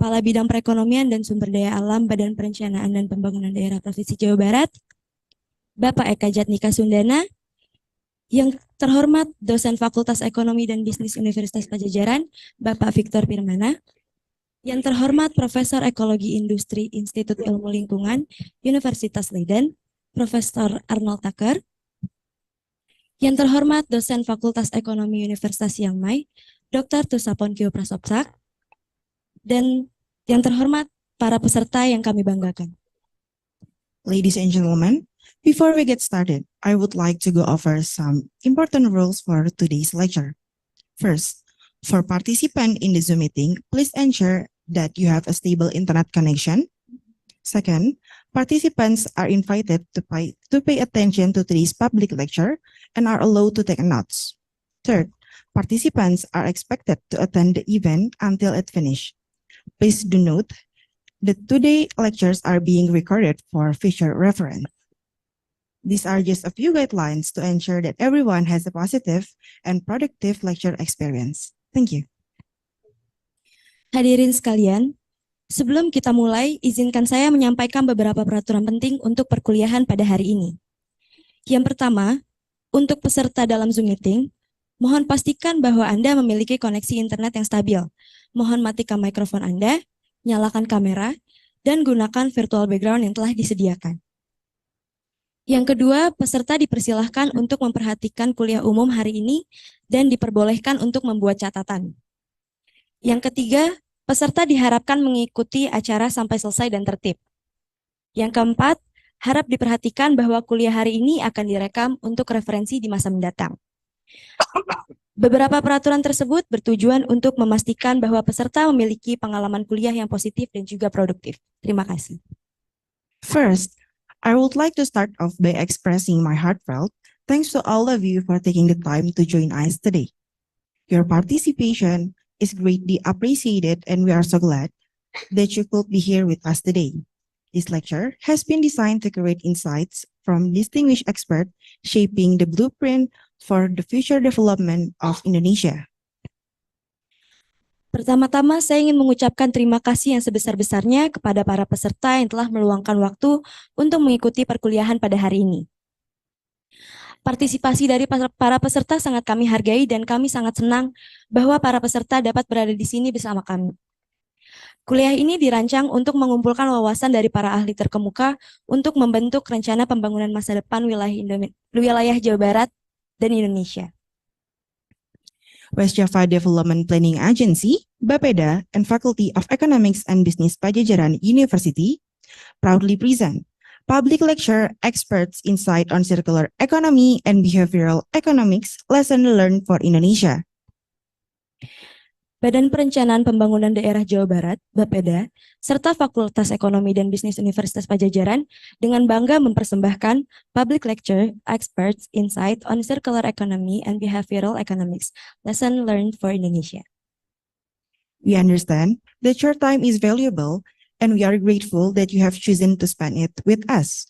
Kepala Bidang Perekonomian dan Sumber Daya Alam Badan Perencanaan dan Pembangunan Daerah Provinsi Jawa Barat, Bapak Eka Jatnika Sundana, yang terhormat dosen Fakultas Ekonomi dan Bisnis Universitas Pajajaran, Bapak Victor Firmana, yang terhormat Profesor Ekologi Industri Institut Ilmu Lingkungan Universitas Leiden, Profesor Arnold Tucker, yang terhormat dosen Fakultas Ekonomi Universitas Chiang Mai, Dr. Tusaponkyo Prasopsak, dan yang terhormat para peserta yang kami banggakan. Ladies and gentlemen, before we get started, I would like to go over some important rules for today's lecture. First, for participants in the Zoom meeting, please ensure that you have a stable internet connection. Second, participants are invited to pay attention to today's public lecture and are allowed to take notes. Third, participants are expected to attend the event until it finishes. Please do note that today's lectures are being recorded for future reference. These are just a few guidelines to ensure that everyone has a positive and productive lecture experience. Thank you. Hadirin sekalian, sebelum kita mulai, izinkan saya menyampaikan beberapa peraturan penting untuk perkuliahan pada hari ini. Yang pertama, untuk peserta dalam Zoom meeting, mohon pastikan bahwa Anda memiliki koneksi internet yang stabil. Mohon matikan mikrofon Anda, nyalakan kamera, dan gunakan virtual background yang telah disediakan. Yang kedua, peserta dipersilahkan untuk memperhatikan kuliah umum hari ini dan diperbolehkan untuk membuat catatan. Yang ketiga, peserta diharapkan mengikuti acara sampai selesai dan tertib. Yang keempat, harap diperhatikan bahwa kuliah hari ini akan direkam untuk referensi di masa mendatang. Beberapa peraturan tersebut bertujuan untuk memastikan bahwa peserta memiliki pengalaman kuliah yang positif dan juga produktif. Terima kasih. First, I would like to start off by expressing my heartfelt thanks to all of you for taking the time to join us today. Your participation is greatly appreciated and we are so glad that you could be here with us today. This lecture has been designed to create insights from distinguished experts shaping the blueprint for the future development of Indonesia. Pertama-tama, saya ingin mengucapkan terima kasih yang sebesar-besarnya kepada para peserta yang telah meluangkan waktu untuk mengikuti perkuliahan pada hari ini. Partisipasi dari para peserta sangat kami hargai dan kami sangat senang bahwa para peserta dapat berada di sini bersama kami. Kuliah ini dirancang untuk mengumpulkan wawasan dari para ahli terkemuka untuk membentuk rencana pembangunan masa depan wilayah Jawa Barat dan Indonesia. West Java Development Planning Agency, Bapeda, and Faculty of Economics and Business Pajajaran University proudly present Public Lecture Experts Insight on Circular Economy and Behavioral Economics Lesson Learned for Indonesia. Badan Perencanaan Pembangunan Daerah Jawa Barat, Bapeda, serta Fakultas Ekonomi dan Bisnis Universitas Pajajaran dengan bangga mempersembahkan Public Lecture Experts Insight on Circular Economy and Behavioral Economics, Lesson Learned for Indonesia. We understand that your time is valuable and we are grateful that you have chosen to spend it with us.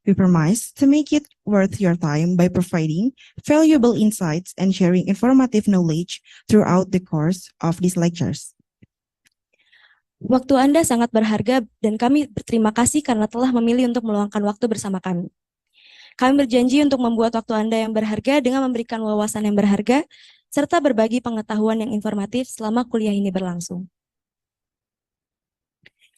We promise to make it worth your time by providing valuable insights and sharing informative knowledge throughout the course of these lectures. Waktu Anda sangat berharga dan kami berterima kasih karena telah memilih untuk meluangkan waktu bersama kami. Kami berjanji untuk membuat waktu Anda yang berharga dengan memberikan wawasan yang berharga, serta berbagi pengetahuan yang informatif selama kuliah ini berlangsung.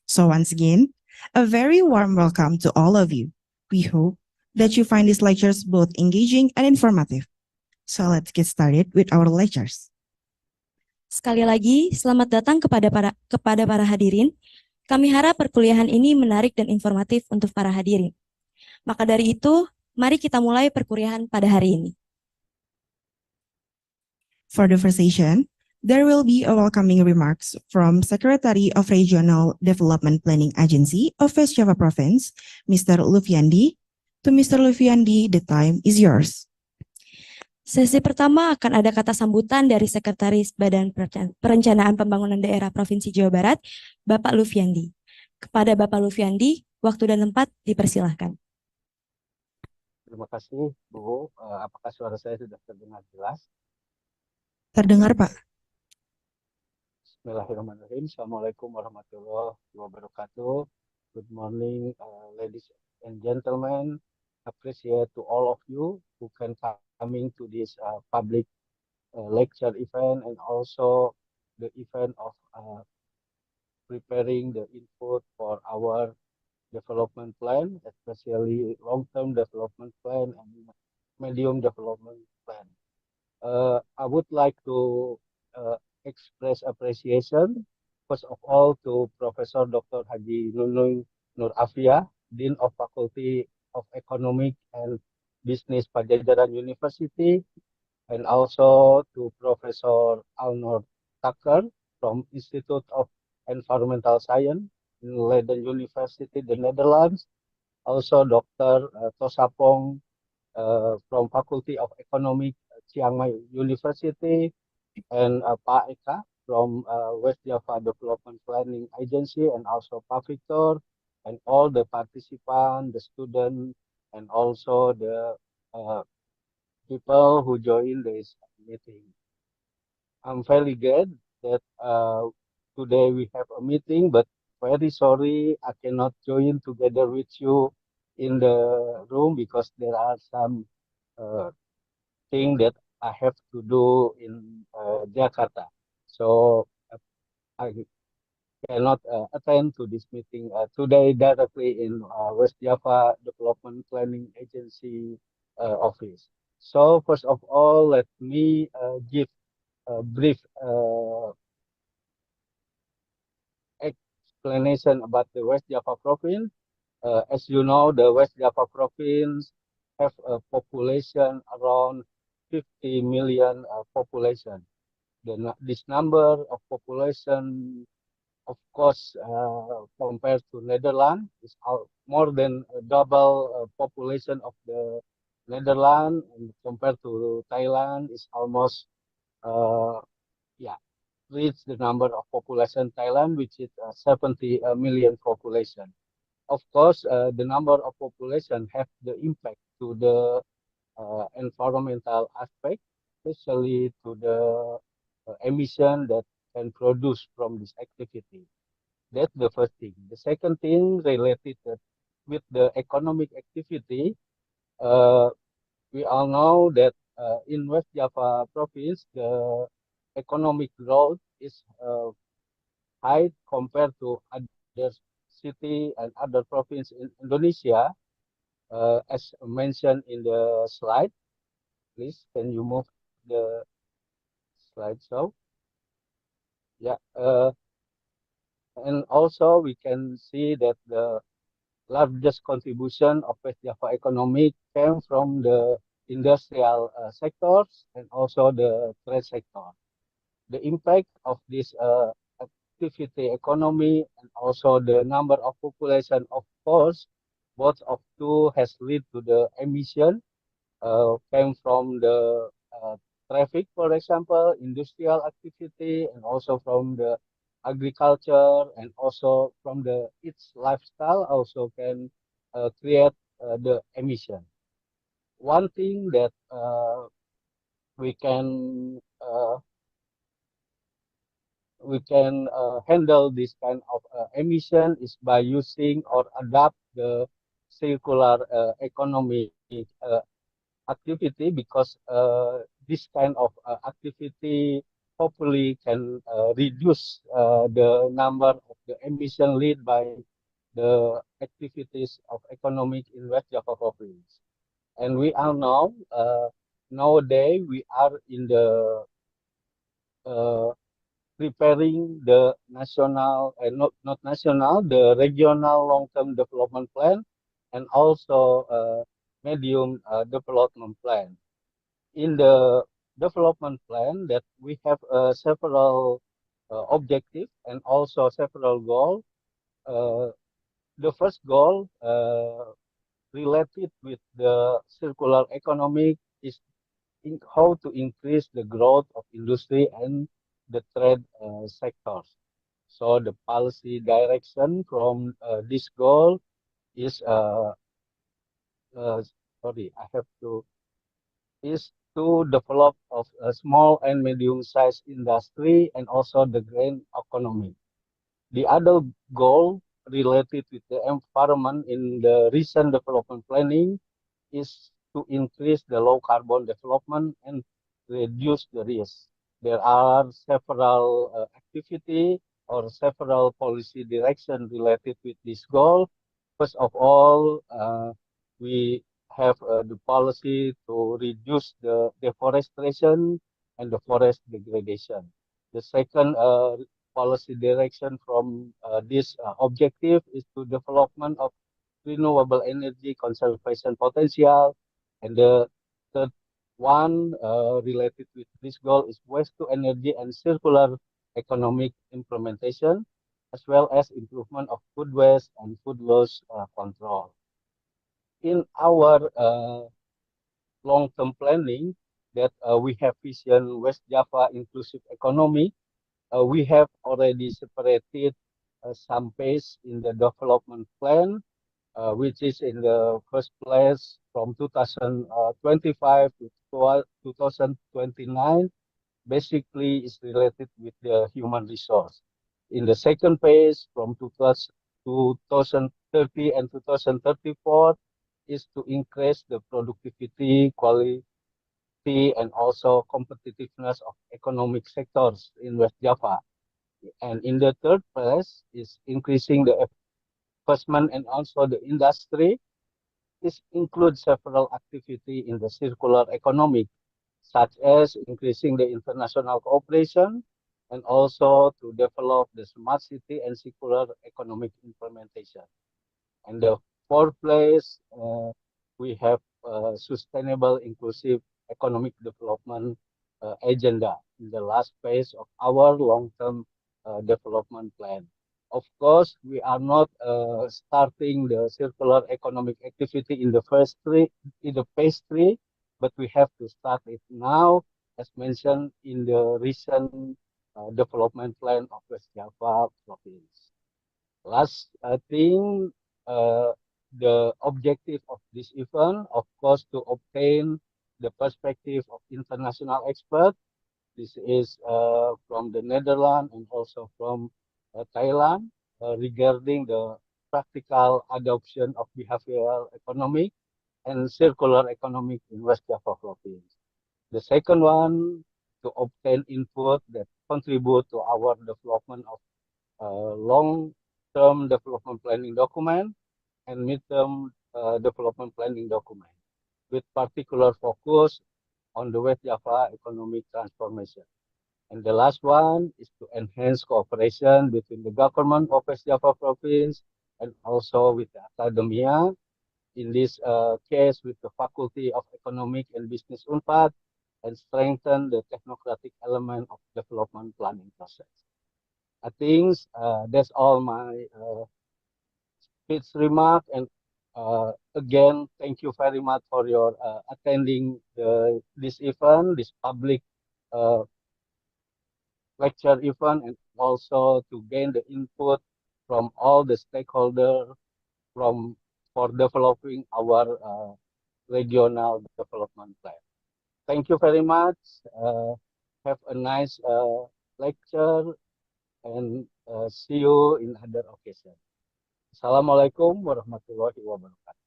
So once again, a very warm welcome to all of you. We hope that you find these lectures both engaging and informative. So let's get started with our lectures. Sekali lagi, selamat datang kepada para hadirin. Kami harap perkuliahan ini menarik dan informatif untuk para hadirin. Maka dari itu, mari kita mulai perkuliahan pada hari ini. For the first session, there will be a welcoming remarks from Secretary of Regional Development Planning Agency of West Java Province, Mr. Lufiandi. To Mr. Lufiandi, the time is yours. Sesi pertama akan ada kata sambutan dari Sekretaris Badan Perencanaan Pembangunan Daerah Provinsi Jawa Barat, Bapak Lufiandi. Kepada Bapak Lufiandi, waktu dan tempat dipersilahkan. Terima kasih, Bu. Apakah suara saya sudah terdengar jelas? Terdengar, Pak. Bismillahirrahmanirrahim. Assalamualaikum warahmatullahi wabarakatuh. Good morning, ladies and gentlemen. Appreciate to all of you who can coming to this public lecture event and also the event of preparing the input for our development plan, especially long-term development plan and medium development plan. I would like to express appreciation, first of all, to Professor Dr. Haji Nunung Nur Afia, Dean of Faculty of Economic and Business Pajajaran University, and also to Professor Alnor Tucker from Institute of Environmental Science in Leiden University, the Netherlands. Also, Dr. Tosapong from Faculty of Economic, Chiang Mai University, and Pak Eka from West Java Development Planning Agency, and also Pak Victor, and all the participants, the students, and also the uh, people who join this meeting. I'm very glad that today we have a meeting, but very sorry I cannot join together with you in the room because there are some uh, thing that I have to do in Jakarta. So I cannot attend to this meeting today directly in West Java Development Planning Agency office. So first of all, let me give a brief explanation about the West Java province. As you know, the West Java province have a population around 50 million population. This number of population, of course, compared to Netherlands, is more than double population of the Netherlands, and compared to Thailand, is almost uh, yeah reach the number of population Thailand, which is 70 million population. Of course, the number of population have the impact to the environmental aspect, especially to the emission that can produce from this activity. That's the first thing. The second thing related with the economic activity, uh, we all know that in West Java province, the economic growth is high compared to other city and other province in Indonesia, as mentioned in the slide. Please, can you move the slideshow? Yeah, and also we can see that the largest contribution of West Java economy came from the industrial sectors and also the trade sector. The impact of this activity economy and also the number of population, of course, both of two has led to the emission came from the traffic, for example, industrial activity, and also from the agriculture, and also from the its lifestyle also can create the emission. One thing that we can handle this kind of emission is by using or adapt the circular economy activity, because this kind of activity hopefully can reduce the number of the emission lead by the activities of economic in West Java province. And we all know nowadays we are in the uh, preparing the national, not national, the regional long-term development plan, and also medium development plan. In the development plan, that we have several objectives and also several goals. Uh, the first goal related with the circular economy is how to increase the growth of industry and the trade sectors. So the policy direction from this goal is uh, sorry, I have to is to develop of a small and medium-sized industry and also the green economy. The other goal related with the environment in the recent development planning is to increase the low carbon development and reduce the risk. There are several activity or several policy direction related with this goal. First of all, we have the policy to reduce the deforestation and the forest degradation. The second policy direction from this objective is to development of renewable energy conservation potential. And the third one related with this goal is waste to energy and circular economic implementation, as well as improvement of food waste and food loss control. In our long-term planning that we have vision West Java inclusive economy, we have already separated some phase in the development plan, which is in the first place from 2025 to 2029, basically is related with the human resource. In the second phase from 2030 and 2034 is to increase the productivity, quality, and also competitiveness of economic sectors in West Java. And in the third place is increasing the investment and also the industry. This includes several activities in the circular economy, such as increasing the international cooperation and also to develop the smart city and circular economic implementation. And the fourth place, we have sustainable inclusive economic development agenda in the last phase of our long-term development plan. Of course, we are not starting the circular economic activity in the phase three, but we have to start it now, as mentioned in the recent development plan of West Java province. Last thing, the objective of this event, of course, to obtain the perspective of international experts. This is from the Netherlands and also from Thailand regarding the practical adoption of behavioral economic and circular economic in West Java province. The second one, to obtain input that contribute to our development of long-term development planning document and mid-term development planning document, with particular focus on the West Java economic transformation. And the last one is to enhance cooperation between the government of West Java province and also with the academia, in this case with the Faculty of Economic and Business Unpad, and strengthen the technocratic element of development planning process. I think that's all my speech remark. And again, thank you very much for your attending this event, this public lecture event, and also to gain the input from all the stakeholders for developing our regional development plan. Thank you very much. Have a nice lecture and see you in other occasion. Assalamualaikum warahmatullahi wabarakatuh.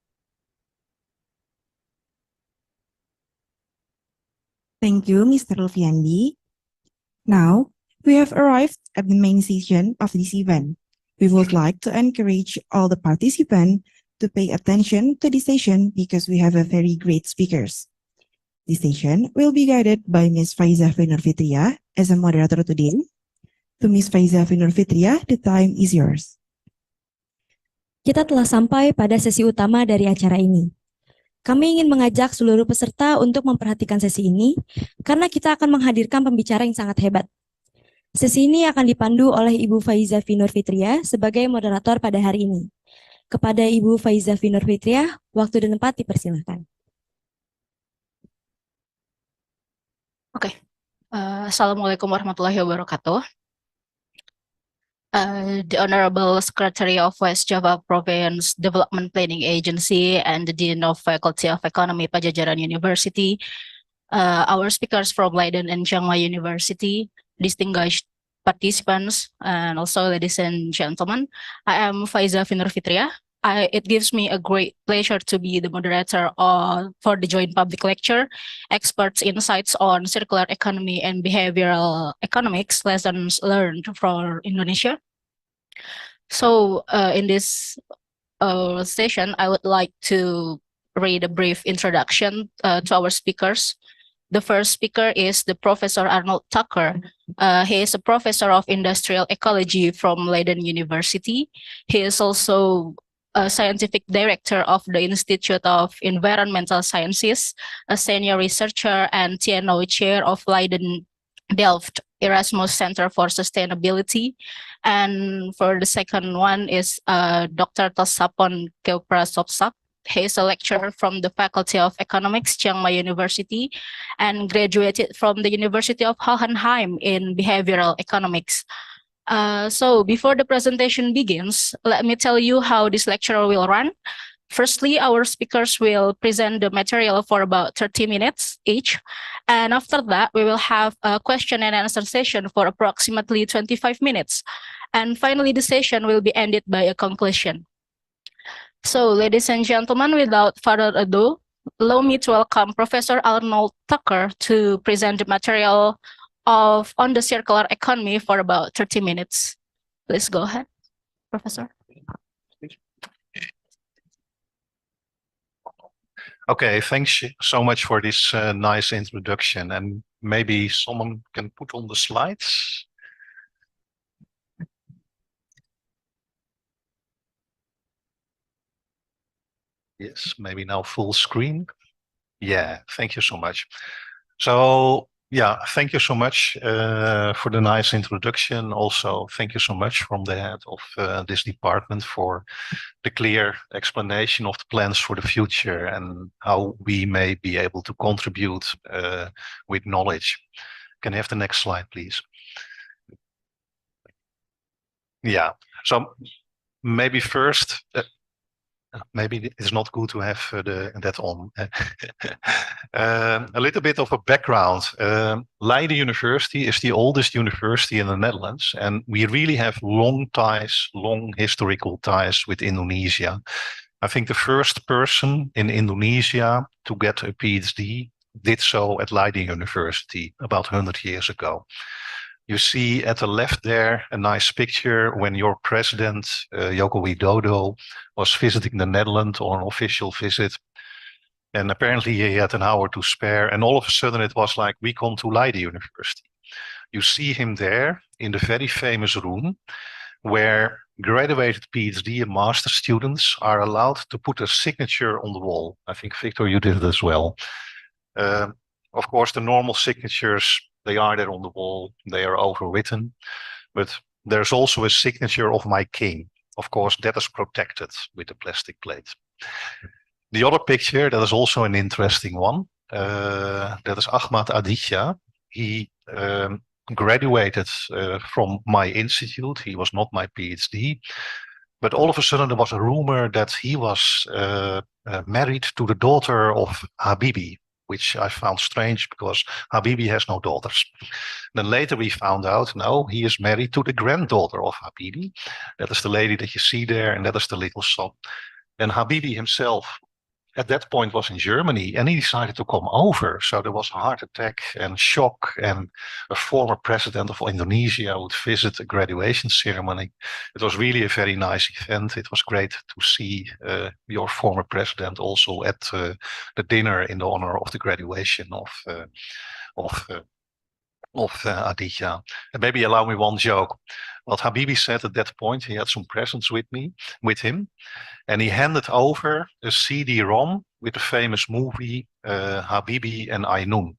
Thank you, Mr. Lufiandi. Now, we have arrived at the main session of this event. We would like to encourage all the participants to pay attention to this session because we have a very great speakers. This session will be guided by Ms. Faiza Finur Fitria as a moderator today. To Ms. Faiza Finur Fitria, the time is yours. Kita telah sampai pada sesi utama dari acara ini. Kami ingin mengajak seluruh peserta untuk memperhatikan sesi ini karena kita akan menghadirkan pembicara yang sangat hebat. Sesi ini akan dipandu oleh Ibu Faiza Finur Fitria sebagai moderator pada hari ini. Kepada Ibu Faiza Finur Fitria, waktu dan tempat dipersilahkan. Oke, Assalamualaikum warahmatullahi wabarakatuh. The Honorable Secretary of West Java Province Development Planning Agency and the Dean of Faculty of Economy Pajajaran University, our speakers from Leiden and Chiang Mai University, distinguished participants, and also ladies and gentlemen. I am Faiza Finur Fitria. It gives me a great pleasure to be the moderator for the joint public lecture, Experts' Insights on Circular Economy and Behavioral Economics, Lessons Learned for Indonesia. So in this session, I would like to read a brief introduction to our speakers. The first speaker is the Professor Arnold Tucker. He is a professor of industrial ecology from Leiden University. He is also a scientific director of the Institute of Environmental Sciences, a senior researcher and TNO chair of Leiden Delft Erasmus Center for Sustainability. And for the second one is Dr. Tosapon Keoprasopsak. He is a lecturer from the Faculty of Economics, Chiang Mai University, and graduated from the University of Hohenheim in Behavioral Economics. So before the presentation begins, let me tell you how this lecture will run. Firstly, our speakers will present the material for about 30 minutes each. And after that, we will have a question and answer session for approximately 25 minutes. And finally, the session will be ended by a conclusion. So, ladies and gentlemen, without further ado, allow me to welcome Professor Arnold Tucker to present the material on the circular economy for about 30 minutes. Please go ahead, Professor. Okay, thanks so much for this nice introduction. And maybe someone can put on the slides. Yes, maybe now full screen. Yeah, thank you so much. So, yeah, thank you so much for the nice introduction. Also, thank you so much from the head of this department for the clear explanation of the plans for the future and how we may be able to contribute with knowledge. Can I have the next slide, please? Yeah, so maybe first, maybe it's not good to have that on. A little bit of a background. Leiden University is the oldest university in the Netherlands, and we really have long ties, long historical ties with Indonesia. I think the first person in Indonesia to get a PhD did so at Leiden University about 100 years ago. You see at the left there a nice picture when your president, Joko Widodo, was visiting the Netherlands on an official visit. And apparently he had an hour to spare. And all of a sudden it was like, we come to Leiden University. You see him there in the very famous room where graduated PhD and master students are allowed to put a signature on the wall. I think, Victor, you did it as well. Of course, the normal signatures, they are there on the wall, they are overwritten, but there's also a signature of my king. Of course, that is protected with a plastic plate. The other picture, that is also an interesting one, that is Ahmad Aditya. He graduated from my institute. He was not my PhD, but all of a sudden there was a rumor that he was married to the daughter of Habibi, which I found strange because Habibi has no daughters. Then later we found out, no, he is married to the granddaughter of Habibi. That is the lady that you see there, and that is the little son. And Habibi himself at that point was in Germany, and he decided to come over. So there was a heart attack and shock, and a former president of Indonesia would visit a graduation ceremony. It was really a very nice event. It was great to see your former president also at the dinner in the honor of the graduation of Aditya. And maybe allow me one joke. What Habibi said at that point, he had some presents with him, and he handed over a CD-ROM with the famous movie Habibi and Ainun.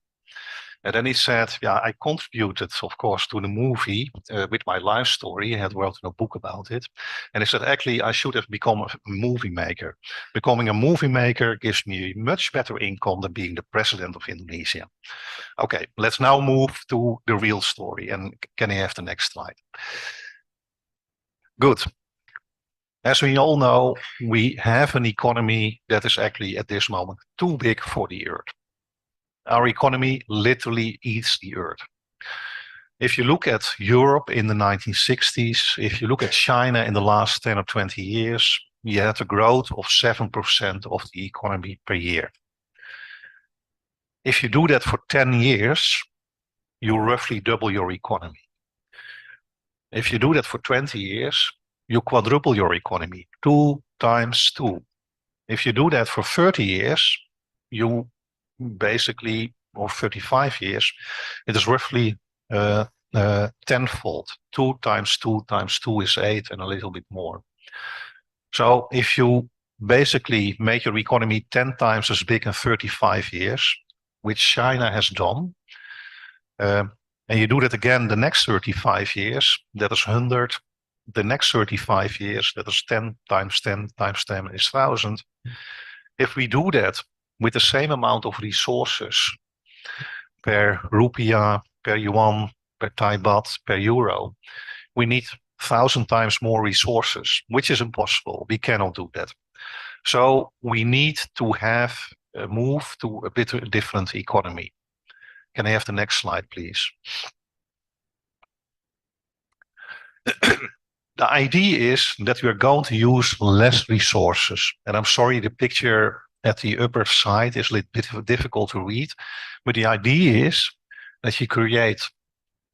And then he said, yeah, I contributed, of course, to the movie with my life story. He had written a book about it. And he said, actually, I should have become a movie maker. Becoming a movie maker gives me much better income than being the president of Indonesia. Okay, let's now move to the real story. And can I have the next slide? Good. As we all know, we have an economy that is actually at this moment too big for the earth. Our economy literally eats the earth. If you look at Europe in the 1960s, if you look at China in the last 10 or 20 years, you had a growth of 7% of the economy per year. If you do that for 10 years, you roughly double your economy. If you do that for 20 years, you quadruple your economy, 2 times 2. If you do that for 30 years, you basically, or 35 years, it is roughly tenfold. 2 times 2 times 2 is 8 and a little bit more. So if you basically make your economy 10 times as big in 35 years, which China has done, and you do that again the next 35 years, that is 100. The next 35 years, that is 10 times 10 times 10 is 1,000. If we do that with the same amount of resources per rupiah, per yuan, per Thai baht, per euro, we need 1,000 times more resources, which is impossible. We cannot do that. So we need to have a move to a bit different economy. Can I have the next slide, please? The idea is that we are going to use less resources. And I'm sorry, the picture at the upper side is a little bit difficult to read. But the idea is that you create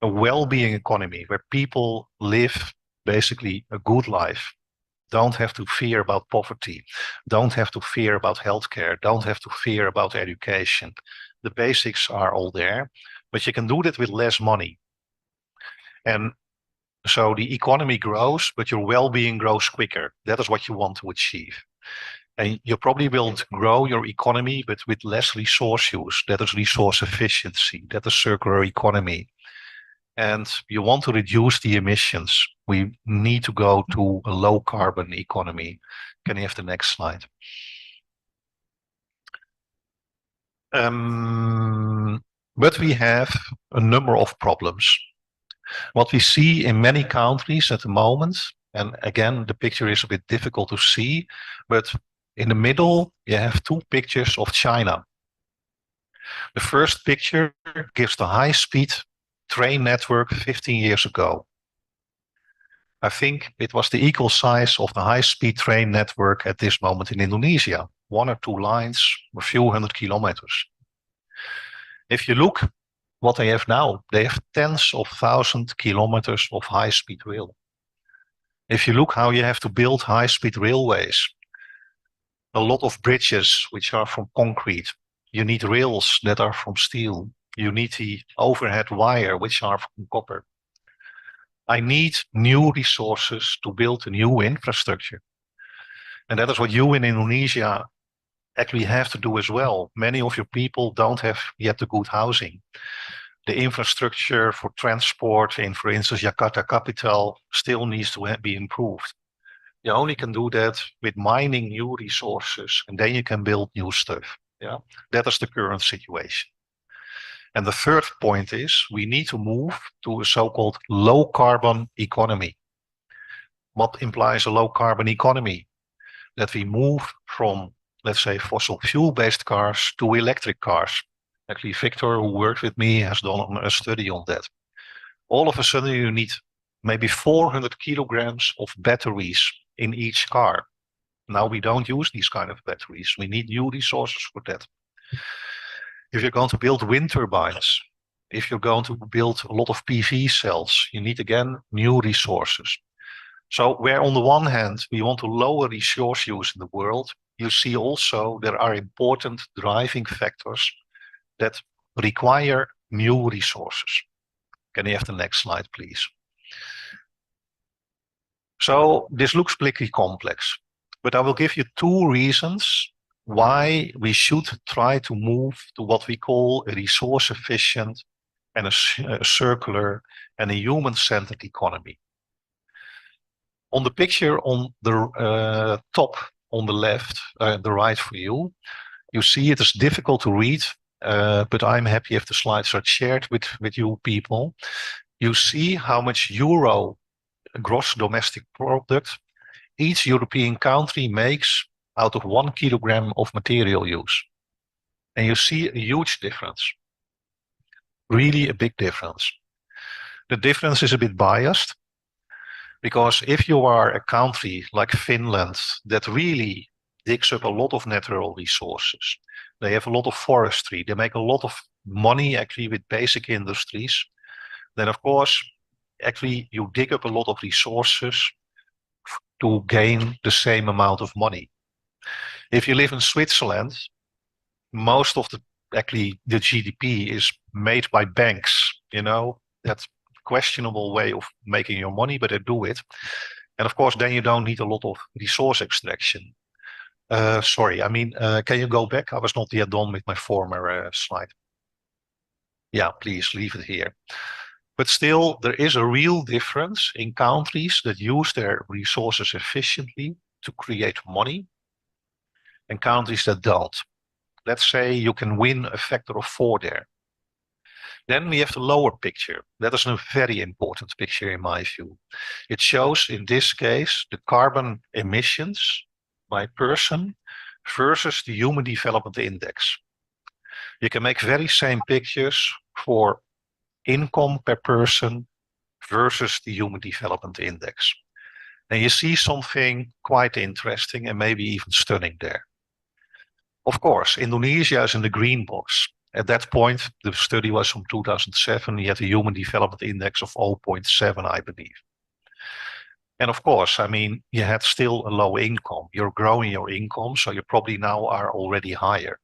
a well-being economy where people live basically a good life, don't have to fear about poverty, don't have to fear about healthcare, don't have to fear about education. The basics are all there, but you can do that with less money. And so the economy grows, but your well-being grows quicker. That is what you want to achieve. And you probably will grow your economy, but with less resource use. That is resource efficiency. That is circular economy. And you want to reduce the emissions. We need to go to a low carbon economy. Can you have the next slide? But we have a number of problems. What we see in many countries at the moment, and again, the picture is a bit difficult to see, but in the middle, you have 2 pictures of China. The first picture gives the high-speed train network 15 years ago. I think it was the equal size of the high-speed train network at this moment in Indonesia, 1 or 2 lines, a few hundred kilometers. If you look what they have now, they have tens of thousands kilometers of high-speed rail. If you look how you have to build high-speed railways, a lot of bridges which are from concrete, you need rails that are from steel, you need the overhead wire which are from copper. I need new resources to build a new infrastructure. And that is what you in Indonesia actually have to do as well. Many of your people don't have yet the good housing. The infrastructure for transport in, for instance, Jakarta capital still needs to be improved. You only can do that with mining new resources, and then you can build new stuff. Yeah, that is the current situation. And the third point is we need to move to a so-called low carbon economy. What implies a low carbon economy? That we move from, let's say, fossil fuel-based cars to electric cars. Actually, Victor, who worked with me, has done a study on that. All of a sudden, you need maybe 400 kilograms of batteries in each car. Now we don't use these kind of batteries. We need new resources for that. If you're going to build wind turbines, if you're going to build a lot of PV cells, you need again new resources. So where on the one hand, we want to lower resource use in the world, you see also there are important driving factors that require new resources. Can you have the next slide, please? So this looks pretty complex, but I will give you 2 reasons why we should try to move to what we call a resource efficient and a circular and a human-centered economy. On the picture on the top on the left, the right for you, you see it is difficult to read, but I'm happy if the slides are shared with you people. You see how much euro gross domestic product each European country makes out of 1 kilogram of material use. And you see a huge difference, really a big difference. The difference is a bit biased because if you are a country like Finland that really digs up a lot of natural resources, they have a lot of forestry, they make a lot of money actually with basic industries, then of course, actually you dig up a lot of resources to gain the same amount of money. If you live in Switzerland, most of the GDP is made by banks, that's questionable way of making your money, but they do it. And of course, then you don't need a lot of resource extraction. Sorry, can you go back? I was not yet done with my former slide. Yeah, please leave it here. But still, there is a real difference in countries that use their resources efficiently to create money and countries that don't. Let's say you can win a factor of 4 there. Then we have the lower picture. That is a very important picture in my view. It shows, in this case, the carbon emissions by person versus the Human Development Index. You can make very same pictures for income per person versus the Human Development Index. And you see something quite interesting and maybe even stunning there. Of course, Indonesia is in the green box. At that point, the study was from 2007. You had a Human Development Index of 0.7, I believe. And of course, you had still a low income. You're growing your income, so you probably now are already higher.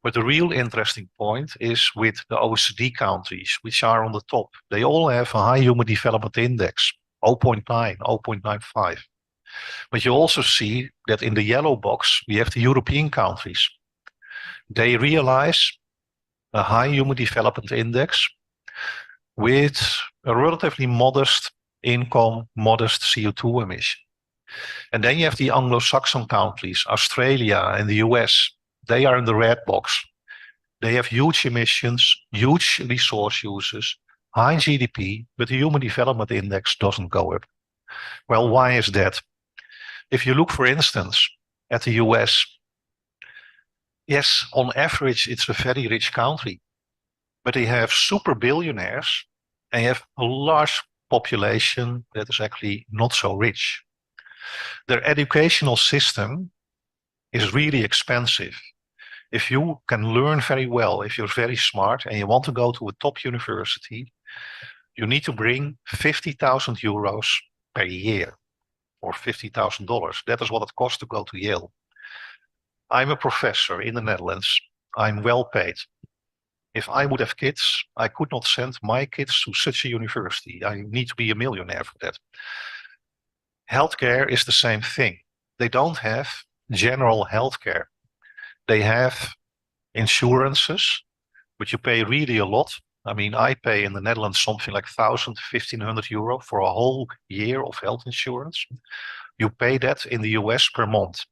But the real interesting point is with the OECD countries, which are on the top. They all have a high Human Development Index, 0.9, 0.95. But you also see that in the yellow box, we have the European countries. They realize a high Human Development Index with a relatively modest income, modest CO2 emission. And then you have the Anglo-Saxon countries, Australia and the US. They are in the red box. They have huge emissions, huge resource uses, high GDP, but the Human Development Index doesn't go up. Well, why is that? If you look, for instance, at the US, yes, on average, it's a very rich country, but they have super billionaires and have a large population that is actually not so rich. Their educational system is really expensive. If you can learn very well, if you're very smart and you want to go to a top university, you need to bring 50,000 euros per year or $50,000. That is what it costs to go to Yale. I'm a professor in the Netherlands. I'm well paid. If I would have kids, I could not send my kids to such a university. I need to be a millionaire for that. Healthcare is the same thing. They don't have general healthcare. They have insurances, but you pay really a lot. I pay in the Netherlands something like 1,000, 1,500 euro for a whole year of health insurance. You pay that in the US per month.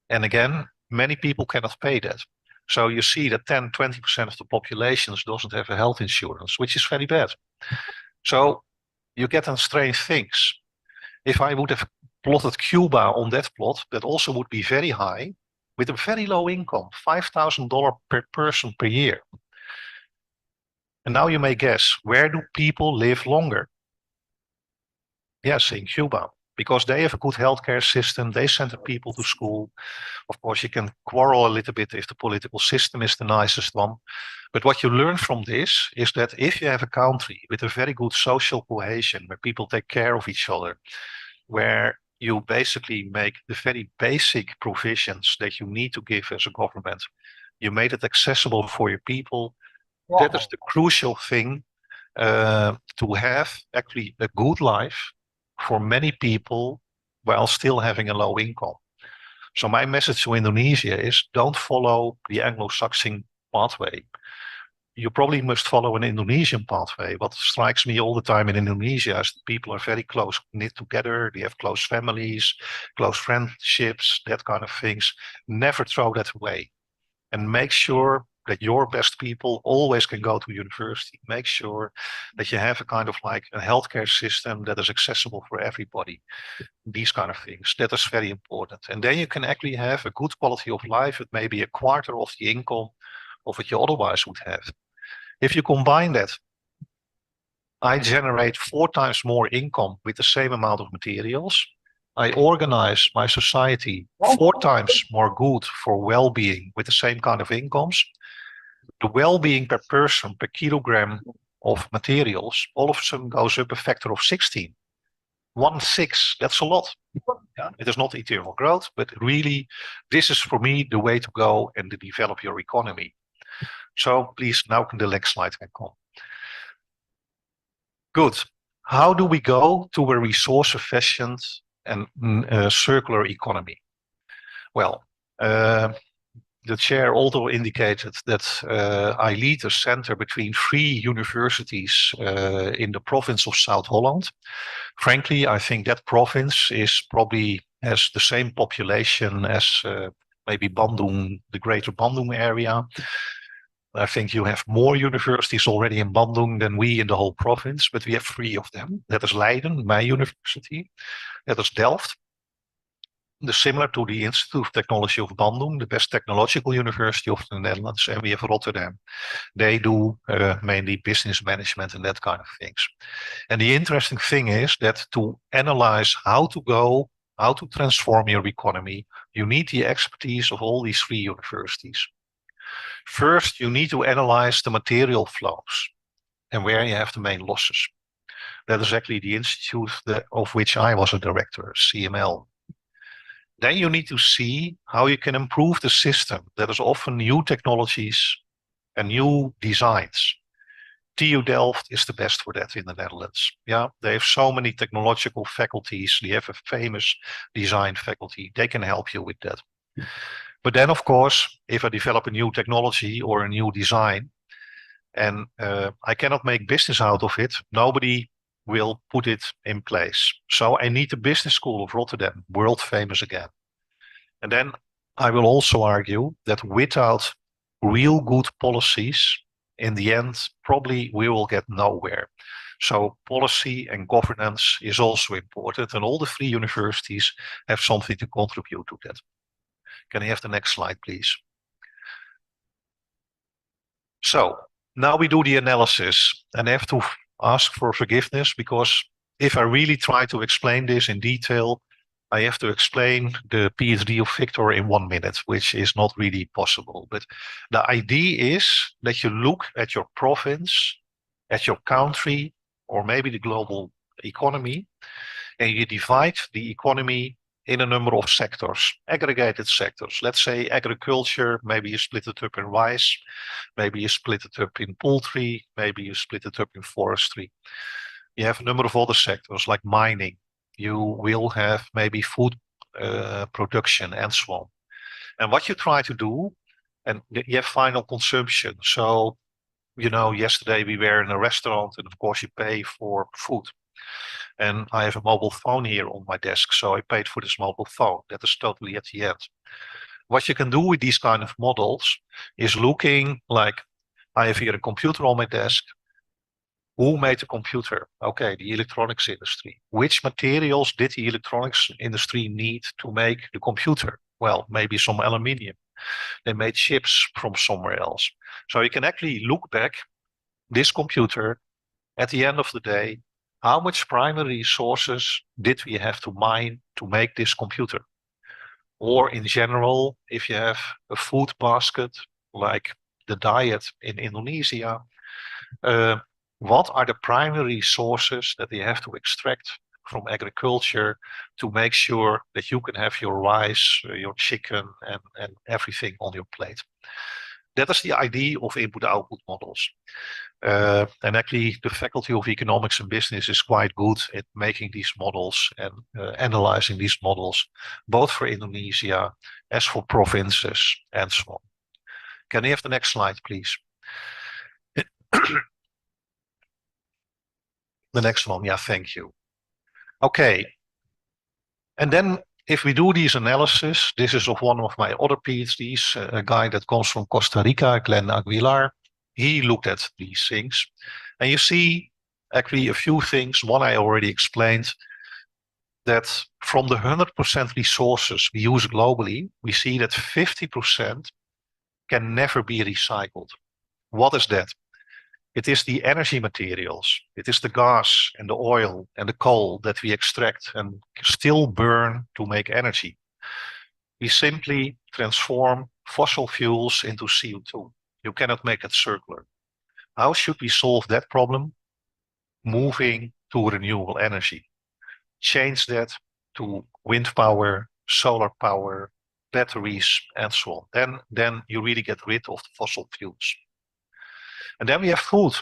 And again, many people cannot pay that. So you see that 10, 20% of the population doesn't have a health insurance, which is very bad. So you get on strange things. If I would have plotted Cuba on that plot, that also would be very high with a very low income, $5,000 per person per year. And now you may guess, where do people live longer? Yes, in Cuba, because they have a good healthcare system. They send the people to school. Of course, you can quarrel a little bit if the political system is the nicest one. But what you learn from this is that if you have a country with a very good social cohesion, where people take care of each other, where you basically make the very basic provisions that you need to give as a government, you made it accessible for your people. Wow. That is the crucial thing to have actually a good life for many people while still having a low income. So my message to Indonesia is don't follow the Anglo-Saxon pathway. You probably must follow an Indonesian pathway. What strikes me all the time in Indonesia is that people are very close knit together. They have close families, close friendships, that kind of things. Never throw that away. And make sure that your best people always can go to university. Make sure that you have a kind of like a healthcare system that is accessible for everybody. These kind of things, that is very important. And then you can actually have a good quality of life at maybe a quarter of the income of what you otherwise would have. If you combine that, I generate 4 times more income with the same amount of materials. I organize my society 4 times more good for well-being with the same kind of incomes. The well-being per person per kilogram of materials all of a sudden goes up a factor of 16. 1/6, that's a lot. Yeah, it is not eternal growth, but really, this is for me the way to go and to develop your economy. So please, now can the next slide can come. Good. How do we go to a resource efficient and circular economy? Well, the chair also indicated that I lead a center between 3 universities in the province of South Holland. Frankly, I think that province is probably has the same population as maybe Bandung, the greater Bandung area. I think you have more universities already in Bandung than we in the whole province, but we have 3 of them. That is Leiden, my university. That is Delft, similar to the Institute of Technology of Bandung, the best technological university of the Netherlands, and we have Rotterdam. They do mainly business management and that kind of things. And the interesting thing is that to analyze how to transform your economy, you need the expertise of all these 3 universities. First, you need to analyze the material flows and where you have the main losses. That is actually the institute of which I was a director, CML. Then you need to see how you can improve the system. That is often new technologies and new designs. TU Delft is the best for that in the Netherlands. Yeah, they have so many technological faculties. They have a famous design faculty. They can help you with that. But then, of course, if I develop a new technology or a new design and I cannot make business out of it, nobody will put it in place. So I need the Business School of Rotterdam, world famous again. And then I will also argue that without real good policies, in the end, probably we will get nowhere. So policy and governance is also important, and all the 3 universities have something to contribute to that. Can I have the next slide, please? So now we do the analysis, and I have to ask for forgiveness because if I really try to explain this in detail, I have to explain the PhD of Victor in 1 minute, which is not really possible. But the idea is that you look at your province, at your country, or maybe the global economy, and you divide the economy in a number of sectors, aggregated sectors. Let's say agriculture, maybe you split it up in rice, maybe you split it up in poultry, maybe you split it up in forestry. You have a number of other sectors like mining. You will have maybe food production and so on. And what you try to do, and you have final consumption. So, you know, yesterday we were in a restaurant and of course you pay for food. And I have a mobile phone here on my desk, so I paid for this mobile phone. That is totally at the end. What you can do with these kind of models is looking like, I have here a computer on my desk. Who made the computer? Okay, the electronics industry. Which materials did the electronics industry need to make the computer? Well, maybe some aluminium. They made chips from somewhere else. So you can actually look back this computer at the end of the day. How much primary resources did we have to mine to make this computer? Or in general, if you have a food basket, like the diet in Indonesia, what are the primary sources that they have to extract from agriculture to make sure that you can have your rice, your chicken, and everything on your plate? That is the idea of input-output models. And actually, the Faculty of Economics and Business is quite good at making these models and analyzing these models, both for Indonesia as for provinces and so on. Can I have the next slide, please? The next one, yeah, thank you. Okay. And then if we do these analysis, this is of one of my other PhDs, a guy that comes from Costa Rica, Glenn Aguilar. He looked at these things. And you see actually a few things. One I already explained, that from the 100% resources we use globally, we see that 50% can never be recycled. What is that? It is the energy materials. It is the gas and the oil and the coal that we extract and still burn to make energy. We simply transform fossil fuels into CO2. You cannot make it circular. How should we solve that problem? Moving to renewable energy. Change that to wind power, solar power, batteries, and so on. Then you really get rid of the fossil fuels. And then we have food.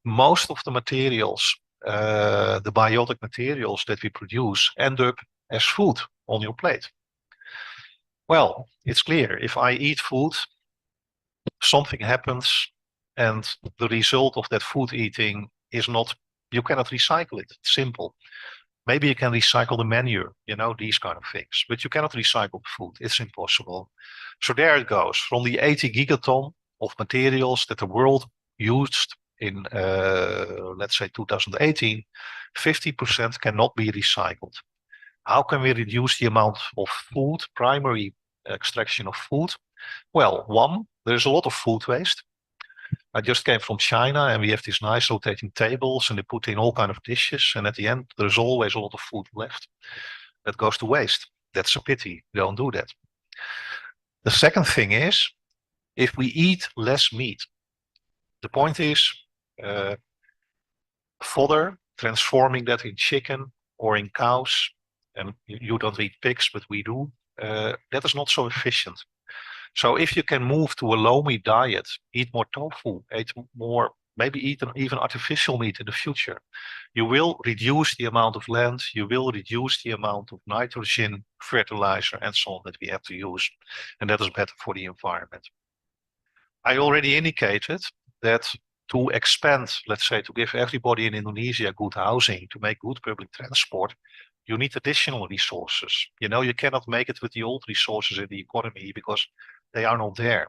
Most of the materials, the biotic materials that we produce, end up as food on your plate. Well, it's clear, if I eat food, something happens, and the result of that food eating is not, you cannot recycle it. It's simple. Maybe you can recycle the manure, these kind of things, but you cannot recycle the food. It's impossible. So there it goes. From the 80 gigaton of materials that the world used in, let's say 2018, 50% cannot be recycled. How can we reduce the amount of food, primary extraction of food? Well, one, there's a lot of food waste. I just came from China, and we have these nice rotating tables, and they put in all kind of dishes, and at the end there's always a lot of food left that goes to waste. That's a pity. Don't do that. The second thing is, if we eat less meat, the point is fodder, transforming that in chicken or in cows, and you don't eat pigs, but we do, that is not so efficient. So if you can move to a low meat diet, eat more tofu, eat more, maybe eat even artificial meat in the future, you will reduce the amount of land, you will reduce the amount of nitrogen, fertilizer, and so on that we have to use. And that is better for the environment. I already indicated that to expand, let's say, to give everybody in Indonesia good housing, to make good public transport, you need additional resources. You cannot make it with the old resources in the economy because they are not there.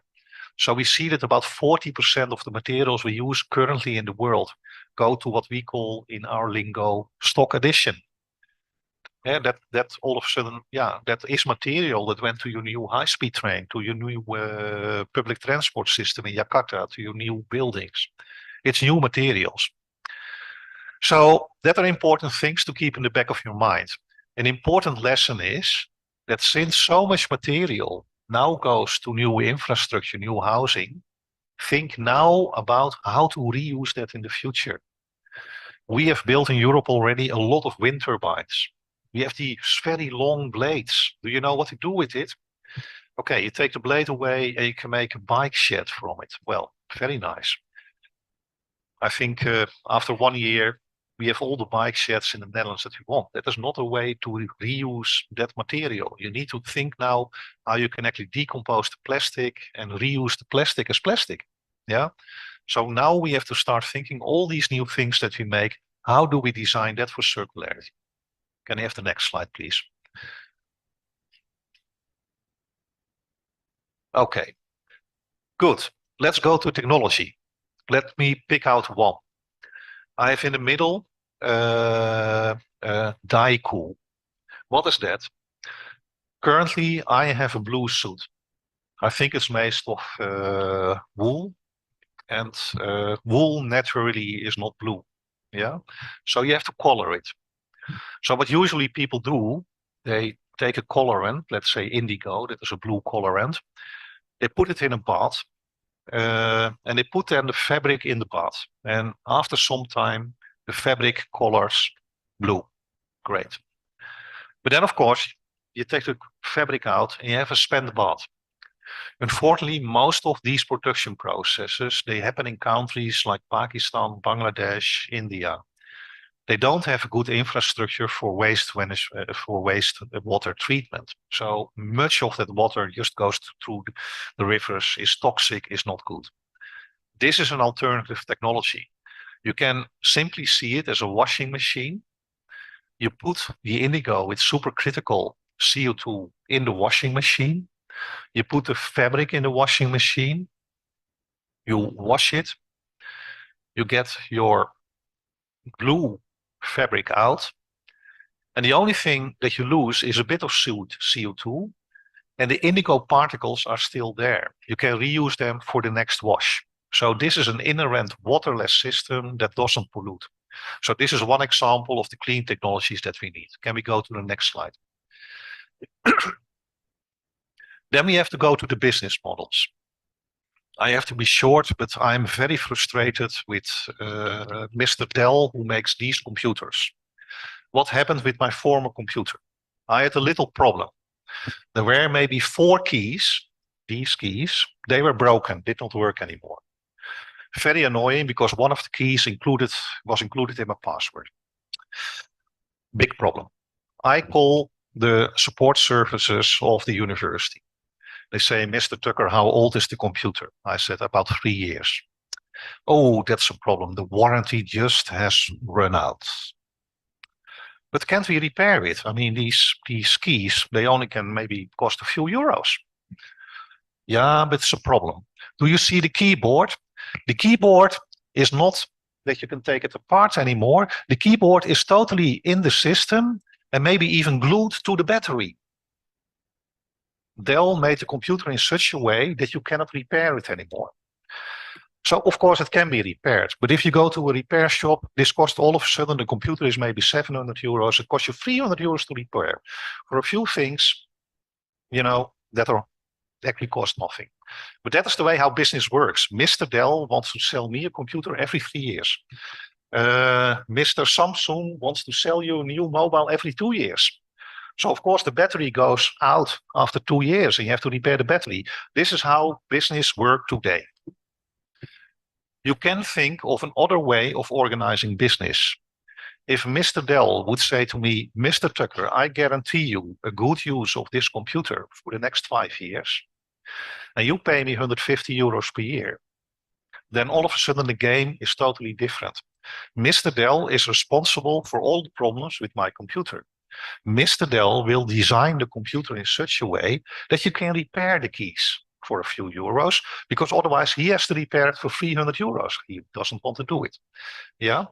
So we see that about 40% of the materials we use currently in the world go to what we call in our lingo stock addition. Yeah, that all of a sudden, that is material that went to your new high-speed train, to your new public transport system in Jakarta, to your new buildings. It's new materials. So that are important things to keep in the back of your mind. An important lesson is that since so much material now goes to new infrastructure, new housing, think now about how to reuse that in the future. We have built in Europe already a lot of wind turbines. We have these very long blades. Do you know what to do with it? Okay, you take the blade away and you can make a bike shed from it. Well, very nice. I think after 1 year, we have all the bike sheds in the Netherlands that we want. That is not a way to reuse that material. You need to think now how you can actually decompose the plastic and reuse the plastic as plastic. Yeah. So now we have to start thinking all these new things that we make. How do we design that for circularity? Can I have the next slide, please? Okay. Good. Let's go to technology. Let me pick out one. I have in the middle dye cool. What is that? Currently, I have a blue suit. I think it's made of wool, and wool naturally is not blue. Yeah, so you have to color it. So what usually people do, they take a colorant, let's say indigo, that is a blue colorant. They put it in a bath, and they put then the fabric in the bath. And after some time, the fabric colors blue. Great. But then, of course, you take the fabric out and you have a spent bath. Unfortunately, most of these production processes, they happen in countries like Pakistan, Bangladesh, India. They don't have a good infrastructure for waste water treatment. So much of that water just goes through the rivers, is toxic, is not good. This is an alternative technology. You can simply see it as a washing machine. You put the indigo with supercritical CO2 in the washing machine. You put the fabric in the washing machine. You wash it. You get your glue fabric out. And the only thing that you lose is a bit of CO2, and the indigo particles are still there. You can reuse them for the next wash. So this is an inherent waterless system that doesn't pollute. So this is one example of the clean technologies that we need. Can we go to the next slide? Then we have to go to the business models. I have to be short, but I'm very frustrated with Mr. Dell, who makes these computers. What happened with my former computer? I had a little problem. There were maybe 4 keys, these keys, they were broken, did not work anymore. Very annoying because one of the keys was included in my password. Big problem. I call the support services of the university. They say, Mr. Tucker, how old is the computer? I said, about 3 years. Oh, that's a problem. The warranty just has run out. But can't we repair it? I mean, these keys, they only can maybe cost a few euros. Yeah, but it's a problem. Do you see the keyboard? The keyboard is not that you can take it apart anymore. The keyboard is totally in the system and maybe even glued to the battery. Dell made the computer in such a way that you cannot repair it anymore. So of course it can be repaired, but if you go to a repair shop, this costs all of a sudden, the computer is maybe 700 euros. It costs you 300 euros to repair for a few things, you know, that are actually cost nothing. But that is the way how business works. Mr. Dell wants to sell me a computer every 3 years. Mr. Samsung wants to sell you a new mobile every 2 years. So of course the battery goes out after 2 years and you have to repair the battery. This is how business works today. You can think of another way of organizing business. If Mr. Dell would say to me, Mr. Tucker, I guarantee you a good use of this computer for the next 5 years, and you pay me 150 euros per year, then all of a sudden the game is totally different. Mr. Dell is responsible for all the problems with my computer. Mr. Dell will design the computer in such a way that you can repair the keys for a few euros, because otherwise he has to repair it for 300 euros. He doesn't want to do it. Yeah?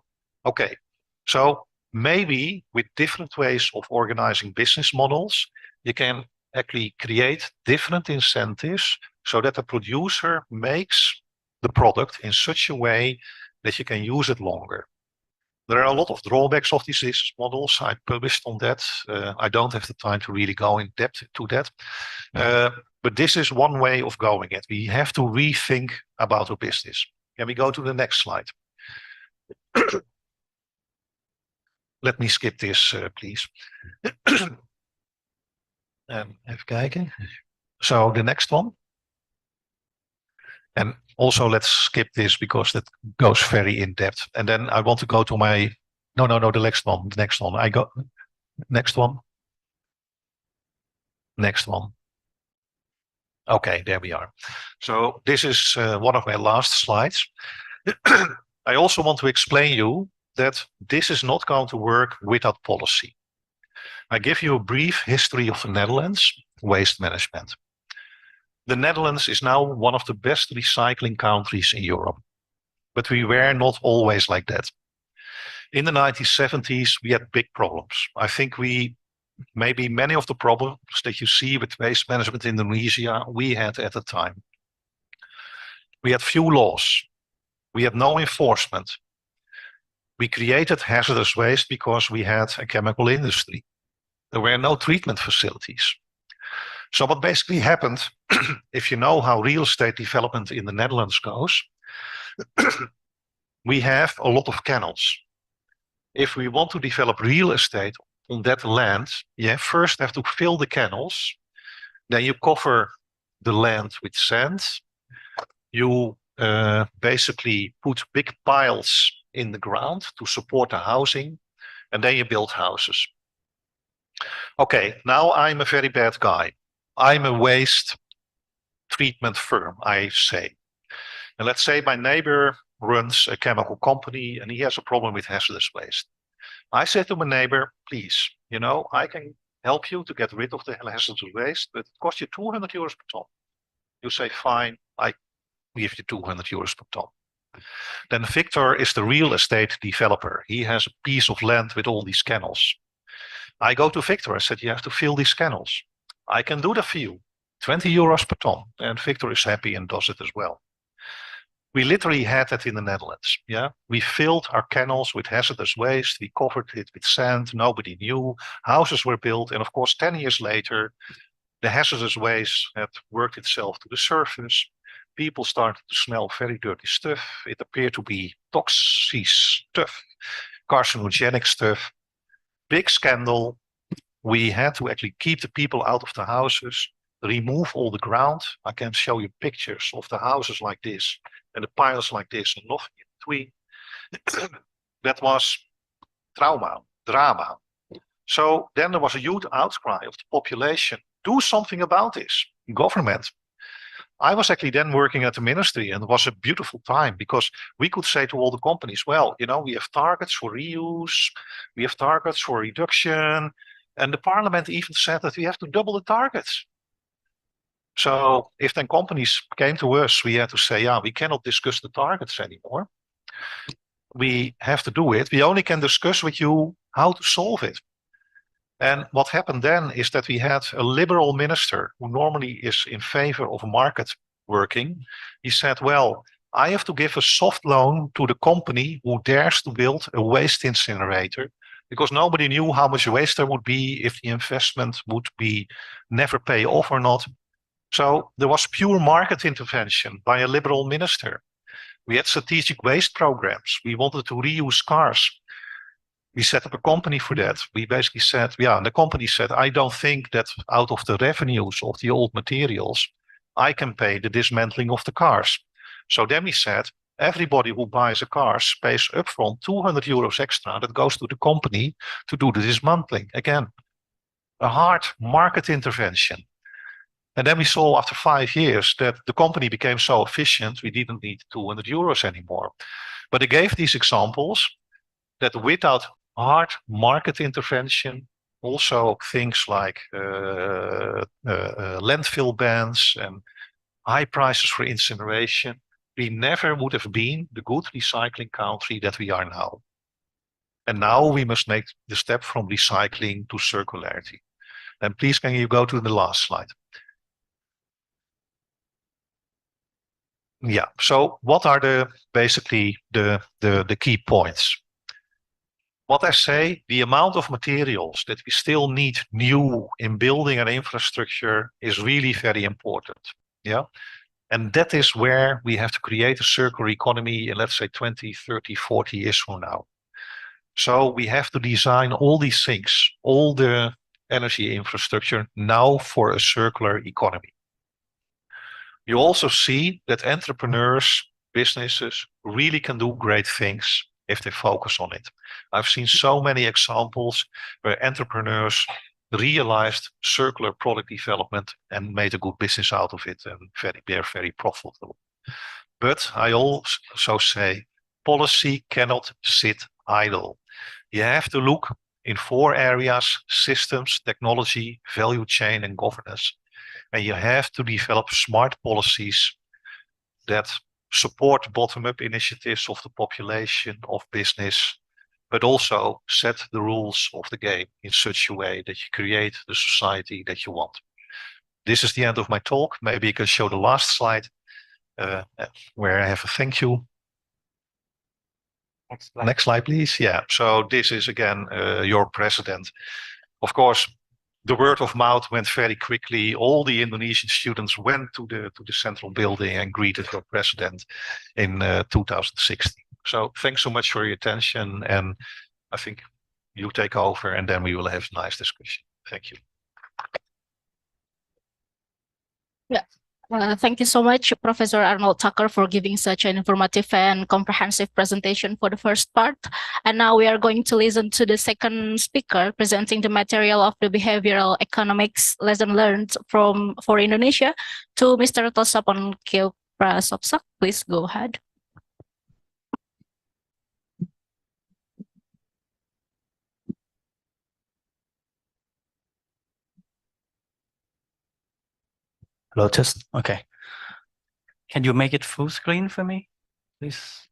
Okay. So maybe with different ways of organizing business models, you can actually create different incentives so that the producer makes the product in such a way that you can use it longer. There are a lot of drawbacks of these business models. I published on that. I don't have the time to really go in depth to that. But this is one way of going it. We have to rethink about our business. Can we go to the next slide? Let me skip this, please. Even kijken. So the next one. And also let's skip this because that goes very in depth. And then I want to go to my, no, the next one, I go, next one. Next one. Okay, there we are. So this is one of my last slides. I also want to explain you that this is not going to work without policy. I give you a brief history of the Netherlands waste management. The Netherlands is now one of the best recycling countries in Europe, but we were not always like that. In the 1970s, we had big problems. I think maybe many of the problems that you see with waste management in Indonesia, we had at the time. We had few laws. We had no enforcement. We created hazardous waste because we had a chemical industry. There were no treatment facilities. So what basically happened, if you know how real estate development in the Netherlands goes, we have a lot of canals. If we want to develop real estate on that land, you first have to fill the canals, then you cover the land with sand, you basically put big piles in the ground to support the housing, and then you build houses. Okay, now I'm a very bad guy. I'm a waste treatment firm, I say. And let's say my neighbor runs a chemical company and he has a problem with hazardous waste. I said to my neighbor, please, I can help you to get rid of the hazardous waste, but it costs you 200 euros per ton. You say, fine, I give you 200 euros per ton. Then Victor is the real estate developer. He has a piece of land with all these kennels. I go to Victor, I said, you have to fill these kennels. I can do that for you, 20 euros per ton. And Victor is happy and does it as well. We literally had that in the Netherlands. Yeah, we filled our kennels with hazardous waste. We covered it with sand. Nobody knew. Houses were built, and of course, 10 years later, the hazardous waste had worked itself to the surface. People started to smell very dirty stuff. It appeared to be toxic stuff, carcinogenic stuff. Big scandal. We had to actually keep the people out of the houses, remove all the ground. I can show you pictures of the houses like this and the piles like this and nothing in between. That was trauma, drama. So then there was a huge outcry of the population. Do something about this. Government. I was actually then working at the ministry, and it was a beautiful time because we could say to all the companies, well, you know, we have targets for reuse, we have targets for reduction, and the parliament even said that we have to double the targets. So if then companies came to us, we had to say, yeah, we cannot discuss the targets anymore. We have to do it. We only can discuss with you how to solve it. And what happened then is that we had a liberal minister who normally is in favor of market working. He said, well, I have to give a soft loan to the company who dares to build a waste incinerator, because nobody knew how much waste there would be, if the investment would be never pay off or not. So there was pure market intervention by a liberal minister. We had strategic waste programs. We wanted to reuse cars. We set up a company for that. We basically said, yeah, and the company said, I don't think that out of the revenues of the old materials, I can pay the dismantling of the cars. So then we said, everybody who buys a car pays upfront 200 euros extra that goes to the company to do the dismantling. Again, a hard market intervention. And then we saw after 5 years that the company became so efficient, we didn't need 200 euros anymore. But I gave these examples that without hard market intervention, also things like landfill bans and high prices for incineration, we never would have been the good recycling country that we are now. And now we must make the step from recycling to circularity. And please, can you go to the last slide? Yeah, so what are basically the key points? What I say, the amount of materials that we still need new in building and infrastructure is really very important. Yeah. And that is where we have to create a circular economy in, let's say, 20, 30, 40 years from now. So we have to design all these things, all the energy infrastructure now for a circular economy. You also see that entrepreneurs, businesses really can do great things if they focus on it. I've seen so many examples where entrepreneurs realized circular product development and made a good business out of it, and they're very profitable. But I also say policy cannot sit idle. You have to look in 4 areas: systems, technology, value chain, and governance. And you have to develop smart policies that support bottom-up initiatives of the population, of business, but also set the rules of the game in such a way that you create the society that you want. This is the end of my talk. Maybe you can show the last slide where I have a thank you. Next slide, please. Yeah, so this is again your president. Of course, the word of mouth went very quickly. All the Indonesian students went to the central building and greeted your president in 2016. So thanks so much for your attention, and I think you take over and then we will have a nice discussion. Thank you. Yeah. Thank you so much, Professor Arnold Tucker, for giving such an informative and comprehensive presentation for the first part. And now we are going to listen to the second speaker presenting the material of the behavioral economics lesson learned for Indonesia, to Mr. Tosapon Kilprasopsak. Please go ahead. Lotus. Okay. Can you make it full screen for me, please?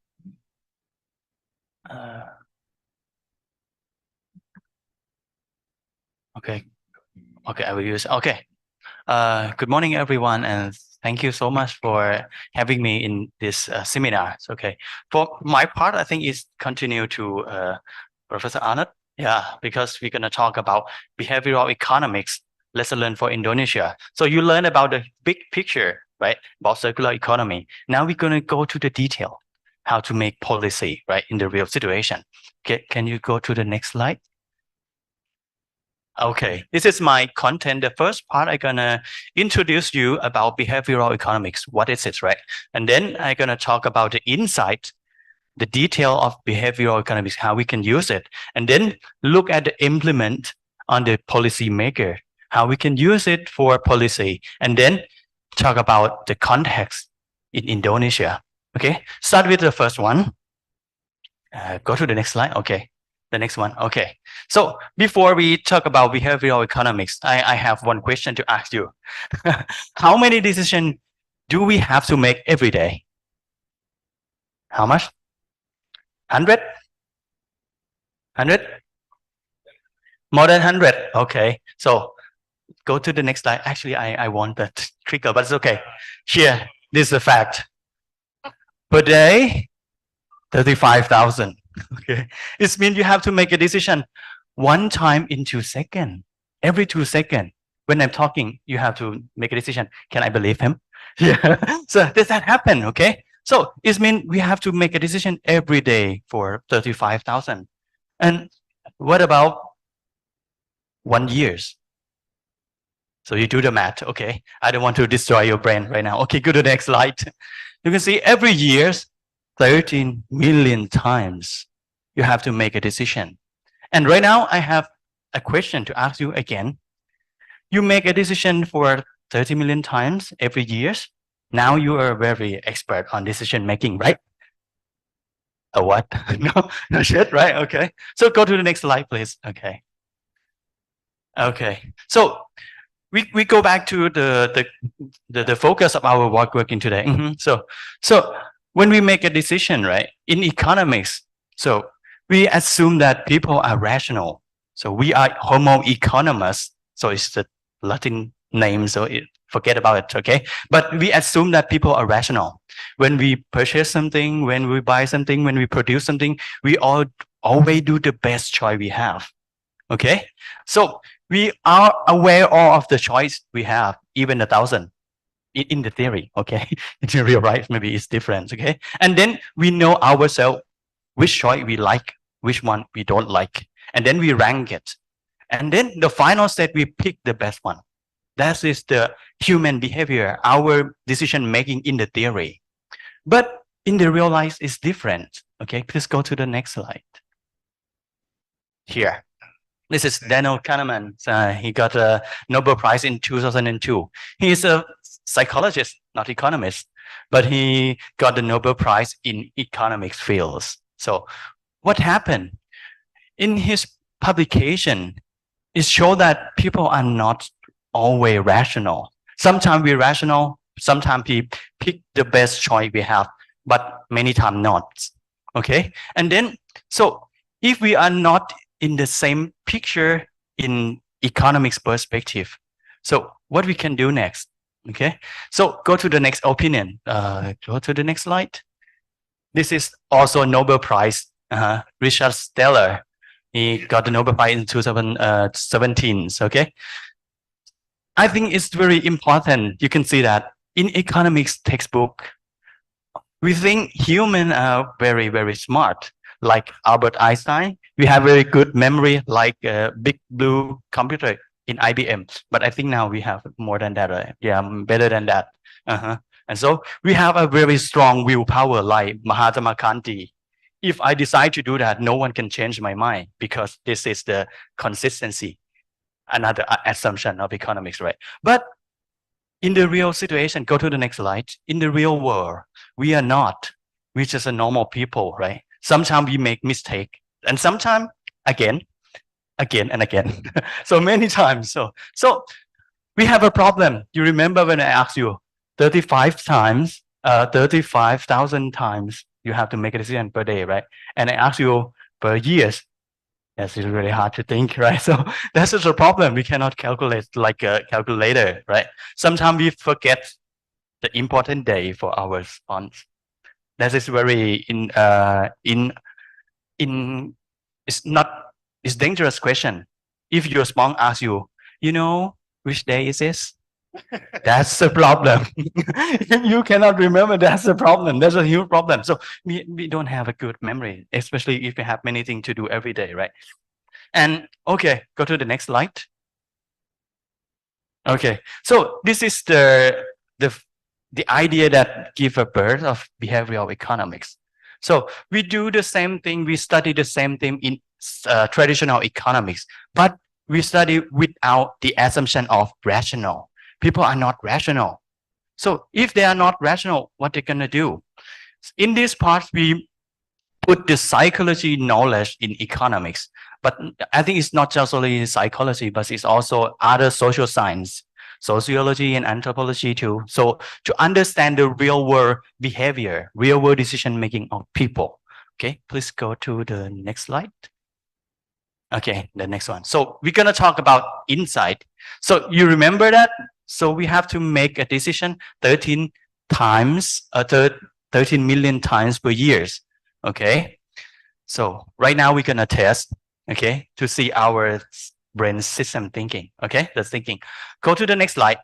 Okay. Okay, I will use. Okay. Good morning, everyone, and thank you so much for having me in this seminar. Okay. For my part, I think is continue to Professor Arnott. Yeah, because we're gonna talk about behavioral economics lesson learned for Indonesia. So you learn about the big picture, right? About circular economy. Now we're gonna go to the detail, how to make policy, right, in the real situation. Okay, can you go to the next slide? Okay, this is my content. The first part, I'm gonna introduce you about behavioral economics. What is it, right? And then I'm gonna talk about the insight, the detail of behavioral economics, how we can use it, and then look at the implement on the policy maker, how we can use it for policy, and then talk about the context in Indonesia. Okay, start with the first one. Go to the next slide. Okay, the next one. Okay, so before we talk about behavioral economics, I have one question to ask you. How many decisions do we have to make every day? How much? 100? 100? More than 100. Okay. So go to the next slide. Actually, I want that trigger, but it's okay. Here, this is the fact. Per day, 35,000. Okay. It means you have to make a decision one time in 2 seconds. Every 2 seconds. When I'm talking, you have to make a decision. Can I believe him? Yeah. So does that happen? Okay. So it means we have to make a decision every day for 35,000. And what about 1 year? So you do the math. Okay. I don't want to destroy your brain right now. Okay, go to the next slide. You can see every year, 13 million times you have to make a decision. And right now I have a question to ask you again. You make a decision for 30 million times every year. Now you are very expert on decision making, right? A what? No, no shit, right? Okay. So go to the next slide, please. Okay. Okay. So we go back to the focus of our working today. So when we make a decision, right, in economics, so we assume that people are rational. So we are Homo economus. So it's the Latin name. So forget about it. Okay. But we assume that people are rational. When we purchase something, when we buy something, when we produce something, we always do the best choice we have. Okay. So we are aware of the choice we have, even 1,000 in the theory. Okay. In real life, maybe it's different. Okay. And then we know ourselves which choice we like, which one we don't like. And then we rank it. And then the final step, we pick the best one. That is the human behavior, our decision making in the theory. But in the real life, it's different. Okay, please go to the next slide. Here. This is Daniel Kahneman. He got a Nobel Prize in 2002. He is a psychologist, not economist, but he got the Nobel Prize in economics fields. So what happened? In his publication, it showed that people are not always rational. Sometimes we're rational, sometimes we pick the best choice we have, but many times not. Okay? And then, so if we are not in the same picture in economics perspective, so what we can do next? Okay? So go to the next opinion. Go to the next slide. This is also a Nobel Prize. Richard Steller. He got the Nobel Prize in 2017. Okay. I think it's very important. You can see that in economics textbook, we think humans are very, very smart. Like Albert Einstein, we have very good memory, like a big blue computer in IBM. But I think now we have more than that. Right? Yeah, better than that. And so we have a very strong willpower, like Mahatma Gandhi. If I decide to do that, no one can change my mind because this is the consistency, another assumption of economics, right? But in the real situation, go to the next slide. In the real world, we are not. We're just a normal people, right? Sometimes we make mistake, and sometimes again and again. So many times. So We have a problem. You remember when I asked you 35 times, 35,000 times you have to make a decision per day, right? And I asked you per years. Yes, it's really hard to think, right? So that's just a problem. We cannot calculate like a calculator, right? Sometimes we forget the important day for our response. That is very it's dangerous question. If your spouse asks you, you know, which day is this? That's the problem. You cannot remember. That's the problem. That's a huge problem. So we don't have a good memory, especially if we have many things to do every day, right? And okay, go to the next slide. Okay, so this is the idea that give a birth of behavioral economics. So we do the same thing, we study the same thing in traditional economics, but we study without the assumption of rational. People are not rational. So if they are not rational, what they're gonna do? In this part, we put the psychology knowledge in economics, but I think it's not just only psychology, but it's also other social science, sociology and anthropology too. So to understand the real world behavior, real world decision making of people. Okay, please go to the next slide. Okay, the next one. So we're gonna talk about insight. So you remember that? So we have to make a decision 13 times, 13 million times per year. Okay, so right now we're gonna test, okay, to see our brain system thinking. Okay, that's thinking. Go to the next slide.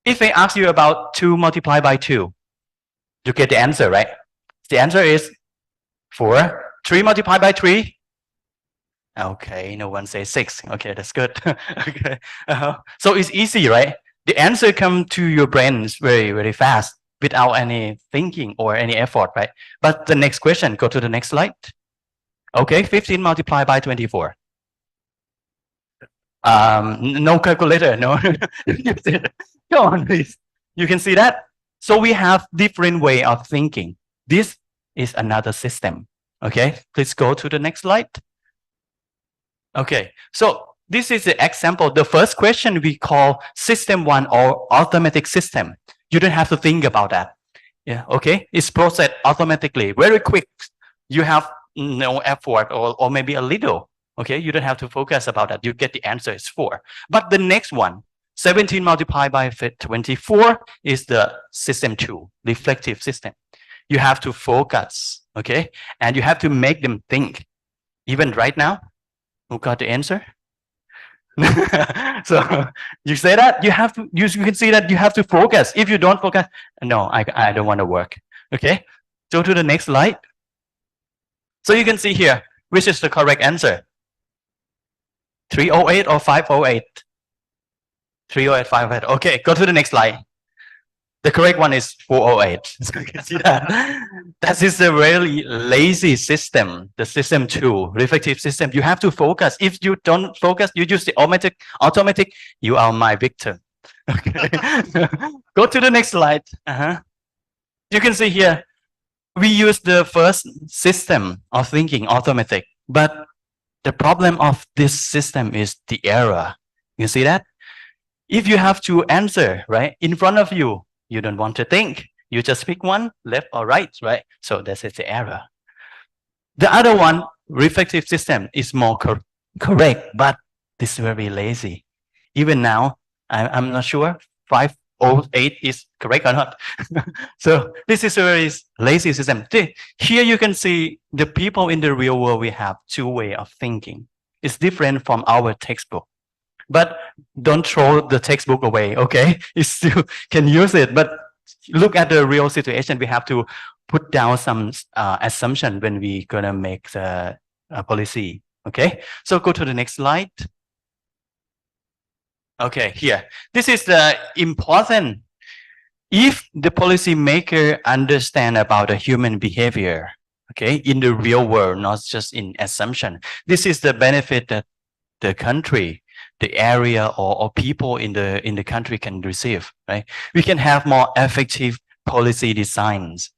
If I ask you about 2 multiplied by 2, you get the answer, right? The answer is 4. 3 multiplied by 3. Okay, no one says 6. Okay, that's good. Okay, so it's easy, right? The answer comes to your brain very, very fast without any thinking or any effort, right? But the next question, go to the next slide. Okay, 15 multiplied by 24. No calculator, no. Come on, please. You can see that. So we have different way of thinking. This is another system. Okay, please go to the next slide. Okay, so this is the example. The first question we call system 1 or automatic system. You don't have to think about that. Yeah, okay, it's processed automatically, very quick. You have no effort or maybe a little. Okay, you don't have to focus about that. You get the answer is 4. But the next one, 17 multiplied by 24 is the system 2, reflective system. You have to focus, okay? And you have to make them think. Even right now, who got the answer? So you say that you have to, you can see that you have to focus. If you don't focus, no, I don't want to work. Okay, go to the next slide. So you can see here, which is the correct answer? 308 or 508? 308, 508. Okay, go to the next slide. The correct one is 408. So you can see that. That is a really lazy system, the system 2, reflective system. You have to focus. If you don't focus, you use the automatic, you are my victim. Okay. Go to the next slide. You can see here, we use the first system of thinking, automatic, but the problem of this system is the error. You see that? If you have to answer, right, in front of you, you don't want to think. You just pick one, left or right, right? So that's the error. The other one, reflective system, is more correct, but this is very lazy. Even now, I'm not sure 508 is correct or not. So this is a very lazy system. Here you can see the people in the real world, we have 2 ways of thinking. It's different from our textbook. But don't throw the textbook away, okay? You still can use it, but look at the real situation. We have to put down some assumption when we're gonna make the policy, okay? So go to the next slide. Okay, here. This is the important. If the policymaker understand about the human behavior, okay, in the real world, not just in assumption, this is the benefit that the country, the area or people in the country can receive, right? We can have more effective policy designs,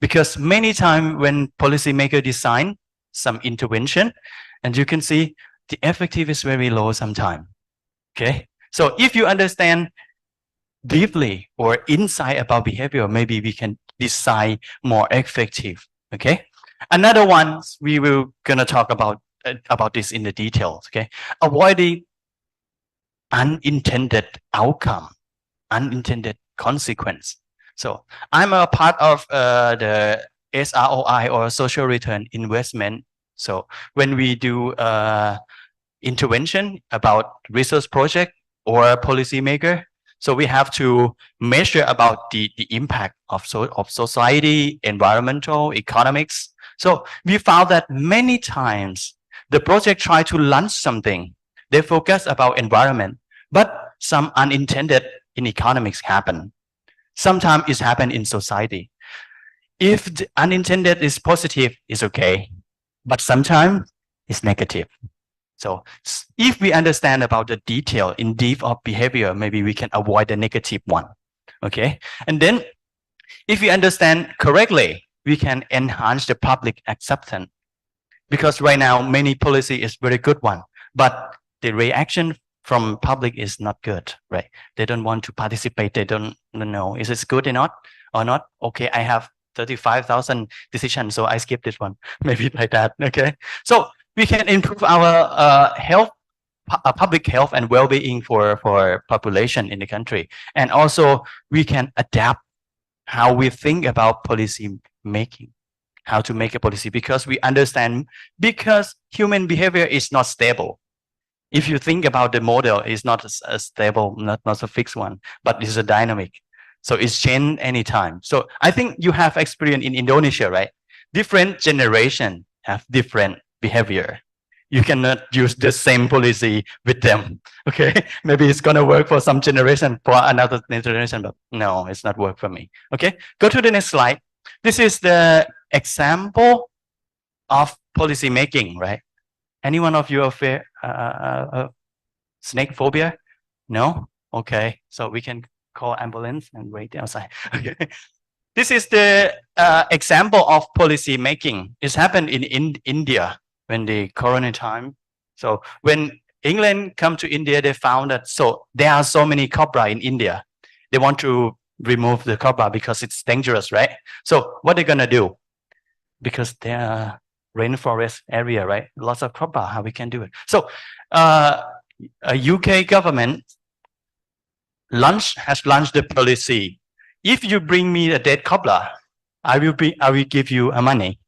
because many times when policymaker design some intervention, and you can see the effective is very low sometimes. Okay, So if you understand deeply or insight about behavior, maybe we can decide more effective. Okay. Another one we will gonna talk about this in the details. Okay. Avoiding unintended outcome, unintended consequence. So I'm a part of the SROI or social return investment. So when we do intervention about research project or policymaker, so we have to measure about the impact of society, environmental, economics. So we found that many times the project try to launch something, they focus about environment, but some unintended in economics happen. Sometimes it's happen in society. If the unintended is positive, it's okay, but sometimes it's negative. So if we understand about the detail in deep of behavior, maybe we can avoid the negative one. Okay. And then if we understand correctly, we can enhance the public acceptance. Because right now, many policy is very good one, but the reaction from public is not good, right? They don't want to participate. They don't know, is it good or not? Okay, I have 35,000 decisions, so I skip this one. Maybe like that, okay? So we can improve our public health and well-being for population in the country. And also we can adapt how we think about policy making, how to make a policy, because we understand, because human behavior is not stable. If you think about the model, it's not a stable, not a fixed one, but it's a dynamic. So it's changed anytime. So I think you have experience in Indonesia, right? Different generation have different behavior. You cannot use the same policy with them. Okay, maybe it's gonna work for some generation, for another generation, but no, it's not work for me. Okay, go to the next slide. This is the example of policy making, right? Any one of you have snake phobia? No? Okay, so we can call ambulance and wait outside. Okay. This is the example of policy making. It's happened in India when the corona time. So when England come to India, they found that there are so many cobra in India. They want to remove the cobra because it's dangerous, right? So what they're gonna do? Because they are rainforest area, right? Lots of cobra, how we can do it. So a UK government has launched the policy. If you bring me a dead cobra, I will give you a money.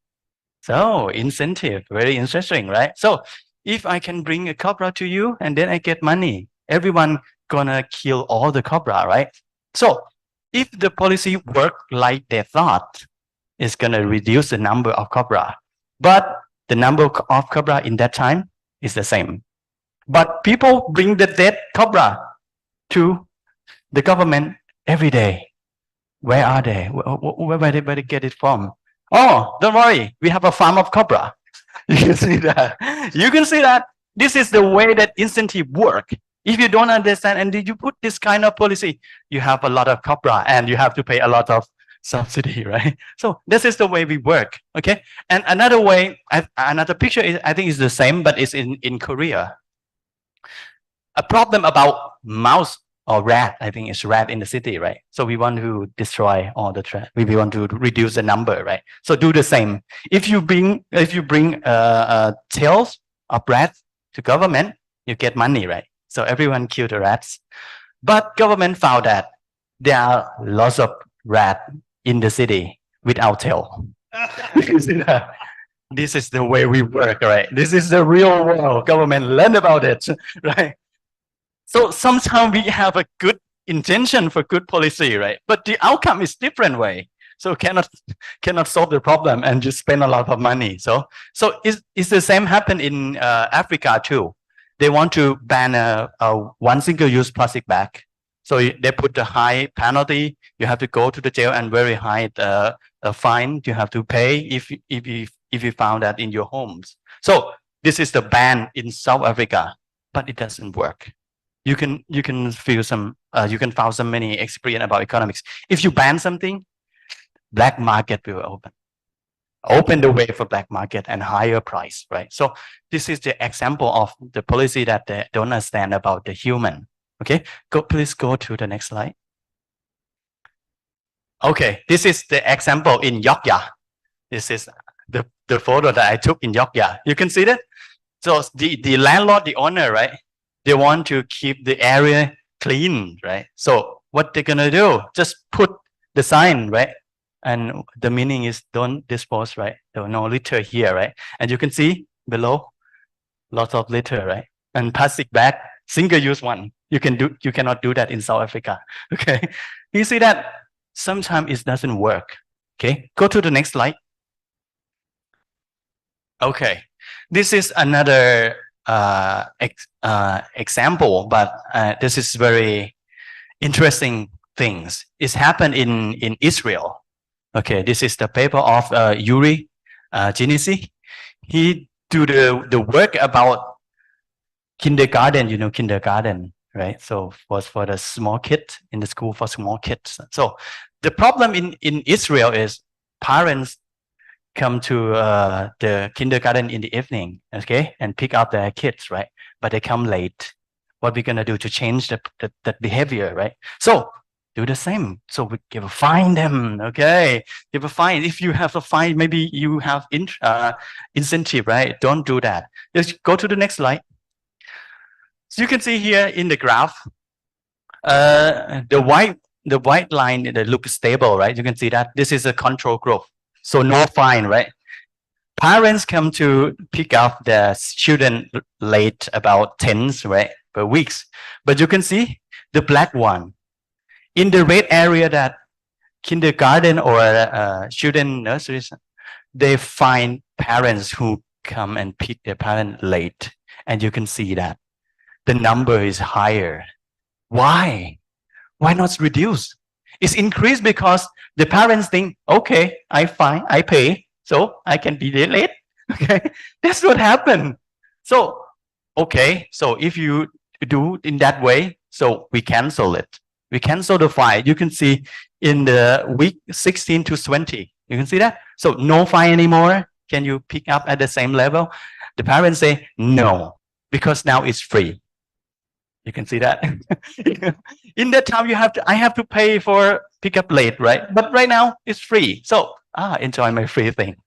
So incentive, very interesting, right? So if I can bring a cobra to you and then I get money, everyone gonna kill all the cobra, right? So if the policy work like they thought, it's gonna reduce the number of cobra, but the number of cobra in that time is the same. But people bring the dead cobra to the government every day. Where are they? Where they get it from? Oh, don't worry. We have a farm of cobra. You can see that. You can see that this is the way that incentive work. If you don't understand and did you put this kind of policy, you have a lot of cobra and you have to pay a lot of subsidy, right? So this is the way we work. Okay. And another way, another picture is, I think is the same, but it's in Korea. A problem about mouse or rat, I think it's rat in the city, right? So we want to destroy all the rat. We want to reduce the number, right? So do the same. If you bring tails of rats to government, you get money, right? So everyone kill the rats. But government found that there are lots of rats in the city without tail. You see that? This is the way we work, right? This is the real world. Government learn about it, right? So sometimes we have a good intention for good policy, right? But the outcome is different way. So cannot solve the problem and just spend a lot of money. So it's the same happen in Africa too. They want to ban a one single-use plastic bag. So they put a high penalty. You have to go to the jail and very high fine you have to pay if you found that in your homes. So this is the ban in South Africa, but it doesn't work. You can feel some you can find so many experience about economics. If you ban something, black market will open the way for black market and higher price, right? So this is the example of the policy that they don't understand about the human. Okay, please go to the next slide. Okay, this is the example in Yogya. This is the photo that I took in Yogya. You can see that. So the landlord, the owner, right? They want to keep the area clean, right? So what they're gonna do? Just put the sign, right? And the meaning is don't dispose, right? No litter here, right? And you can see below lots of litter, right? And plastic bag, single-use one. You cannot do that in South Africa. Okay, you see that sometimes it doesn't work. Okay, go to the next slide. Okay, this is another example, but this is very interesting things. It's happened in Israel. Okay, this is the paper of Yuri Genesi. He do the work about kindergarten, you know, kindergarten, right? So was for the small kids in the school for small kids. So the problem in Israel is parents come to the kindergarten in the evening, okay, and pick up their kids, right? But they come late. What we're gonna do to change that behavior, right? So do the same. So we give a fine them, okay? Give a fine. If you have a fine, maybe you have incentive, right? Don't do that. Just go to the next slide. So you can see here in the graph, the white line that looks stable, right? You can see that this is a control group. So no fine, right? Parents come to pick up their children late about 10, right, per weeks. But you can see the black one. In the red area that kindergarten or children nurseries, they find parents who come and pick their parent late. And you can see that the number is higher. Why? Why not reduce? It's increased because the parents think, okay, I pay, so I can be late. Okay, that's what happened. So, okay, so if you do in that way, so we cancel it. We cancel the fine. You can see in the week 16 to 20. You can see that. So no fine anymore. Can you pick up at the same level? The parents say no, because now it's free. You can see that. In that time, I have to pay for pickup late, right? But right now it's free. So enjoy my free thing.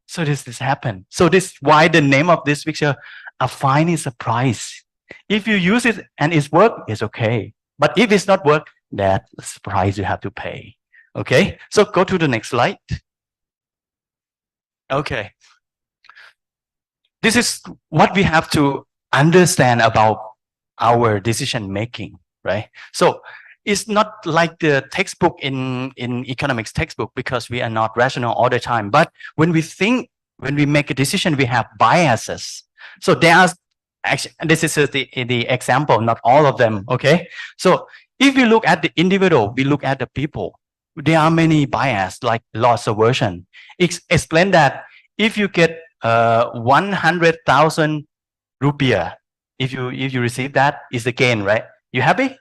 So this happened. So this why the name of this picture, a fine is a price. If you use it and it's work, it's okay. But if it's not work, that's the price you have to pay. Okay. So go to the next slide. Okay. This is what we have to understand about our decision making, right? So it's not like the textbook in economics textbook, because we are not rational all the time. But when we make a decision, we have biases. So there are actually, this is the example, not all of them. Okay. So if we look at the individual, we look at the people. There are many bias, like loss aversion. Explain that if you get 100,000 rupiah, if you receive that, is the gain, right? You happy?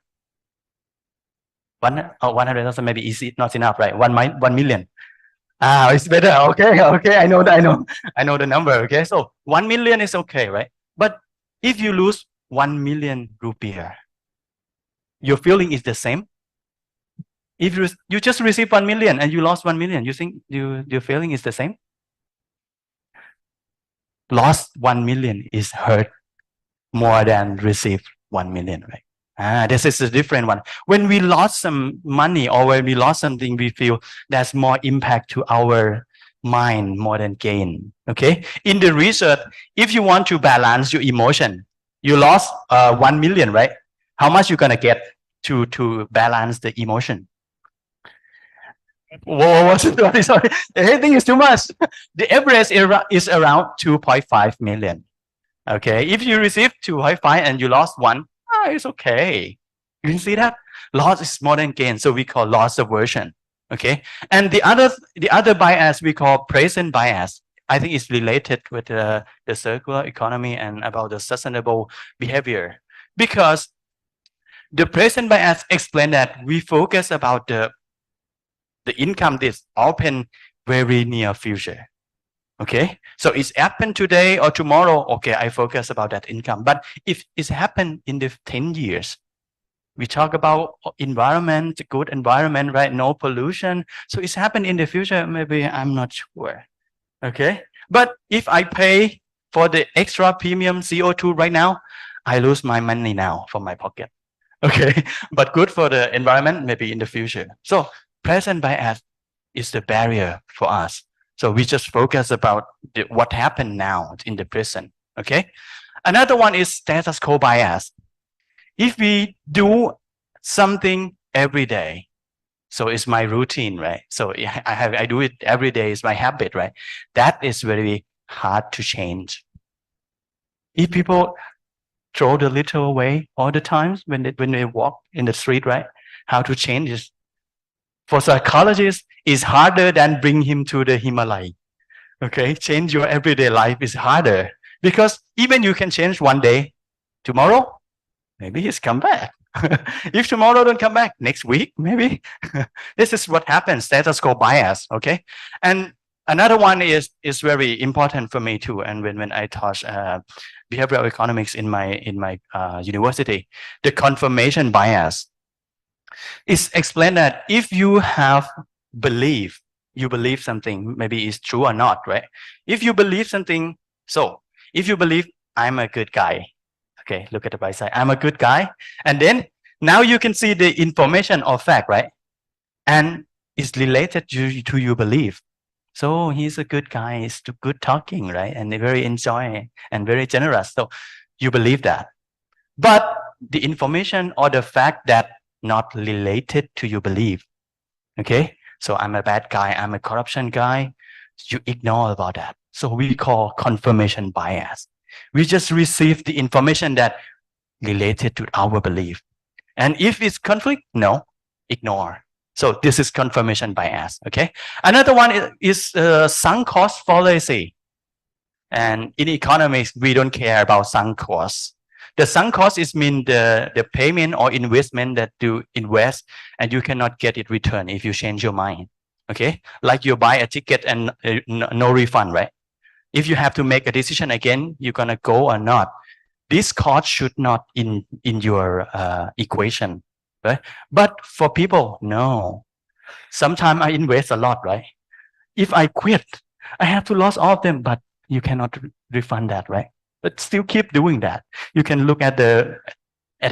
100,000 maybe is not enough, right? 1 million. It's better. Okay, I know the number. Okay, so 1 million is okay, right? But if you lose 1 million rupiah, your feeling is the same. If you just received 1 million and you lost 1 million, you think your feeling is the same? Lost 1 million is hurt more than received 1 million, right? This is a different one. When we lost some money or when we lost something, we feel there's more impact to our mind more than gain. Okay. In the research, if you want to balance your emotion, you lost 1 million, right? How much you gonna get to balance the emotion? Whoa, sorry. Everything is too much. The average is around 2.5 million. Okay, if you receive 2.5 and you lost 1, it's okay. You can see that loss is more than gain, so we call loss aversion. Okay, and the other bias we call present bias. I think it's related with the circular economy and about the sustainable behavior, because the present bias explain that we focus about the income is often very near future. Okay, so it's happened today or tomorrow. Okay, I focus about that income. But if it's happened in the 10 years, We talk about environment, good environment, right? No pollution. So it's happened in the future. Maybe I'm not sure. Okay. But if I pay for the extra premium CO2 right now, I lose my money now from my pocket. Okay. But good for the environment, maybe in the future. So present bias is the barrier for us. So we just focus about what happened now in the present. Okay. Another one is status quo bias. If we do something every day, so it's my routine, right? So I do it every day, it's my habit, right? That is very hard to change. If people throw the litter away all the times when they walk in the street, right? How to change this? For psychologists, it's harder than bring him to the Himalaya. Okay, change your everyday life is harder because even you can change one day, tomorrow, maybe he's come back. If tomorrow don't come back, next week, maybe. This is what happens, status quo bias, okay? And another one is very important for me too. And when I taught behavioral economics in my university, the confirmation bias is explained that if you have belief, you believe something, maybe it's true or not, right? If you believe something, so if you believe I'm a good guy, okay, look at the right side. I'm a good guy. And then now you can see the information or fact, right? And it's related to your belief. So he's a good guy. He's good talking, right? And very enjoying and very generous. So you believe that. But the information or the fact that not related to your belief, okay? So I'm a bad guy. I'm a corruption guy. You ignore about that. So we call confirmation bias. We just receive the information that related to our belief. And if it's conflict, no, ignore. So this is confirmation bias, okay? Another one is sunk cost fallacy. And in economics, we don't care about sunk costs. The sunk cost is mean the payment or investment that you invest and you cannot get it return if you change your mind, okay? Like you buy a ticket and no refund, right? If you have to make a decision again, you're gonna go or not. This cost should not in your equation, right? But for people, no. Sometimes I invest a lot, right? If I quit, I have to lose all of them, but you cannot refund that, right? But still keep doing that. You can look at the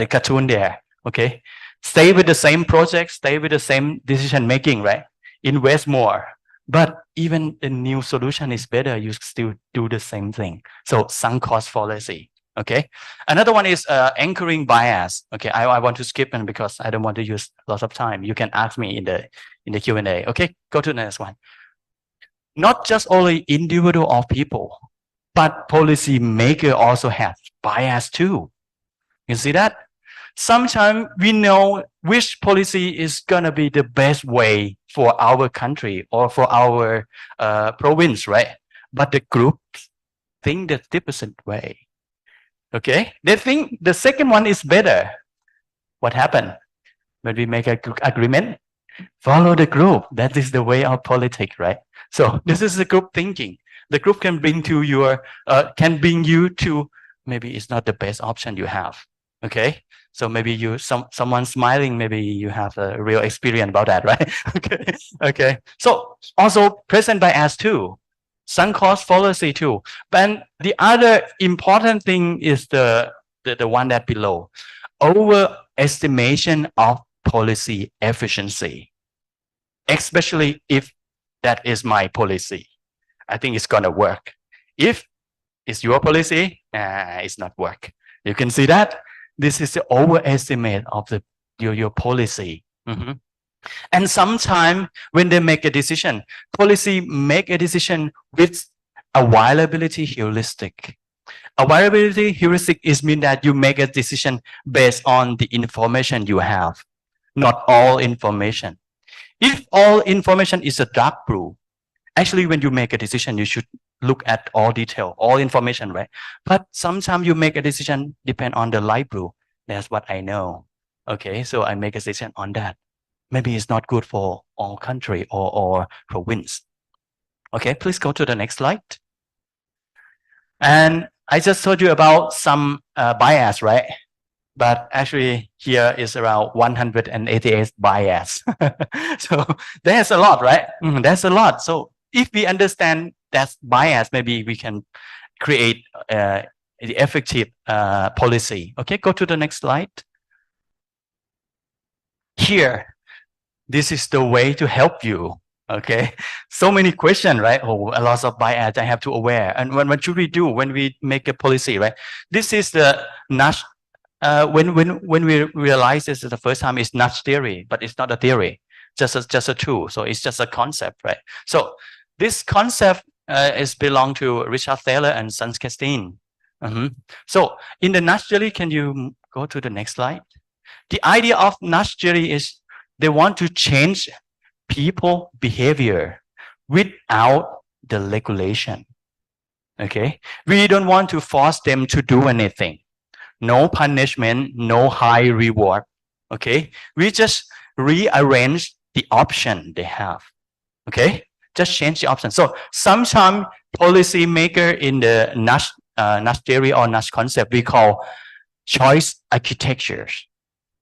cartoon there, okay? Stay with the same project, stay with the same decision making, right? Invest more. But even the new solution is better, you still do the same thing. So sunk cost fallacy. Okay. Another one is anchoring bias. Okay, I want to skip and because I don't want to use lots of time. You can ask me in the Q&A. Okay, go to the next one. Not just only individual of people, but policy maker also have bias too. You see that? Sometimes we know which policy is gonna be the best way for our country or for our province, right? But the group think the different way. Okay, they think the second one is better. What happened when we make an agreement? Follow the group. That is the way of politics, right? So this is the group thinking. The group can bring to your can bring you to maybe it's not the best option you have. Okay, so maybe you someone smiling, maybe you have a real experience about that, right? Okay, okay. So also present bias too. Sunk cost fallacy too. But the other important thing is the one that below. Overestimation of policy efficiency. Especially if that is my policy. I think it's gonna work. If it's your policy, it's not work. You can see that. This is the overestimate of your policy. And sometimes when they make a decision, policy make a decision with availability heuristic. Availability heuristic is mean that you make a decision based on the information you have, not all information. If all information is a dark blue, actually when you make a decision, you should look at all detail, all information, right? But sometimes you make a decision depend on the light blue. That's what I know. Okay, so I make a decision on that. Maybe it's not good for all country or province. Okay, please go to the next slide. And I just told you about some bias, right? but actually here is around 188 bias. So there's a lot, right? That's a lot. So if we understand that bias, maybe we can create the effective policy. Okay, go to the next slide. Here, this is the way to help you. Okay, so many questions, right? Oh, a lot of bias I have to aware. And what should we do when we make a policy, right? This is the nudge. When we realize this is the first time, it's nudge theory, but it's not a theory, just a tool. So it's just a concept, right? So this concept is belong to Richard Thaler and Sunskestein. So in the nudge theory, can you go to the next slide? The idea of nudge theory is they want to change people behavior without the regulation. Okay, we don't want to force them to do anything. No punishment, no high reward. Okay, we just rearrange the option they have. Okay, just change the option. So sometimes policy maker in the nudge theory or nudge concept we call choice architectures.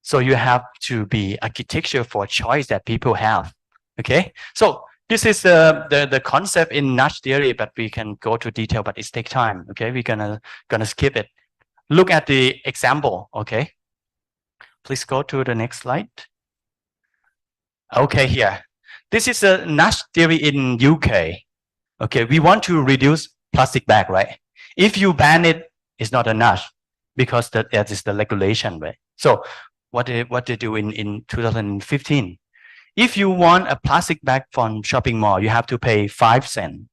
So you have to be architecture for choice that people have. Okay, so this is the concept in nudge theory, but we can go to detail, but it takes time. Okay, we're gonna skip it. Look at the example. Okay, please go to the next slide. Okay, here, this is a nudge theory in UK. Okay, we want to reduce plastic bag, right? If you ban it, it's not a nudge because that is the regulation, right? So what they do in 2015. If you want a plastic bag from shopping mall, you have to pay 5 cents.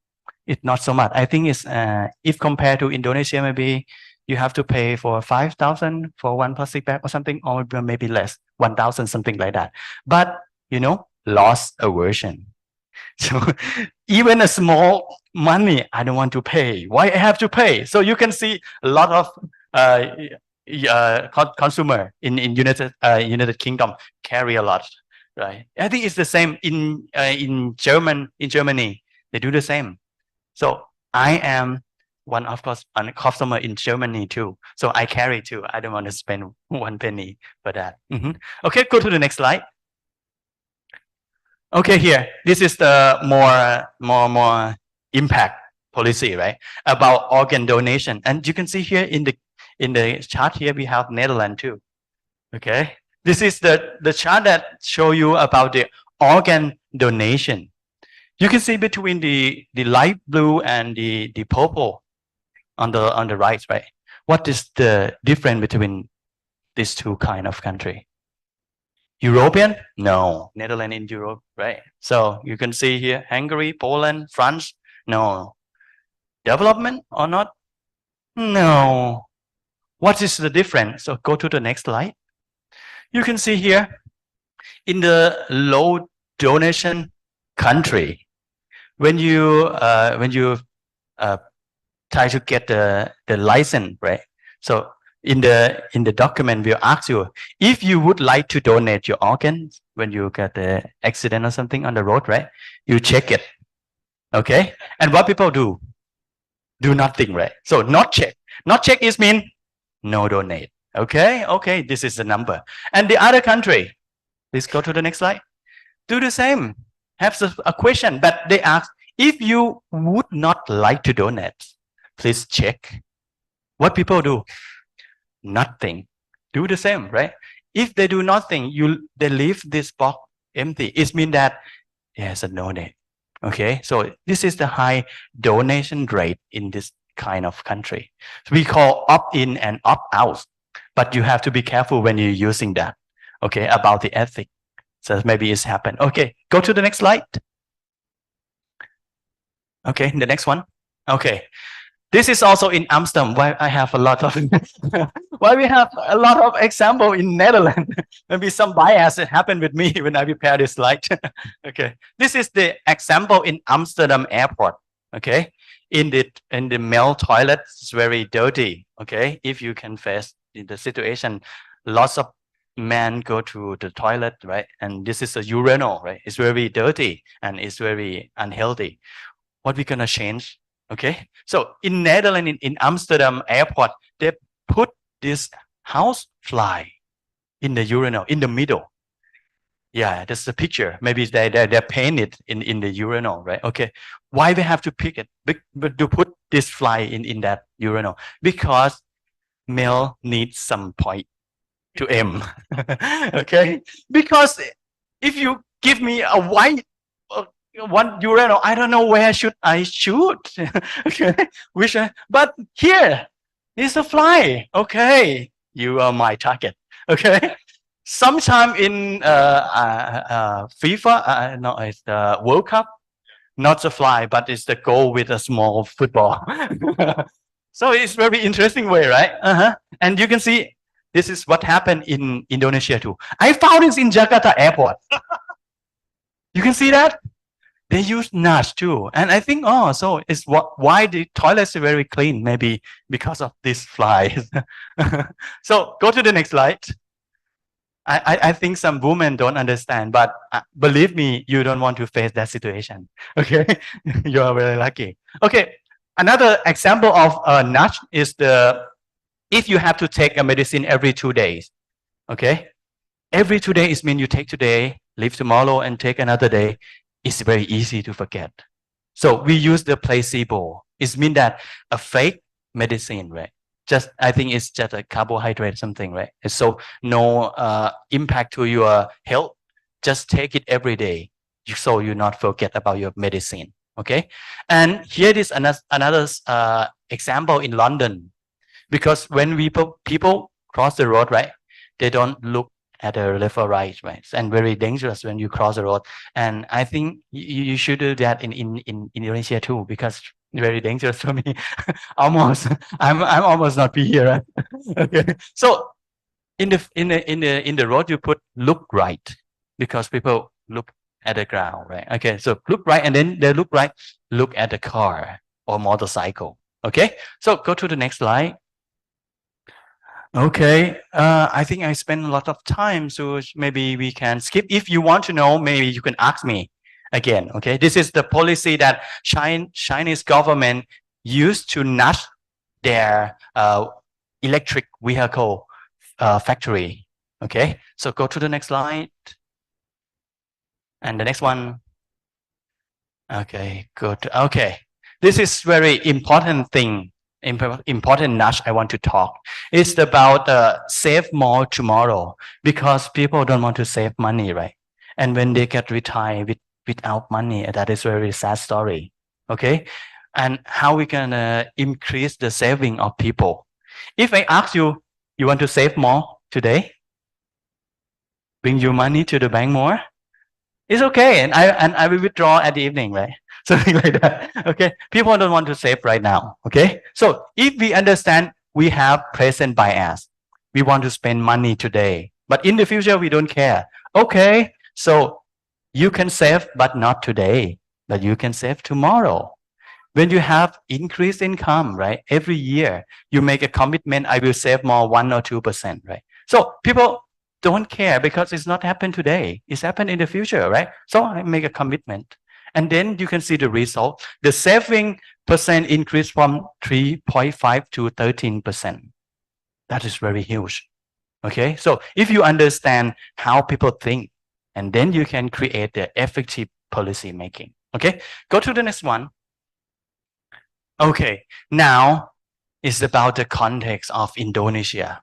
It's not so much. I think it's if compared to Indonesia, maybe you have to pay for 5,000 for one plastic bag or something, or maybe less, 1,000, something like that. But you know, loss aversion. So even a small money, I don't want to pay. Why I have to pay? So you can see a lot of consumer in United Kingdom carry a lot. Right. I think it's the same in Germany. They do the same. So I am one, of course, a customer in Germany too. So I carry too. I don't want to spend 1 penny for that. Okay, go to the next slide. Okay, here. This is the more impact policy, right? About organ donation. And you can see here in the chart here we have Netherlands too. Okay. This is the chart that show you about the organ donation. You can see between the light blue and the purple on the right, right? What is the difference between these two kind of country? European? No, Netherlands in Europe, right? So you can see here Hungary, Poland, France. No. Development or not? No. What is the difference? So go to the next slide. You can see here in the low donation country, when you try to get the license, right? So in the document we'll ask you if you would like to donate your organs when you get the accident or something on the road, right? You check it. Okay, and what people do nothing, right? So not check is mean no donate. Okay, this is the number. And the other country, please go to the next slide. Do the same. Have a question, but they ask if you would not like to donate, please check. What people do? Nothing. Do the same, right? If they do nothing, they leave this box empty. It means that yes, a donate. Okay, so this is the high donation rate in this kind of country. So we call opt-in and opt-out. But you have to be careful when you're using that, okay, about the ethic. So maybe it's happened. Okay, go to the next slide. Okay, the next one. Okay, this is also in Amsterdam. Why I have a lot of, why we have a lot of example in Netherlands. Maybe some bias happened with me when I prepare this slide. Okay, this is the example in Amsterdam airport. Okay, in the male toilet, it's very dirty. Okay, if you can face the situation, lots of men go to the toilet, right? And this is a urinal, right? It's very dirty and it's very unhealthy. What we gonna change? Okay, so in Netherlands, in Amsterdam airport, they put this house fly in the urinal, in the middle. Yeah, that's the picture. Maybe they paint it in the urinal, right? Okay. Why we have to pick it? But to put this fly in that urinal? Because male needs some point to M. Okay. Because if you give me a white one urinal, I don't know where should I shoot. Okay. But here is a fly. Okay. You are my target. Okay. Sometime in FIFA, no, it's the World Cup, not the fly, but it's the goal with a small football. So it's very interesting way, right? And you can see this is what happened in Indonesia too. I found this in Jakarta airport. You can see that? They use NAS too. And I think, oh, so it's why the toilets are very clean, maybe because of this fly. So go to the next slide. I think some women don't understand, but believe me, you don't want to face that situation. Okay, you are very lucky. Okay, another example of a nudge is if you have to take a medicine every 2 days. Okay, every 2 days means you take today, leave tomorrow, and take another day. It's very easy to forget. So we use the placebo. It means that a fake medicine, right? I think it's just a carbohydrate something, right? So no impact to your health. Just take it every day, so you not forget about your medicine. Okay, and here is another example in London, because when people cross the road, right, they don't look at the left or right, right, and very dangerous when you cross the road. And I think you should do that in Indonesia too, because very dangerous for me. Almost, I'm almost not be here. Right? Okay, so in the road you put look right, because people look at the ground, right? Okay, so look right, and then they look right, look at the car or motorcycle. Okay, so go to the next slide. Okay, I think I spent a lot of time, so maybe we can skip. If you want to know, maybe you can ask me again. Okay, this is the policy that Chinese government used to nudge their electric vehicle factory. Okay, so go to the next slide, and the next one. Okay, good. Okay, this is very important thing. Important nudge I want to talk. It's about save more tomorrow, because people don't want to save money, right? And when they get retired without money, that is a very sad story. Okay, and how we can increase the saving of people? If I ask you, you want to save more today? Bring your money to the bank more? It's okay, and I will withdraw at the evening, right? Something like that. Okay, people don't want to save right now. Okay, so if we understand we have present bias, we want to spend money today, but in the future we don't care. Okay, so you can save, but not today, but you can save tomorrow. When you have increased income, right? Every year you make a commitment, I will save more 1 or 2%, right? So people don't care because it's not happened today. It's happened in the future, right? So I make a commitment. And then you can see the result. The saving percent increased from 3.5 to 13%. That is very huge. Okay, so if you understand how people think, and then you can create the effective policy making. Okay, go to the next one. Okay, now it's about the context of Indonesia.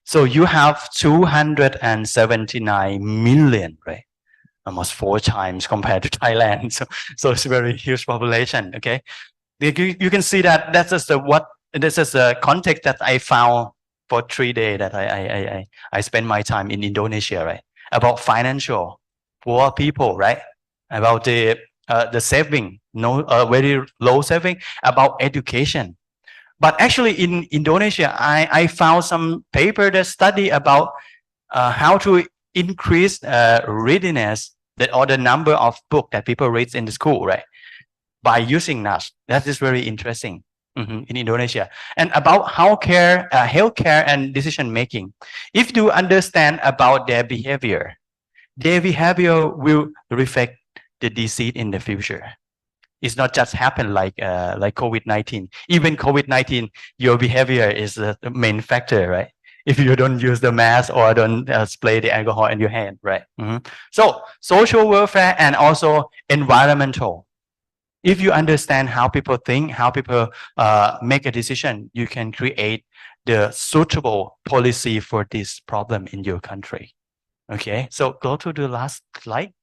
So you have 279 million, right? Almost 4 times compared to Thailand. So it's a very huge population. Okay, you can see that that's just this is the context that I found for 3 days that I spend my time in Indonesia, right? About financial poor people, right? About the saving, very low saving. About education. But actually in Indonesia, I found some paper that study about how to increase readiness, or the number of books that people read in the school, right? By using NAS. That is very interesting in Indonesia. And about healthcare and decision making. If you understand about their behavior will reflect the disease in the future. It's not just happen like COVID-19. Even COVID-19, your behavior is the main factor, right? if you don't use the mask or don't spray the alcohol in your hand, right? So social welfare and also environmental. If you understand how people think, how people make a decision, you can create the suitable policy for this problem in your country. Okay, so go to the last slide.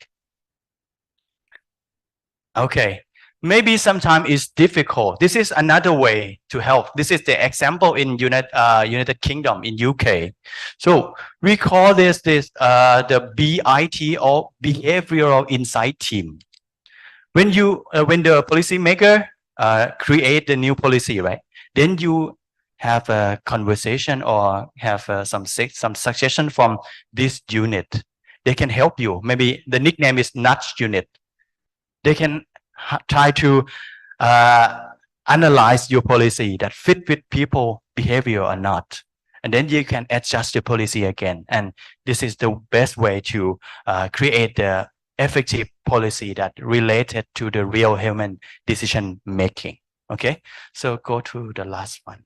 Okay, maybe sometimes it's difficult. This is another way to help. This is the example in United Kingdom, in UK. So we call this the BIT, or Behavioral Insight Team. When the policymaker create the new policy, right? Then you have a conversation or have some suggestion from this unit. They can help you. Maybe the nickname is nudge unit. They can try to analyze your policy that fit with people behavior or not. And then you can adjust your policy again. And this is the best way to create the effective policy that related to the real human decision making. Okay, so go to the last one.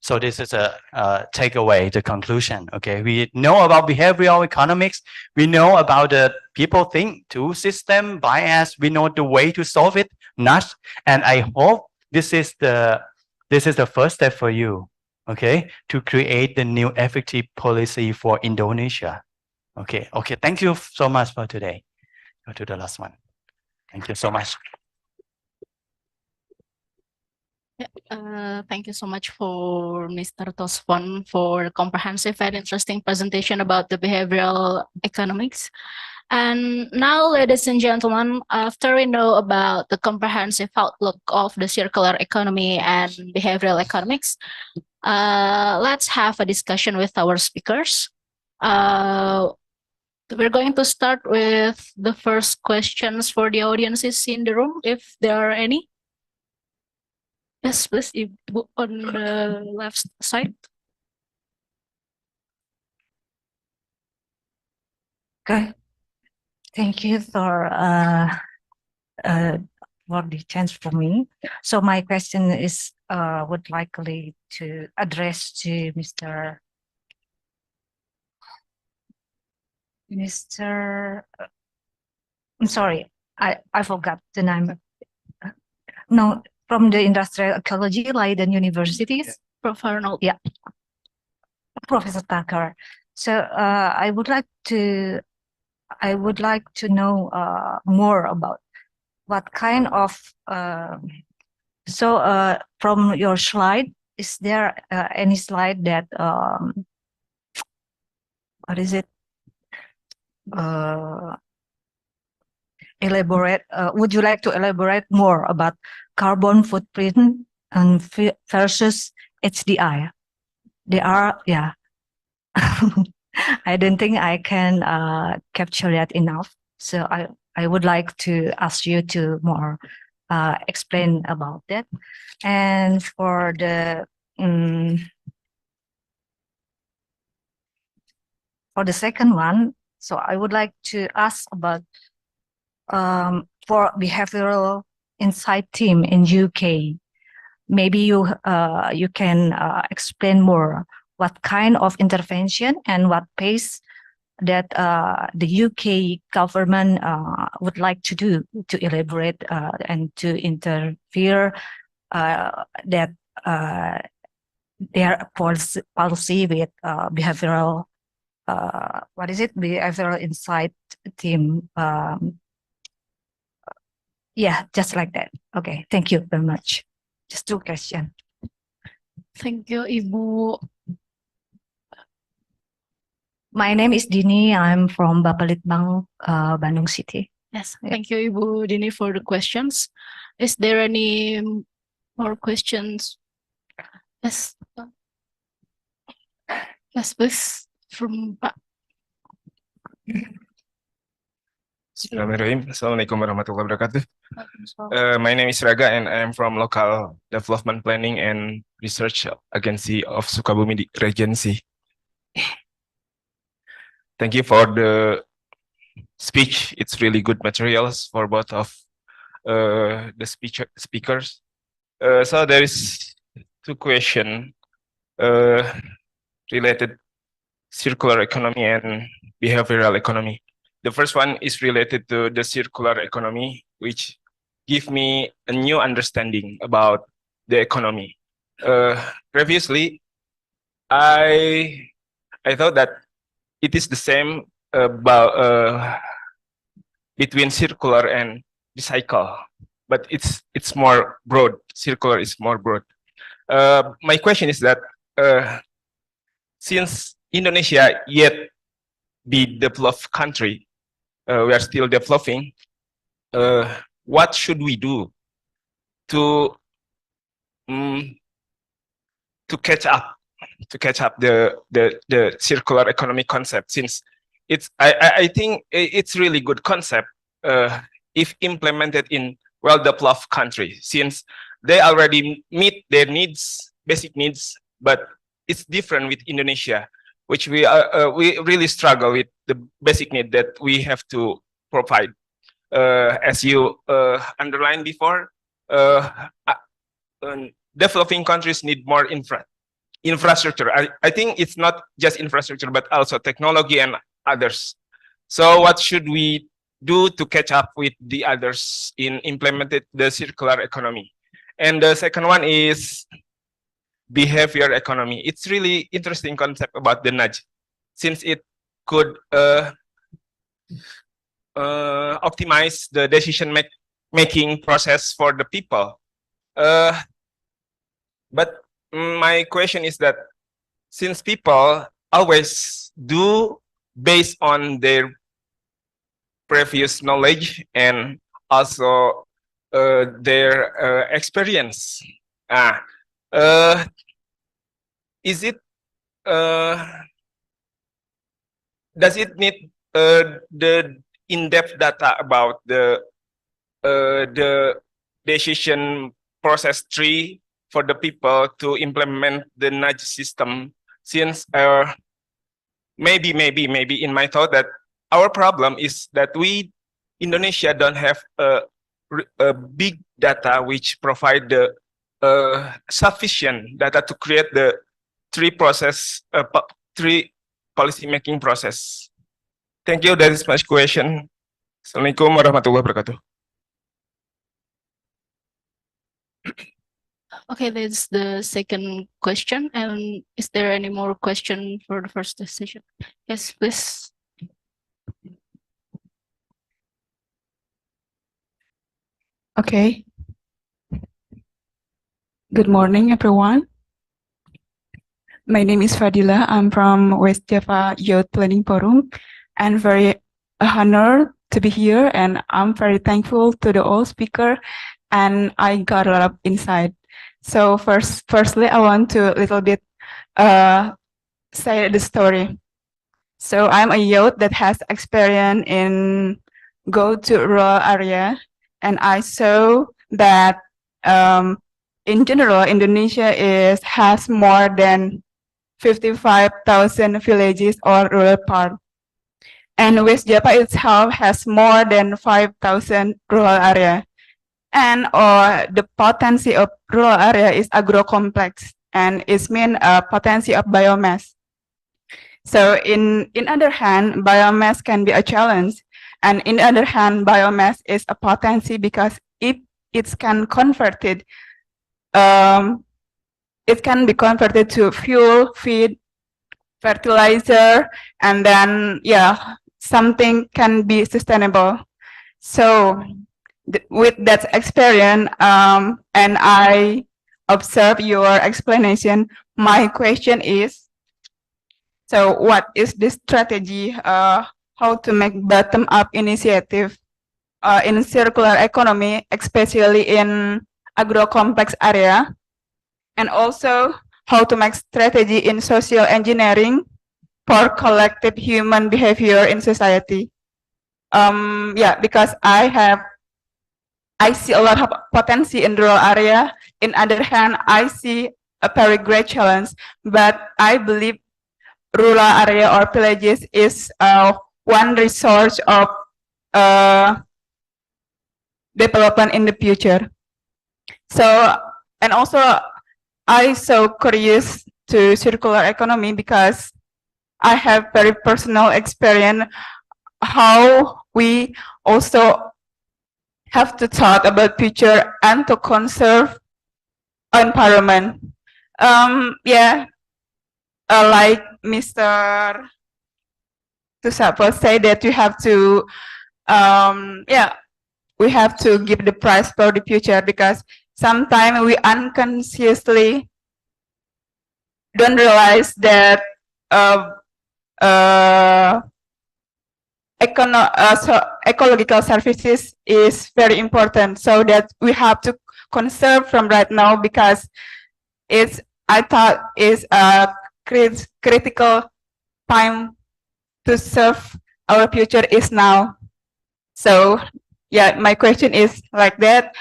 So this is a takeaway, the conclusion. Okay, we know about behavioral economics. We know about the people think to system bias. We know the way to solve it. Not, and I hope this is the first step for you. Okay, to create the new effective policy for Indonesia. Okay. Thank you so much for today. Go to the last one. Thank you so much. Thank you so much for Mr. Tosfon for a comprehensive and interesting presentation about the behavioral economics. And now, ladies and gentlemen, after we know about the comprehensive outlook of the circular economy and behavioral economics, let's have a discussion with our speakers. We're going to start with the first questions for the audiences in the room, if there are any. Yes, please, Ibu, on the left side. Okay. Thank you for the chance for me. So my question is would likely to address to Mr. I'm sorry, I forgot the name. No, from the industrial ecology, Leiden Universities. Professor. Yeah, Professor Tucker. So I would like to know more about what kind of from your slide, is there any slide that what is it? Elaborate. Would you like to elaborate more about carbon footprint and versus HDI? They are, yeah. I don't think I can capture that enough. So I would like to ask you to more explain about that. And for the second one, so I would like to ask about for behavioral insight team in UK. Maybe you can explain more what kind of intervention and what pace that the UK government would like to do to elaborate and to interfere that their policy with behavioral behavioral insight team. Yeah, just like that. Okay, thank you very much. Just two questions. Thank you, Ibu. My name is Dini. I'm from Bapelitbang, Bandung City. Yes, thank you, Ibu Dini, for the questions. Is there any more questions? Yes. Yes, please, from Pak. Bismillahirrahmanirrahim. Assalamualaikum warahmatullahi wabarakatuh. My name is Raga and I am from Local Development Planning and Research Agency of Sukabumi Regency. Thank you for the speech. It's really good materials for both of the speakers. So there is two questions. related circular economy and behavioral economy. The first one is related to the circular economy, which give me a new understanding about the economy. Previously, I thought that it is the same about between circular and recycle, but it's more broad. Circular is more broad. My question is that since Indonesia yet be developed country, we are still developing. What should we do to catch up the circular economy concept? Since I think it's really good concept if implemented in well-developed countries, since they already meet their needs, basic needs, but it's different with Indonesia, which we really struggle with the basic need that we have to provide. As you underlined before, developing countries need more infrastructure. I think it's not just infrastructure, but also technology and others. So what should we do to catch up with the others in implemented the circular economy? And the second one is behavior economy. It's really interesting concept about the nudge, since it could optimize the decision making process for the people. But my question is that since people always do based on their previous knowledge and also their experience, is it does it need the in-depth data about the decision process tree for the people to implement the nudge system? Since maybe in my thought that our problem is that we Indonesia don't have a big data which provide the sufficient data to create the three policy making process. Thank you. That is my question. Assalamualaikum warahmatullahi wabarakatuh. Okay, that's the second question. And is there any more question for the first session? Yes, please. Okay. Good morning, everyone. My name is Fadila. I'm from West Java Youth Planning Forum, and very honored to be here. And I'm very thankful to the all speaker, and I got a lot of insight. So firstly, I want to a little bit say the story. So I'm a youth that has experience in go to rural area, and I saw that in general, Indonesia has more than 55,000 villages or rural parts. And West Java itself has more than 5,000 rural area. And the potency of rural area is agro-complex, and it means a potency of biomass. So in other hand, biomass can be a challenge. And in other hand, biomass is a potency because if it can converted, it can be converted to fuel, feed, fertilizer, and then something can be sustainable. So with that experience, and I observe your explanation, my question is, so what is the strategy, how to make bottom-up initiative in circular economy, especially in agro-complex area, and also how to make strategy in social engineering for collective human behavior in society. Because I see a lot of potential in rural area. In other hand, I see a very great challenge, but I believe rural area or villages is one resource of development in the future. So, and also I so curious to circular economy because I have very personal experience how we also have to thought about future and to conserve environment. Yeah, like Mr. Tusapo say that you have to, yeah, we have to give the price for the future because sometimes we unconsciously don't realize that ecological services is very important, so that we have to conserve from right now because it's, I thought, is a critical time to serve our future is now. So yeah, my question is like that,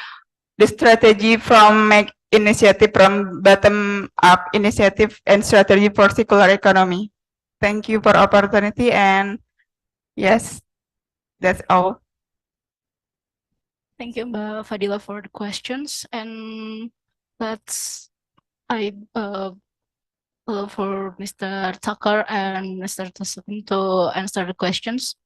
the strategy from make initiative from bottom up initiative and strategy for circular economy. Thank you for opportunity, and yes, that's all. Thank you, Mbak Fadila, for the questions. And let's for Mr. Tucker and Mr. Tusupin to answer the questions.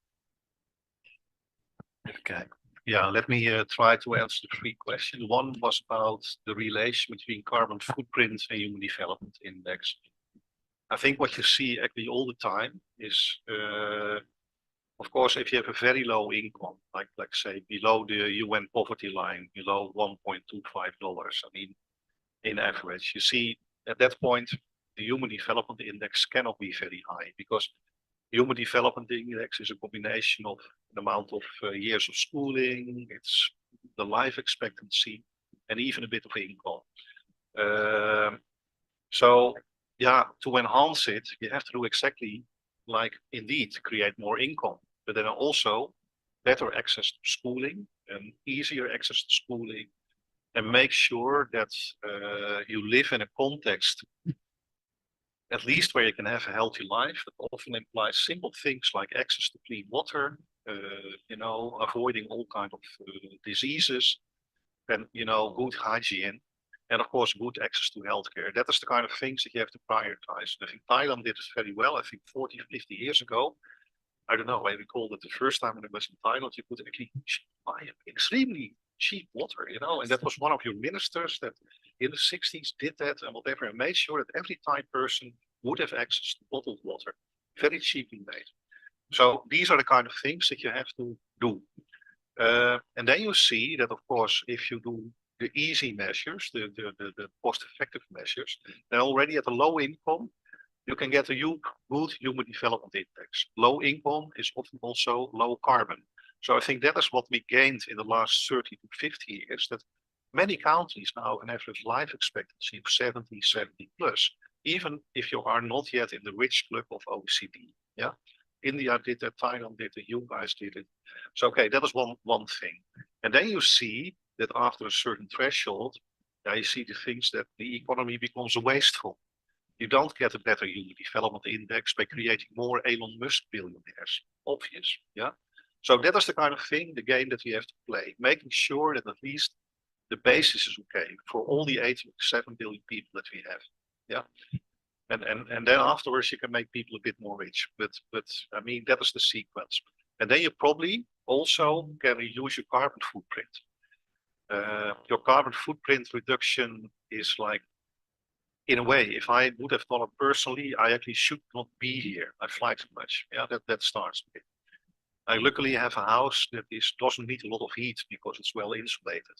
Okay. Yeah, let me try to answer the three questions. One was about the relation between carbon footprint and human development index. I think what you see actually all the time is, of course, if you have a very low income, like say below the UN poverty line, below $1.25, I mean, in average, you see at that point, the human development index cannot be very high because human development index is a combination of an amount of years of schooling, it's the life expectancy, and even a bit of income. So yeah, to enhance it, you have to do exactly like indeed create more income, but then also better access to schooling and easier access to schooling, and make sure that you live in a context at least where you can have a healthy life. That often implies simple things like access to clean water, you know, avoiding all kinds of diseases, and you know, good hygiene, and of course good access to healthcare. That is the kind of things that you have to prioritize. I think Thailand did it very well. I think 40 or 50 years ago, I don't know, I recall that the first time when I was in Thailand, you could actually buy extremely cheap water, you know, and that was one of your ministers that in the 60s did that and whatever, and made sure that every Thai person would have access to bottled water, very cheaply made. So these are the kind of things that you have to do. And then you see that, of course, if you do the easy measures, the cost-effective measures, then already at a low income, you can get a good human development index. Low income is often also low carbon. So I think that is what we gained in the last 30 to 50 years, that many countries now have an average life expectancy of 70, 70 plus, even if you are not yet in the rich club of OECD. Yeah, India did that, Thailand did it, you guys did it. So okay, that is one thing. And then you see that after a certain threshold, you see the things that the economy becomes wasteful. You don't get a better human development index by creating more Elon Musk billionaires. Obvious, yeah? So that is the kind of thing, the game that we have to play, making sure that at least the basis is okay for all the 87 billion people that we have, yeah? And then afterwards you can make people a bit more rich, but I mean, that is the sequence. And then you probably also can reduce your carbon footprint. Your carbon footprint reduction is like, in a way, if I would have done it personally, I actually should not be here. I fly too much. Yeah, that starts with it. I luckily have a house that doesn't need a lot of heat because it's well insulated.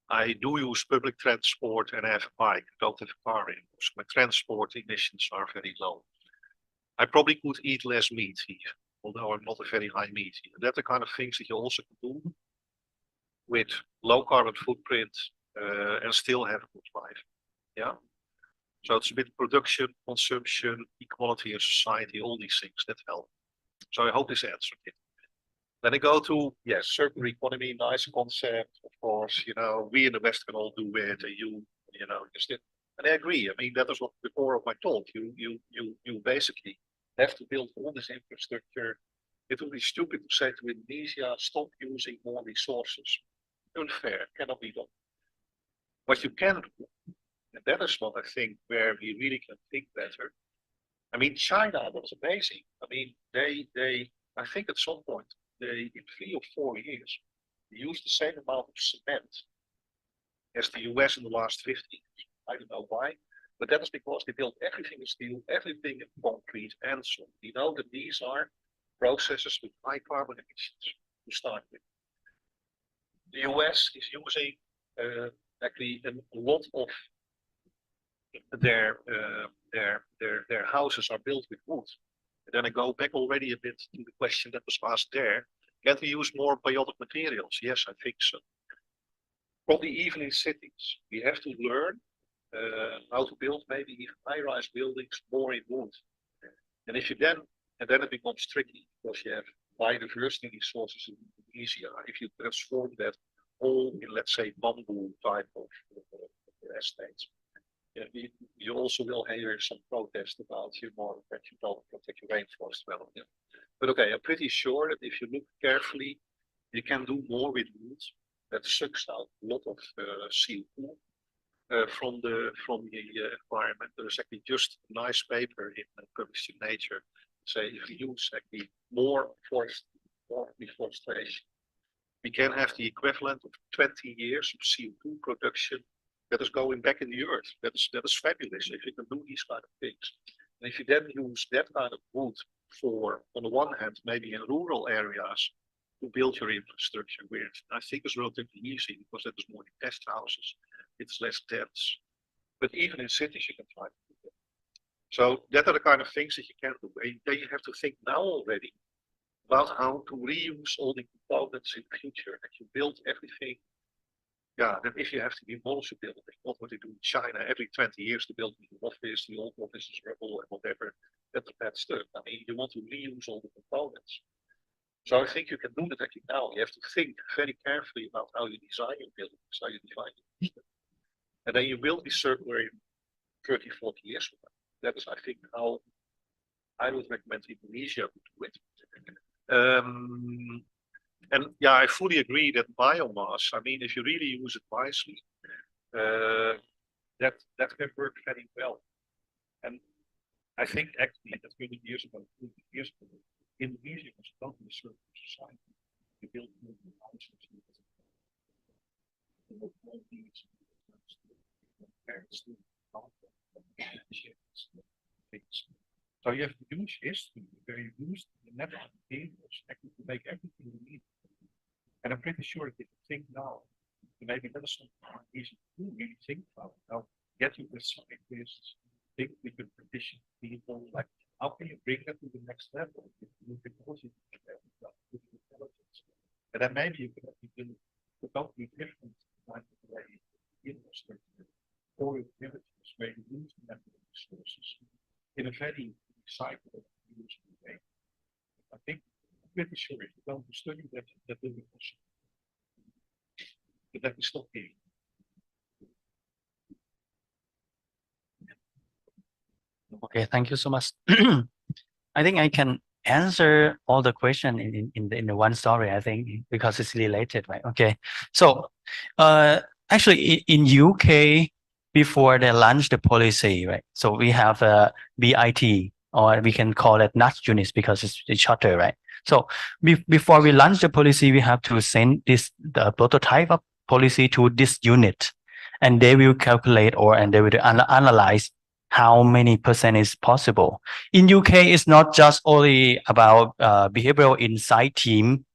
I do use public transport and I have a bike. I don't have a car anymore, so my transport emissions are very low. I probably could eat less meat here, although I'm not a very high meat eater. That's the kind of things that you also can do with low carbon footprint and still have a good life. Yeah. So it's a bit production, consumption, equality in society, all these things that help. So I hope this answered it. Then I go to, yes, circular economy, nice concept, of course, you know, we in the West can all do it, and you know, just it. And I agree. I mean, that is what the core of my talk. You basically have to build all this infrastructure. It would be stupid to say to Indonesia, stop using more resources. Unfair, cannot be done. What you can do And that is what I think where we really can think better. I mean, China was amazing. I mean, I think at some point, in 3 or 4 years, they used the same amount of cement as the US in the last 50 years. I don't know why, but that is because they built everything in steel, everything in concrete and so on. You know that these are processes with high carbon emissions to start with. The US is using actually a lot of their houses are built with wood. And then I go back already a bit to the question that was asked there. Can we use more biotic materials? Yes, I think so. Probably even in cities, we have to learn how to build maybe even high-rise buildings more in wood. And if you then it becomes tricky because you have biodiversity resources in Indonesia. If you transform that all in, let's say, bamboo type of estates, you also will hear some protest about that you don't protect your rainforest well. Yeah. But okay, I'm pretty sure that if you look carefully, you can do more with wood that sucks out a lot of CO2 from the environment. There's actually just a nice paper published in Nature. Say if we use actually more reforestation, we can have the equivalent of 20 years of CO2 production that is going back in the earth. That is fabulous if you can do these kind of things. And if you then use that kind of wood for, on the one hand, maybe in rural areas to build your infrastructure with, I think is relatively easy because that is more detached houses. It's less dense. But even in cities, you can try to do that. So that are the kind of things that you can do. And then you have to think now already about how to reuse all the components in the future. That you build everything. Yeah, that if you have to demolish a building, not what they do in China, every 20 years to build a new office, the old office is rubble and whatever, that's a bad stuff. I mean, you want to reuse all the components. So I think you can do that actually now. You have to think very carefully about how you design your buildings, how you define it. And then you will be circular in 30, 40 years from now. That is, I think, how I would recommend Indonesia to do it. And yeah, I fully agree that biomass, I mean, if you really use it wisely, that can work very well. And I think actually that 20 years ago, Indonesia was a totally circular society. We built new houses. So you have to use history where you used the natural materials to make everything you need. And I'm pretty sure that if you think now, maybe that is something easy to really think about. Now, get you with scientists, think with your tradition people, like how can you bring that to the next level with new technology, with intelligence? And then maybe you can do totally different kind of way infrastructure or activities where you use the natural resources in a very recyclable and useful way. I think I'm pretty sure if you don't study that will be possible. But let me stop here. Okay, thank you so much. I think I can answer all the question in the one story, I think, because it's related, right? Okay. So actually in UK, before they launched the policy, right? So we have a BIT, or we can call it nudge units because it's shorter, right? So before we launch the policy, we have to send the prototype of policy to this unit, and they will calculate and they will analyze how many percent is possible. In UK, it's not just only about behavioral insight team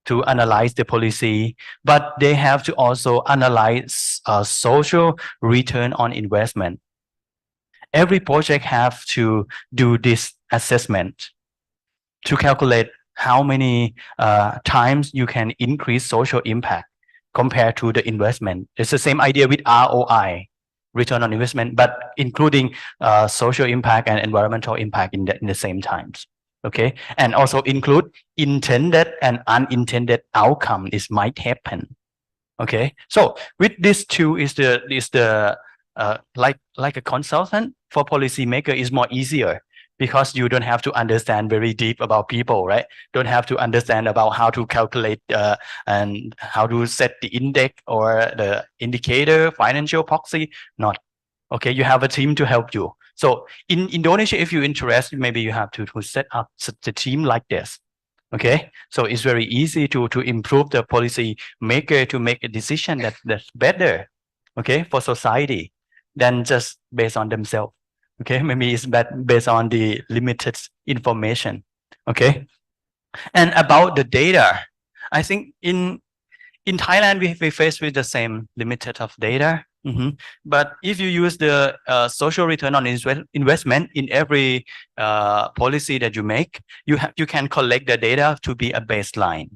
to analyze the policy, but they have to also analyze social return on investment. Every project have to do this assessment to calculate how many times you can increase social impact compared to the investment. It's the same idea with ROI, return on investment, but including social impact and environmental impact in the same times. Okay, and also include intended and unintended outcome is might happen. Okay, so with this tool is the like a consultant for policymaker is more easier because you don't have to understand very deep about people, right? Don't have to understand about how to calculate and how to set the index or the indicator, financial proxy. Not Okay, you have a team to help you. So in Indonesia, if you're interested, maybe you have to set up the team like this. Okay, so it's very easy to improve the policy maker to make a decision that's better, okay, for society than just based on themselves. Okay, maybe it's based on the limited information. Okay, and about the data, I think in Thailand we face with the same limited of data. But if you use the social return on investment in every policy that you make, you can collect the data to be a baseline.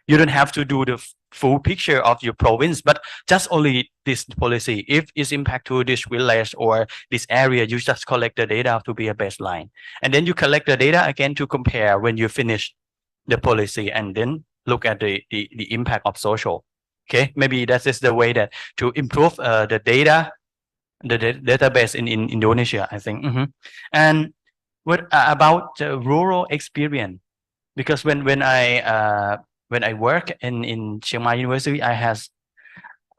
You don't have to do the full picture of your province, but just only this policy. If it's impact to this village or this area, you just collect the data to be a baseline. And then you collect the data again to compare when you finish the policy and then look at the impact of social. Okay, maybe that is the way that to improve the data, the database in Indonesia, I think. And what about the rural experience? Because when I work in Chiang Mai University, I have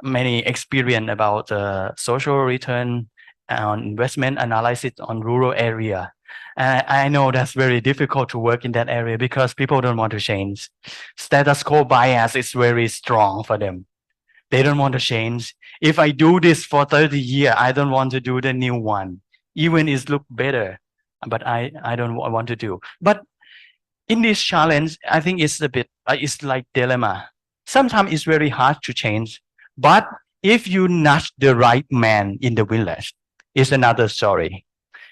many experience about social return on investment analysis on rural area. I know that's very difficult to work in that area because people don't want to change. Status quo bias is very strong for them. They don't want to change. If I do this for 30 years, I don't want to do the new one. Even it look better, but I don't want to do. But in this challenge, I think it's a bit, it's like dilemma. Sometimes it's very hard to change, but if you nudge the right man in the village, it's another story.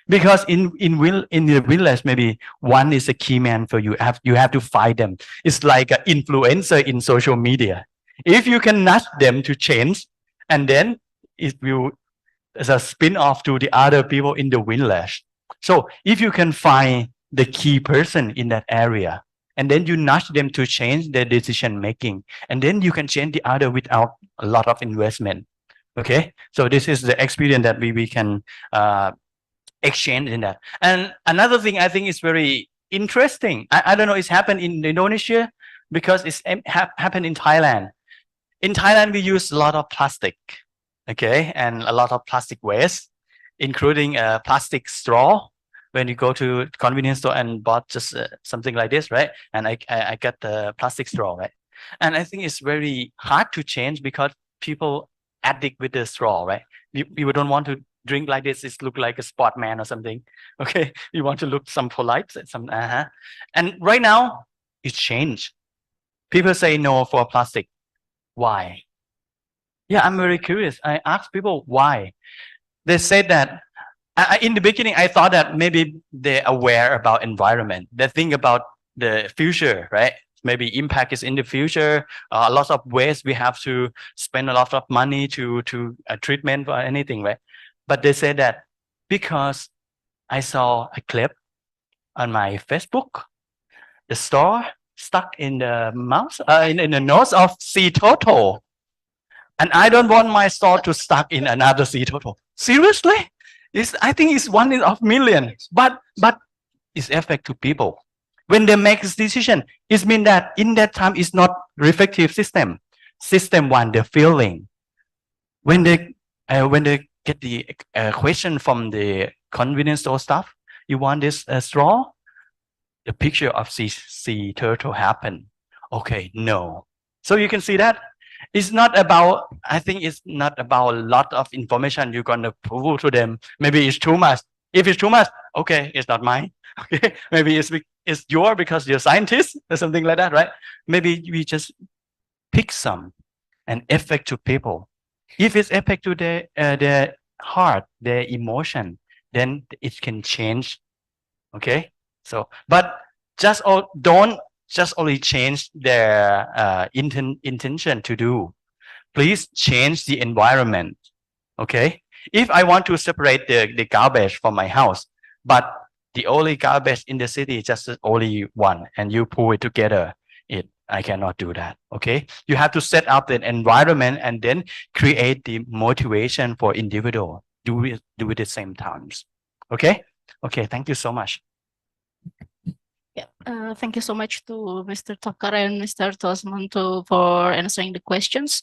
Because in the village, maybe one is a key man for you. You have to find them. It's like an influencer in social media. If you can nudge them to change, and then it will as a spin-off to the other people in the village. So if you can find the key person in that area, and then you nudge them to change their decision making, and then you can change the other without a lot of investment. Okay, so this is the experience that we can exchange in that. And another thing I think is very interesting. I don't know it's happened in Indonesia because it's happened in Thailand. In Thailand, we use a lot of plastic, okay, and a lot of plastic waste, including a plastic straw. When you go to convenience store and bought just something like this, right? And I got the plastic straw, right? And I think it's very hard to change because people addict with the straw, right? People don't want to drink like this. It look like a sport man or something. Okay, you want to look some polite, some And right now, it's changed. People say no for plastic. Why? Yeah, I'm very curious. I asked people why. They said that in the beginning, I thought that maybe they're aware about environment. They think about the future, right? Maybe impact is in the future. A lot of ways we have to spend a lot of money to treatment or anything, right? But they said that because I saw a clip on my Facebook, the store stuck in the mouth, in the nose of sea turtle. And I don't want my store to stuck in another sea turtle. Seriously? I think it's one in of millions, but it's affect to people. When they make this decision, it means that in that time it's not reflective system. System one, the feeling. When they get the question from the convenience store staff, you want this straw? The picture of sea turtle happen. Okay, no. So you can see that. It's not about, I think it's not about a lot of information you're going to prove to them. Maybe it's too much. If it's too much, okay, it's not mine. Okay, maybe it's yours because you're a scientist or something like that, right? Maybe we just pick some and affect to people. If it's affect to their heart, their emotion, then it can change. Okay, so but don't just only change their intention to do. Please change the environment. Okay, if I want to separate the garbage from my house, but the only garbage in the city is just only one, and you pull it together, I cannot do that. Okay, you have to set up the environment and then create the motivation for individual. Do it at the same times. Okay. Okay. Thank you so much. Yeah, thank you so much to Mr. Tucker and Mr. Tosman for answering the questions.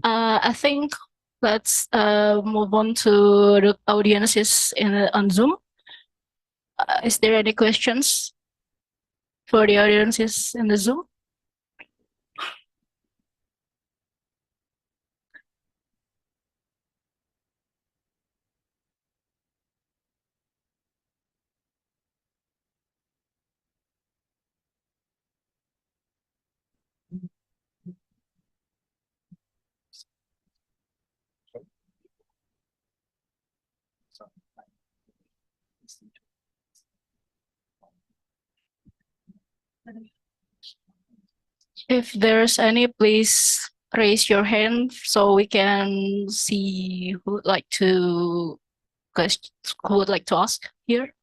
I think Let's move on to the audiences on Zoom. Is there any questions for the audiences in the Zoom? If there's any, please raise your hand so we can see who would like to ask here.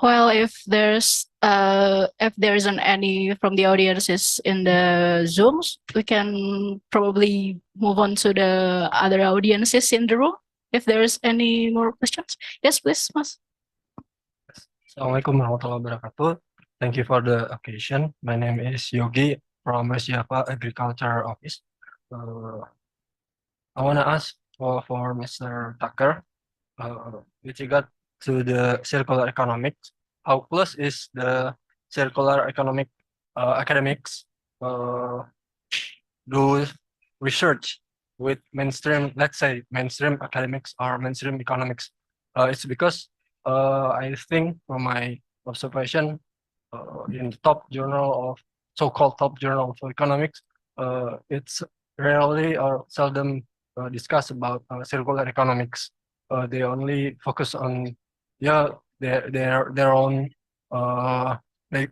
Well, if there isn't any from the audiences in the Zooms, we can probably move on to the other audiences in the room. If there's any more questions, yes, please, Mas. Assalamualaikum warahmatullahi wabarakatuh. Thank you for the occasion. My name is Yogi from West Java Agriculture Office. I want to ask for Mr. Tucker, with regard to the circular economics, how close is the circular economic academics do research with mainstream, let's say mainstream academics or mainstream economics? It's because I think from my observation, in the top journal of so-called top journal of economics, it's rarely or seldom discuss about circular economics. They only focus on their own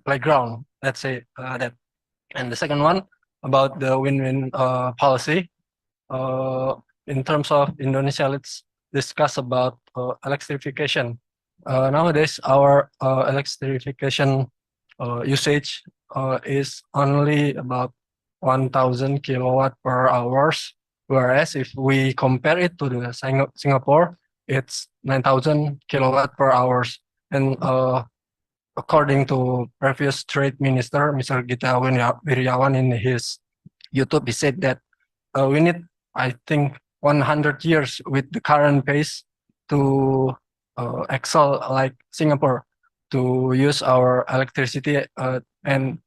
playground. Let's say that. And the second one about the win-win policy. In terms of Indonesia, let's discuss about electrification. Nowadays, our electrification usage is only about 1,000 kilowatt per hours, whereas if we compare it to the Singapore, it's 9,000 kilowatt per hours. And according to previous trade minister, Mr. Gita Wirjawan, in his YouTube, he said that we need, I think, 100 years with the current pace to excel like Singapore, to use our electricity and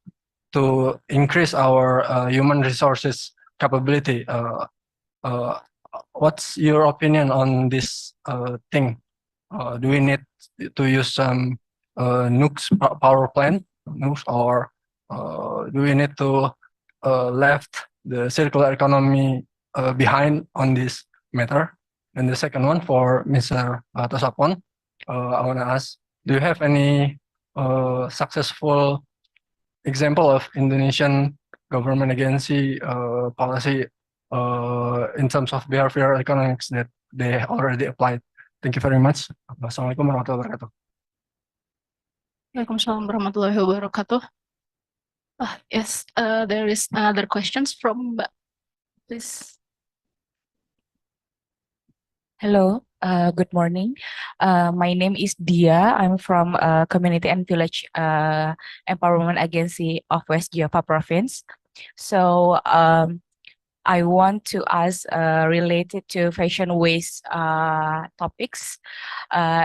to increase our human resources capability. What's your opinion on this thing? Do we need to use some nukes power plant, nukes, or do we need to left the circular economy behind on this matter? And the second one for Mr. Tosapon, I want to ask, do you have any successful example of Indonesian government agency policy in terms of behavioral economics that they already applied? Thank you very much. Wassalamualaikum warahmatullahi wabarakatuh. Waalaikumsalam warahmatullahi wabarakatuh. Yes, there is another questions from Mbak, please. Hello, good morning. My name is Dia. I'm from Community and Village Empowerment Agency of West Java Province. So I want to ask related to fashion waste topics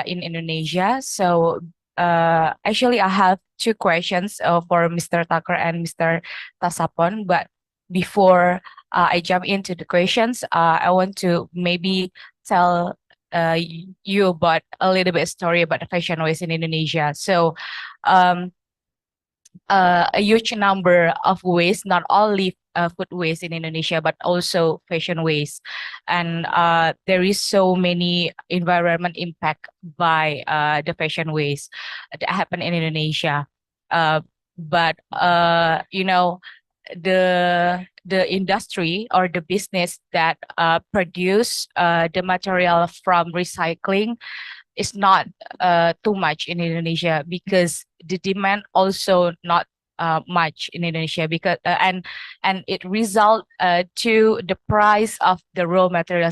in Indonesia. So actually, I have two questions for Mr. Tucker and Mr. Tasapon. But before I jump into the questions, I want to maybe tell you about a little bit story about the fashion waste in Indonesia. So a huge number of waste, not only food waste in Indonesia, but also fashion waste. And there is so many environment impact by the fashion waste that happen in Indonesia. but the industry or the business that produce the material from recycling is not too much in Indonesia, because the demand also not much in Indonesia, because and it result to the price of the raw material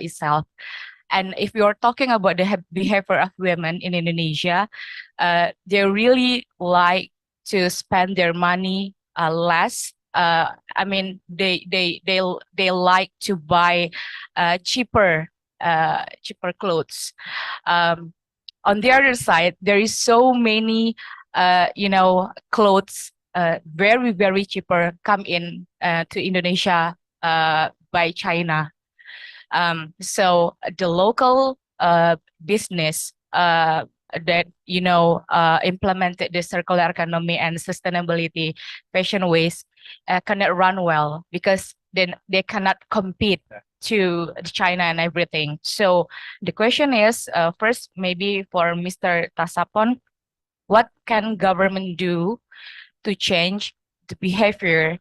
itself. And if you're talking about the behavior of women in Indonesia, they really like to spend their money less. I mean, they like to buy cheaper clothes. On the other side, there is so many clothes very cheaper come in to Indonesia by China. So the local business that implemented the circular economy and sustainability fashion ways cannot run well, because then they cannot compete to China and everything. So the question is, first, maybe for Mr. Tasapon, what can government do to change the behavior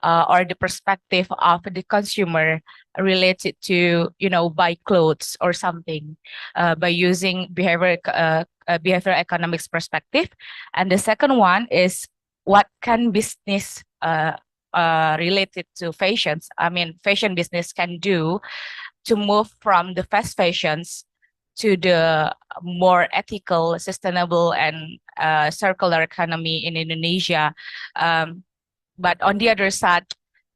or the perspective of the consumer related to buy clothes or something by using behavioral economics perspective? And the second one is, what can business related to fashions, I mean fashion business, can do to move from the fast fashions to the more ethical, sustainable, and circular economy in Indonesia? But on the other side,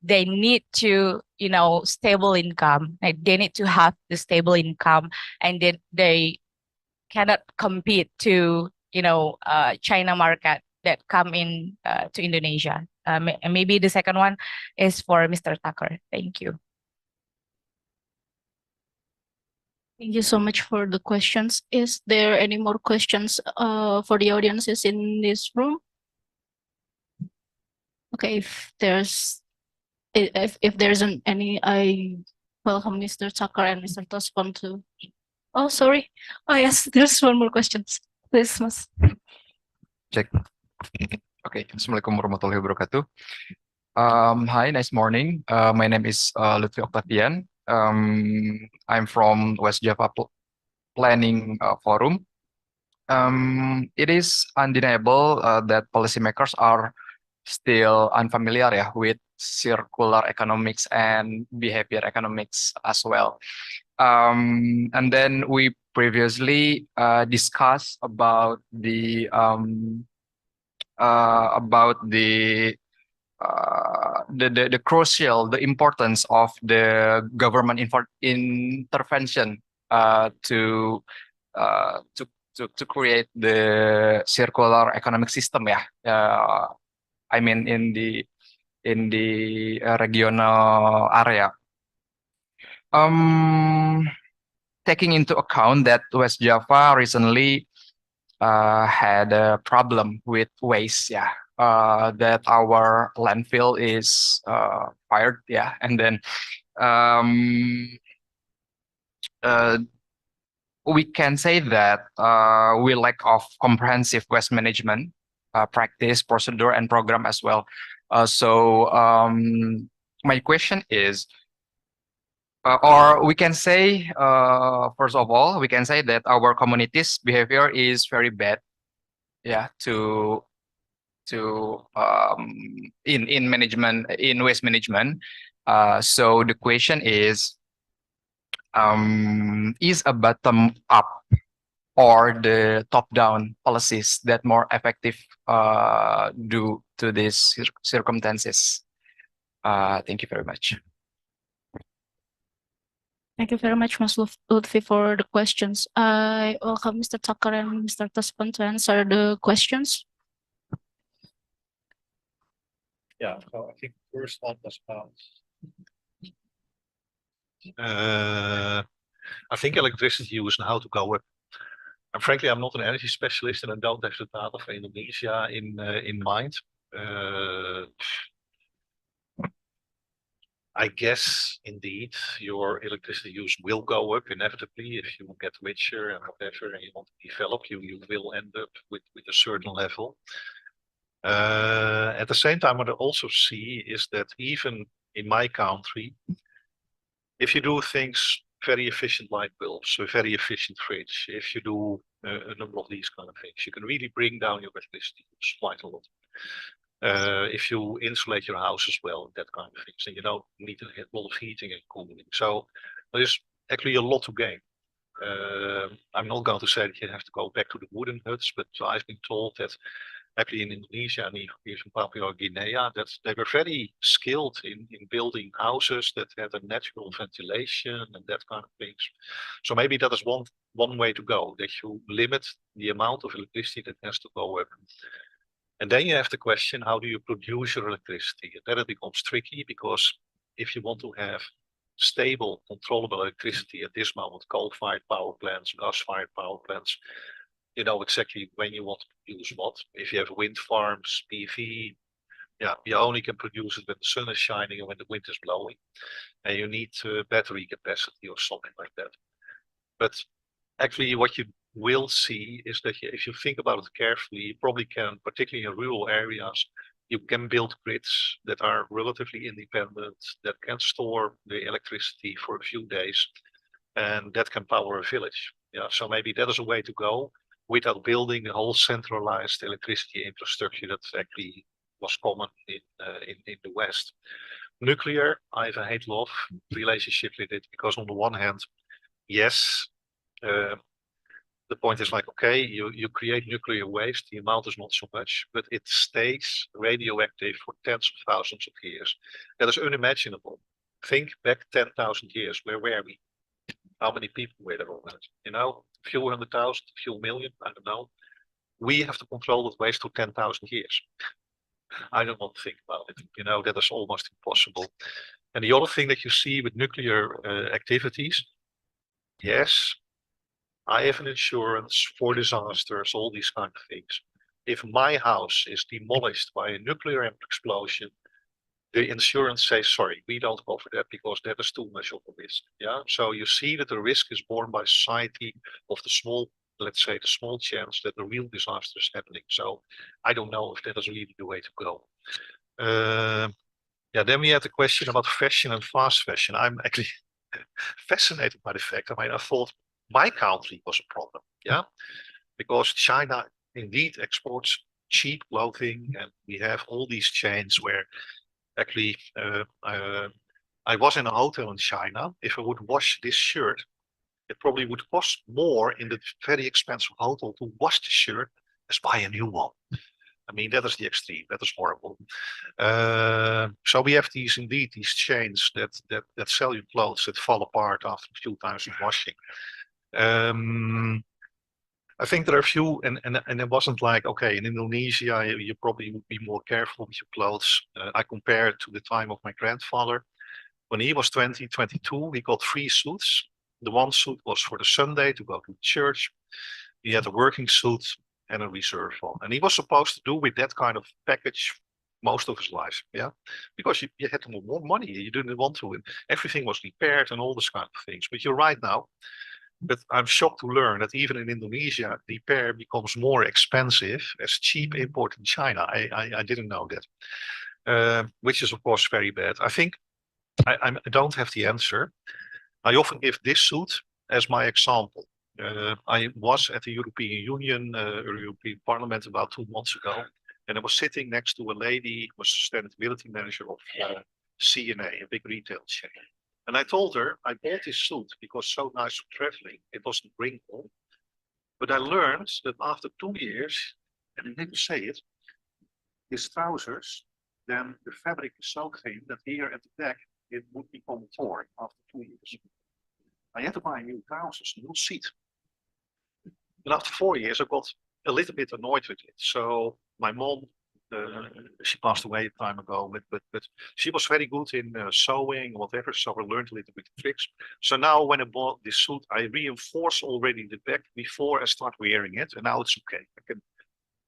they need to, stable income. Like they need to have the stable income, and then they cannot compete to, China market that come in to Indonesia. Maybe the second one is for Mr. Tucker. Thank you. Thank you so much for the questions. Is there any more questions for the audiences in this room? Okay, if there's any, I welcome Mr. Tucker and Mr. Tospon to. Oh, sorry. Oh yes, there's one more question. Please, Mas. Cek. Okay, Assalamualaikum warahmatullahi wabarakatuh. Hi, nice morning. My name is Lutfi Octavian. I'm from West Java Planning Forum. It is undeniable that policymakers are still unfamiliar with circular economics and behavior economics as well. And then we previously discussed about the crucial, the importance of the government intervention to create the circular economic system. I mean in the regional area. Taking into account that West Java recently had a problem with waste, that our landfill is fired, and then we can say that we lack of comprehensive waste management practice, procedure, and program as well. So my question is, or we can say, first of all, we can say that our community's behavior is very bad, in management, in waste management. So the question is a bottom up or the top down policies that more effective due to these circumstances? Thank you very much. Thank you very much, Mas Lutfi, for the questions. I welcome Mr. Tucker and Mr. Taspan to answer the questions. Yeah, so I think first one was about I think electricity use and how to go up. And frankly, I'm not an energy specialist and I don't have the data for Indonesia in mind. I guess indeed your electricity use will go up inevitably if you get richer and whatever and you want to develop, you will end up with a certain level. At the same time, what I also see is that even in my country, if you do things very efficient light bulbs, a very efficient fridge, if you do a number of these kind of things, you can really bring down your electricity use quite a lot. If you insulate your house as well, that kind of things, and you don't need to have a lot of heating and cooling. So there's actually a lot to gain. I'm not going to say that you have to go back to the wooden huts, but I've been told that actually in Indonesia and even Papua Guinea, that they were very skilled in building houses that had a natural ventilation and that kind of things. So maybe that is one way to go, that you limit the amount of electricity that has to go up. And then you have the question, how do you produce your electricity? And then it becomes tricky, because if you want to have stable, controllable electricity at this moment, coal-fired power plants, gas-fired power plants, you know exactly when you want to produce what. If you have wind farms, PV, yeah, you only can produce it when the sun is shining and when the wind is blowing. And you need battery capacity or something like that. But actually what you will see is that if you think about it carefully, you probably can, particularly in rural areas, you can build grids that are relatively independent, that can store the electricity for a few days, and that can power a village. Yeah, so maybe that is a way to go without building a whole centralized electricity infrastructure that actually was common in the West. Nuclear, I have a hate-love relationship with it, because on the one hand, yes, the point is like, okay, you create nuclear waste, the amount is not so much, but it stays radioactive for tens of thousands of years. That is unimaginable. Think back 10,000 years, where were we? How many people were there on that? You know, a few 100,000, a few million, I don't know. We have to control that waste for 10,000 years. I don't want to think about it. You know, that is almost impossible. And the other thing that you see with nuclear activities, yes, I have an insurance for disasters, all these kind of things. If my house is demolished by a nuclear explosion, the insurance says, sorry, we don't cover that because that is too much of a risk. Yeah. So you see that the risk is borne by society of the small, let's say, the small chance that the real disaster is happening. So I don't know if that is really the way to go. Yeah, then we had the question about fashion and fast fashion. I'm actually fascinated by the fact. I mean, I thought my country was a problem. Yeah. Because China indeed exports cheap clothing, and we have all these chains where actually, I was in a hotel in China. If I would wash this shirt, it probably would cost more in the very expensive hotel to wash the shirt as buy a new one. I mean, that is the extreme. That is horrible. So we have these chains that sell you clothes that fall apart after a few times of washing. I think there are a few, and it wasn't like, okay, in Indonesia, you probably would be more careful with your clothes. I compare it to the time of my grandfather. When he was 20, 22, he got 3 suits. The one suit was for the Sunday to go to church. He had a working suit and a reserve one. And he was supposed to do with that kind of package most of his life, yeah? Because you had more money, you didn't want to, and everything was repaired and all this kind of things. But you're right now. But I'm shocked to learn that even in Indonesia, repair becomes more expensive as cheap import in China. I didn't know that, which is of course very bad. I think I don't have the answer. I often give this suit as my example. I was at the European Union, European Parliament about 2 months ago, and I was sitting next to a lady who was sustainability manager of CNA, a big retail chain. And I told her I bought this suit because it's so nice for traveling. It wasn't wrinkled. But I learned that after 2 years, and I need to say it, his trousers, then the fabric is so thin that here at the back, it would become torn after 2 years. I had to buy new trousers, a new seat. And after 4 years, I got a little bit annoyed with it. So my mom, she passed away a time ago, but she was very good in sewing, whatever. So I learned a little bit of tricks. So now when I bought this suit, I reinforce already the back before I start wearing it, and now it's okay.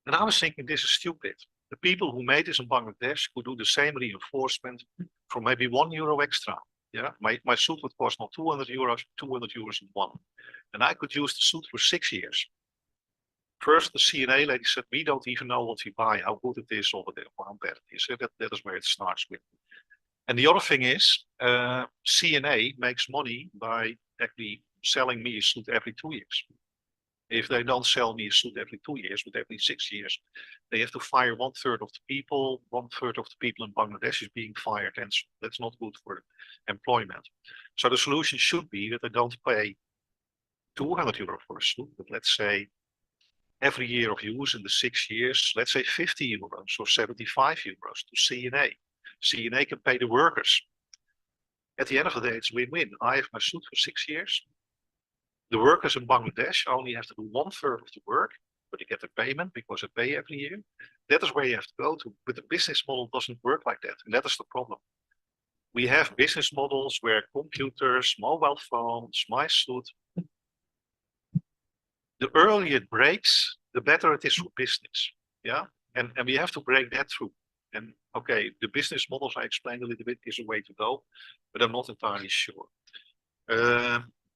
And I was thinking, this is stupid. The people who made this in Bangladesh could do the same reinforcement for maybe €1 extra. Yeah, my suit would cost not €200, €200 in one, and I could use the suit for 6 years. First, the CNA lady said, we don't even know what we buy, how good it is or how bad it is. So that is where it starts with. And the other thing is, CNA makes money by actually selling me a suit every 2 years. If they don't sell me a suit every 2 years, but every 6 years, they have to fire 1/3 of the people. 1/3 of the people in Bangladesh is being fired, and that's not good for employment. So the solution should be that they don't pay 200 euro for a suit, but let's say every year of use in the 6 years, let's say 50 euros or 75 euros to CNA. CNA can pay the workers. At the end of the day, it's win-win. I have my suit for 6 years. The workers in Bangladesh only have to do 1/3 of the work, but they get the payment because they pay every year. That is where you have to go to. But the business model doesn't work like that. And that is the problem. We have business models where computers, mobile phones, my suit, the earlier it breaks, the better it is for business. Yeah. And we have to break that through. And okay, the business models I explained a little bit is a way to go, but I'm not entirely sure.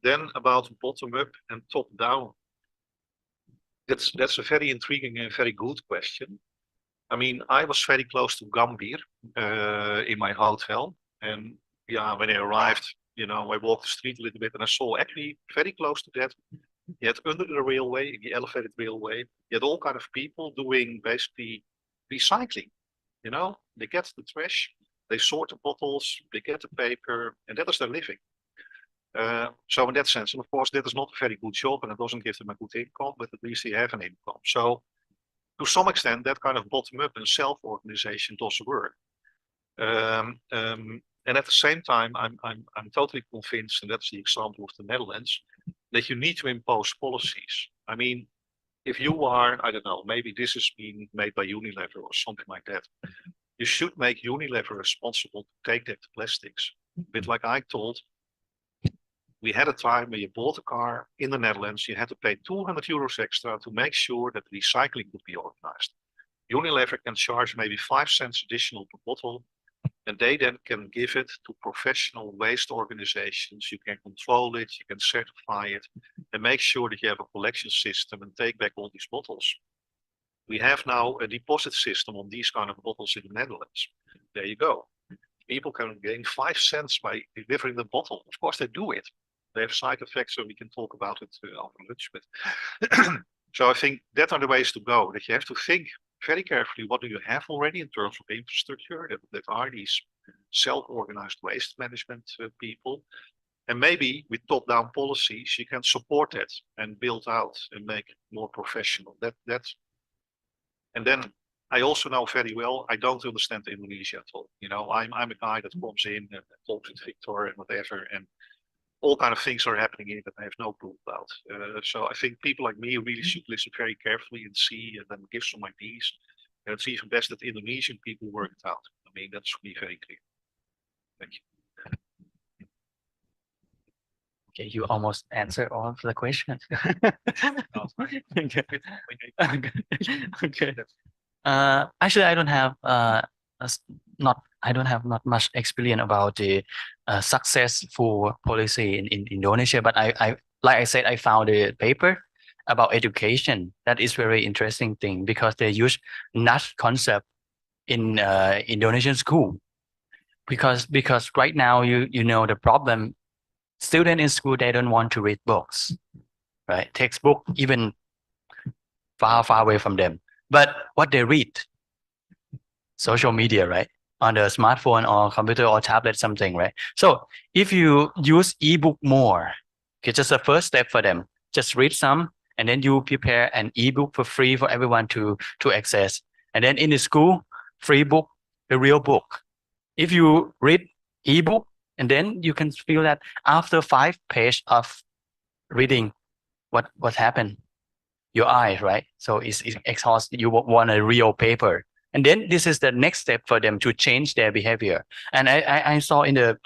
Then about bottom up and top down. That's a very intriguing and very good question. I mean, I was very close to Gambir in my hotel. And yeah, when I arrived, you know, I walked the street a little bit and I saw actually very close to that. You had under the railway, the elevated railway, you had all kind of people doing basically recycling. You know, they get the trash, they sort the bottles, they get the paper, and that is their living. So in that sense, and of course, that is not a very good job and it doesn't give them a good income, but at least they have an income. So to some extent, that kind of bottom-up and self-organization does work. And at the same time, I'm totally convinced, and that's the example of the Netherlands, that you need to impose policies. I mean, if you are, I don't know, maybe this is being made by Unilever or something like that. You should make Unilever responsible to take that plastics. But like I told, we had a time where you bought a car in the Netherlands, you had to pay 200 euros extra to make sure that recycling could be organized. Unilever can charge maybe 5 cents additional per bottle, and they then can give it to professional waste organizations. You can control it, you can certify it, and make sure that you have a collection system and take back all these bottles. We have now a deposit system on these kind of bottles in the Netherlands. There you go. People can gain 5 cents by delivering the bottle. Of course, they do it. They have side effects, so we can talk about it after lunch. But so I think that are the ways to go, that you have to think very carefully, what do you have already in terms of infrastructure that are these self-organized waste management people. And maybe with top-down policies, you can support that and build out and make it more professional. And then I also know very well, I don't understand Indonesia at all. You know, I'm a guy that comes in and talks with Victor and whatever, and all kind of things are happening here that I have no clue about. So I think people like me really should listen very carefully and see and then give some ideas. And it's even best that Indonesian people work it out. I mean, that's for me very clear. Thank you. Okay, you almost answered all of the questions. Okay. Actually, I don't have not much experience about the successful policy in Indonesia, but I like I said, I found a paper about education that is very interesting thing because they use NAS concept in Indonesian school because right now you know the problem, student in school, they don't want to read books, right? Textbook even far away from them, but what they read, social media, right? On the smartphone or computer or tablet, something, right? So if you use ebook more, okay, just a first step for them, just read some, and then you prepare an ebook for free for everyone to access. And then in the school, free book, the real book. If you read ebook, and then you can feel that after 5 pages of reading, what happened? Your eyes, right? So it's exhausted. You want a real paper. And then this is the next step for them to change their behavior. And I saw in the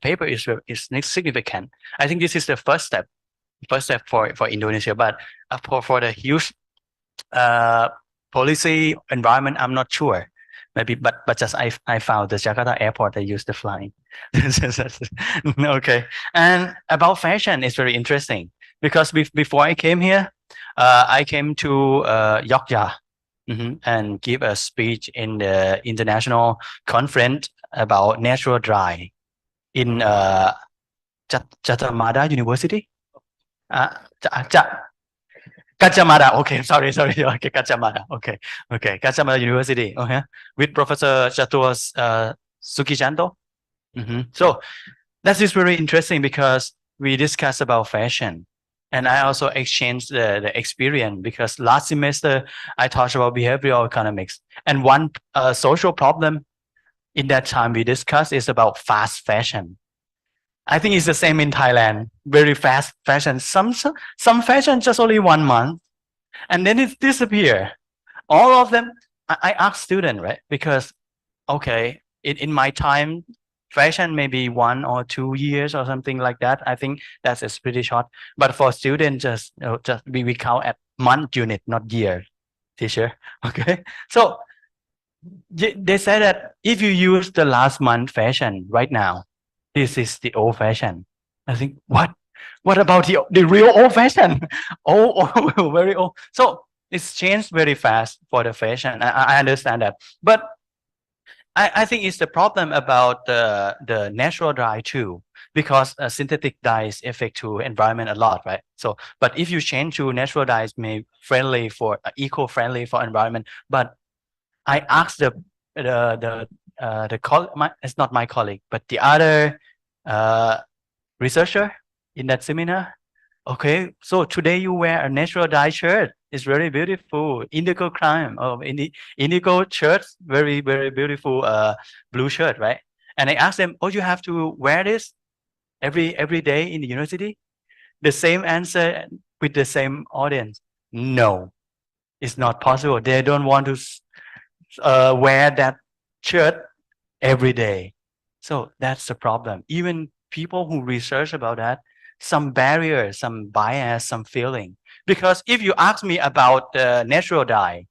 paper is significant. I think this is the first step for Indonesia. But for the huge policy environment, I'm not sure. Maybe, but just I found the Jakarta airport, they use the flying. Okay. And about fashion, it's very interesting because before I came here, I came to Yogya and give a speech in the international conference about natural dye in Chatamada University. Kacamada. Okay, sorry. Okay, Kacamada. Okay, Kacamada University. Okay, with Professor Chatur Sukijanto. So that is very interesting because we discuss about fashion. And I also exchanged the experience because last semester I talked about behavioral economics. And one social problem in that time we discussed is about fast fashion. I think it's the same in Thailand. Very fast fashion. Some fashion just only 1 month, and then it disappear. All of them. I ask student, right? Because okay, in my time, fashion maybe 1 or 2 years or something like that. I think that's pretty short. But for students, just we count at month unit, not year. Teacher, okay. So they say that if you use the last month fashion right now, this is the old fashion. I think what about the real old fashion? Oh, very old. So it's changed very fast for the fashion. I understand that, but I think it's the problem about the natural dye too, because synthetic dyes affect to environment a lot, right? So, but if you change to natural dyes, may friendly for eco-friendly for environment. But I asked it's not my colleague, but the other researcher in that seminar. Okay, so today you wear a natural dye shirt. It's very beautiful. Indigo crime or indigo shirt, very beautiful blue shirt, right? And I asked them, oh, you have to wear this every day in the university? The same answer with the same audience. No, it's not possible. They don't want to wear that shirt every day. So that's the problem. Even people who research about that, some barrier, some bias, some feeling. Because if you ask me about the natural dye,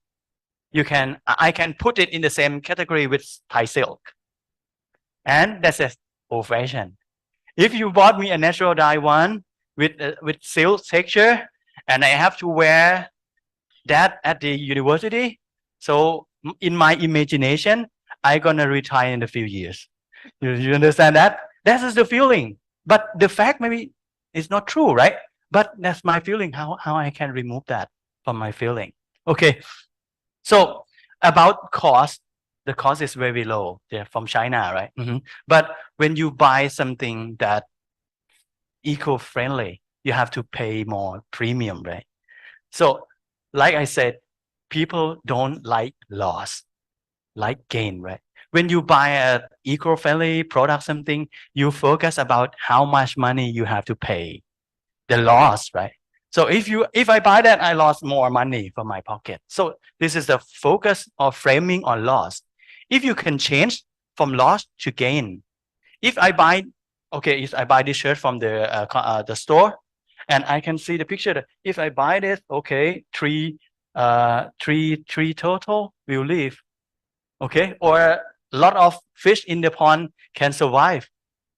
I can put it in the same category with Thai silk. And that's a old fashion. If you bought me a natural dye one with silk texture, and I have to wear that at the university, so in my imagination, I'm gonna retire in a few years. You understand that? That is the feeling. But the fact maybe it's not true, right? But that's my feeling. How I can remove that from my feeling? Okay. So about cost, the cost is very low. They're from China, right? But when you buy something that eco-friendly, you have to pay more premium, right? So like I said, people don't like loss, like gain, right? When you buy a eco-friendly product, something, you focus about how much money you have to pay, the loss, right? So if I buy that, I lost more money from my pocket. So this is the focus of framing on loss. If you can change from loss to gain, if I buy this shirt from the store, and I can see the picture that if I buy this, okay, three total will leave. Okay, or a lot of fish in the pond can survive.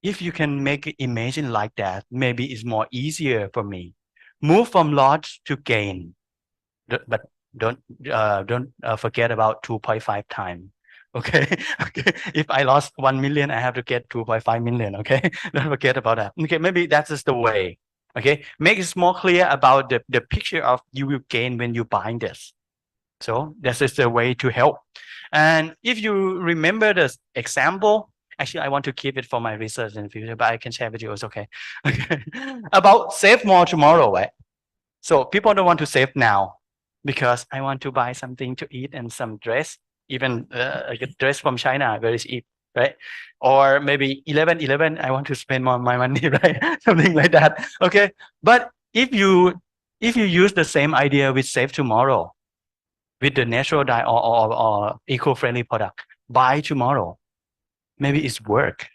If you can make it imagine like that, maybe it's more easier for me. Move from loss to gain, but don't forget about 2.5 times. Okay, okay. If I lost 1 million, I have to get 2.5 million. Okay, don't forget about that. Okay, maybe that's just the way. Okay, make it more clear about the picture of you will gain when you buy this. So this is the way to help. And if you remember the example, actually, I want to keep it for my research in the future, but I can share with you. It's okay. Okay. About save more tomorrow, right? So people don't want to save now because I want to buy something to eat and some dress, even a dress from China, very cheap, right? Or maybe 11/11, I want to spend more of my money, right? Something like that. Okay. But if you use the same idea with save tomorrow, with the natural dye or eco-friendly product, buy tomorrow. Maybe it's work.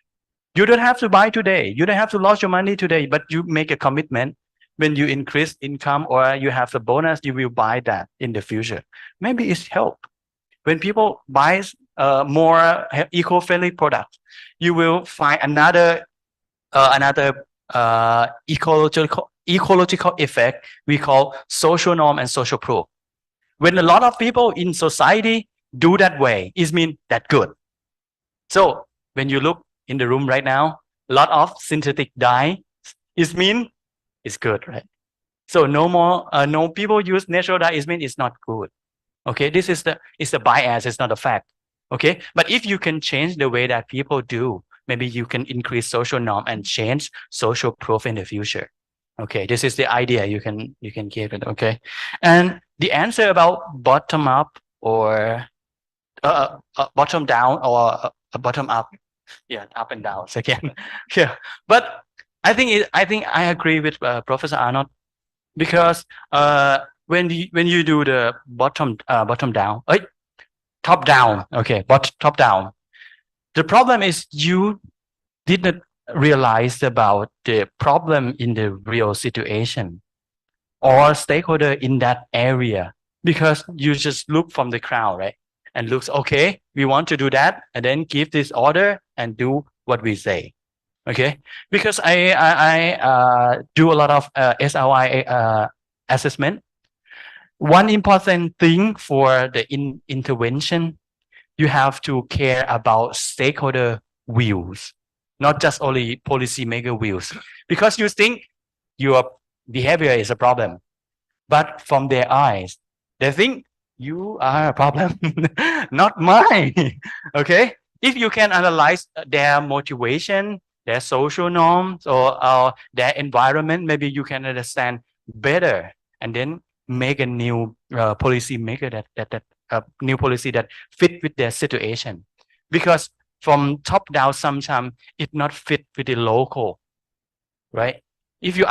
You don't have to buy today. You don't have to lose your money today, but you make a commitment. When you increase income or you have the bonus, you will buy that in the future. Maybe it's help. When people buy more eco-friendly products, you will find another ecological effect we call social norm and social proof. When a lot of people in society do that way, it means that good. So when you look in the room right now, a lot of synthetic dye, it means it's good, right? So no more, no people use natural dye, it means it's not good. Okay, this is it's a bias, it's not a fact. Okay, but if you can change the way that people do, maybe you can increase social norm and change social proof in the future. Okay, this is the idea you can give it. Okay, and the answer about bottom up or bottom down or bottom up, yeah, up and down again. Yeah, but I think I agree with Professor Arnold, because when you do the bottom down, top down, okay, but top down, the problem is you didn't realize about the problem in the real situation or stakeholder in that area, because you just look from the crowd, right? And looks, okay, we want to do that, and then give this order and do what we say. Okay, because I do a lot of SRI assessment. One important thing for the intervention, you have to care about stakeholder views, not just only policymaker views, because you think your behavior is a problem, but from their eyes, they think you are a problem, not mine. Okay, if you can analyze their motivation, their social norms, or their environment, maybe you can understand better, and then make a new policy maker that new policy that fit with their situation. Because from top down, sometimes it not fit with the local, right? If you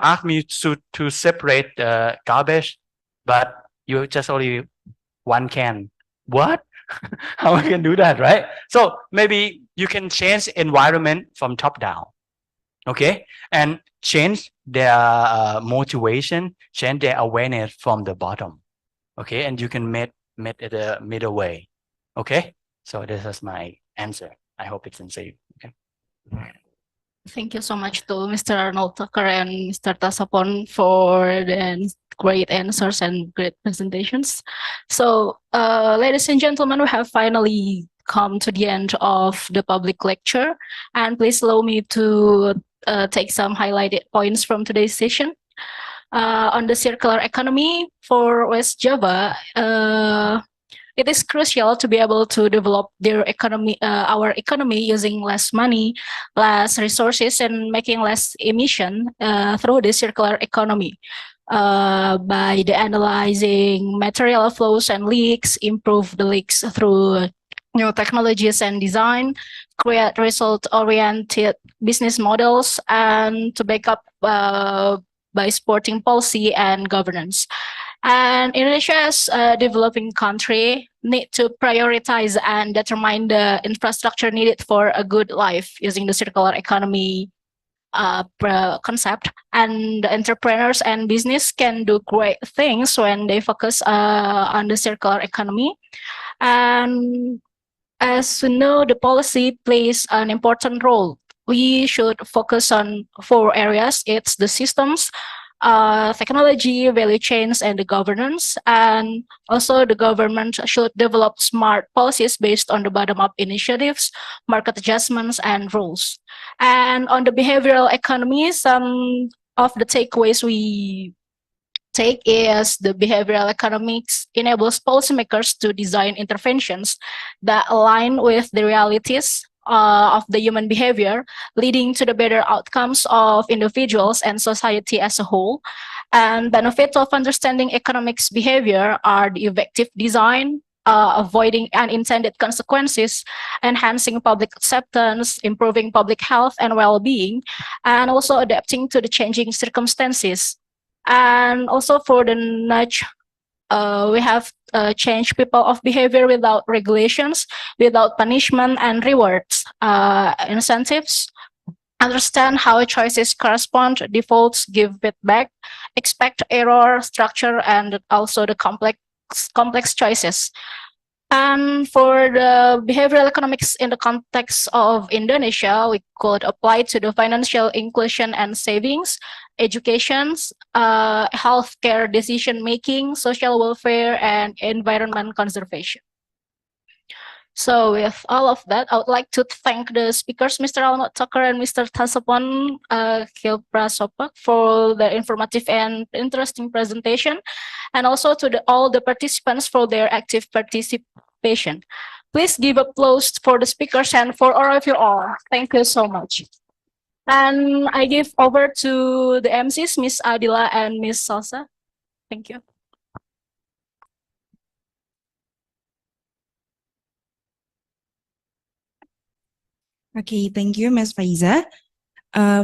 ask me to separate the garbage, but you just only one can, what? How I can do that, right? So maybe you can change environment from top down, okay, and change their motivation, change their awareness from the bottom, okay, and you can meet it a middle way, okay. So this is my answer. I hope it's safe. Okay. Thank you so much to Mr. Arnold Tucker and Mr. Tasapon for the great answers and great presentations. So, ladies and gentlemen, we have finally come to the end of the public lecture. And please allow me to take some highlighted points from today's session. On the circular economy for West Java, it is crucial to be able to develop their economy, our economy, using less money, less resources, and making less emission through the circular economy. By the analyzing material flows and leaks, improve the leaks through new technologies and design, create result-oriented business models, and to back up by supporting policy and governance. And Indonesia, as a developing country, need to prioritize and determine the infrastructure needed for a good life using the circular economy concept. And entrepreneurs and business can do great things when they focus on the circular economy. And as we know, the policy plays an important role. We should focus on 4 areas. It's the systems, technology, value chains, and the governance. And also the government should develop smart policies based on the bottom-up initiatives, market adjustments, and rules. And on the behavioral economy, some of the takeaways we take is the behavioral economics enables policymakers to design interventions that align with the realities of the human behavior, leading to the better outcomes of individuals and society as a whole. And benefits of understanding economics behavior are the effective design, avoiding unintended consequences, enhancing public acceptance, improving public health and well-being, and also adapting to the changing circumstances. And also for the nudge, we have changed people of behavior without regulations, without punishment and rewards, incentives, understand how choices correspond, defaults, give feedback, expect error, structure, and also the complex choices. And for the behavioral economics in the context of Indonesia, we could apply to the financial inclusion and savings, educations, healthcare decision making, social welfare, and environment conservation. So with all of that, I would like to thank the speakers, Mr. Almut Tucker and Mr. Tasapon Kilprasopak, for the informative and interesting presentation, and also to all the participants for their active participation. Please give applause for the speakers and for all of you all. Thank you so much. And I give over to the MCs, Ms. Adila and Ms. Salsa. Thank you. Okay, thank you, Ms. Faiza.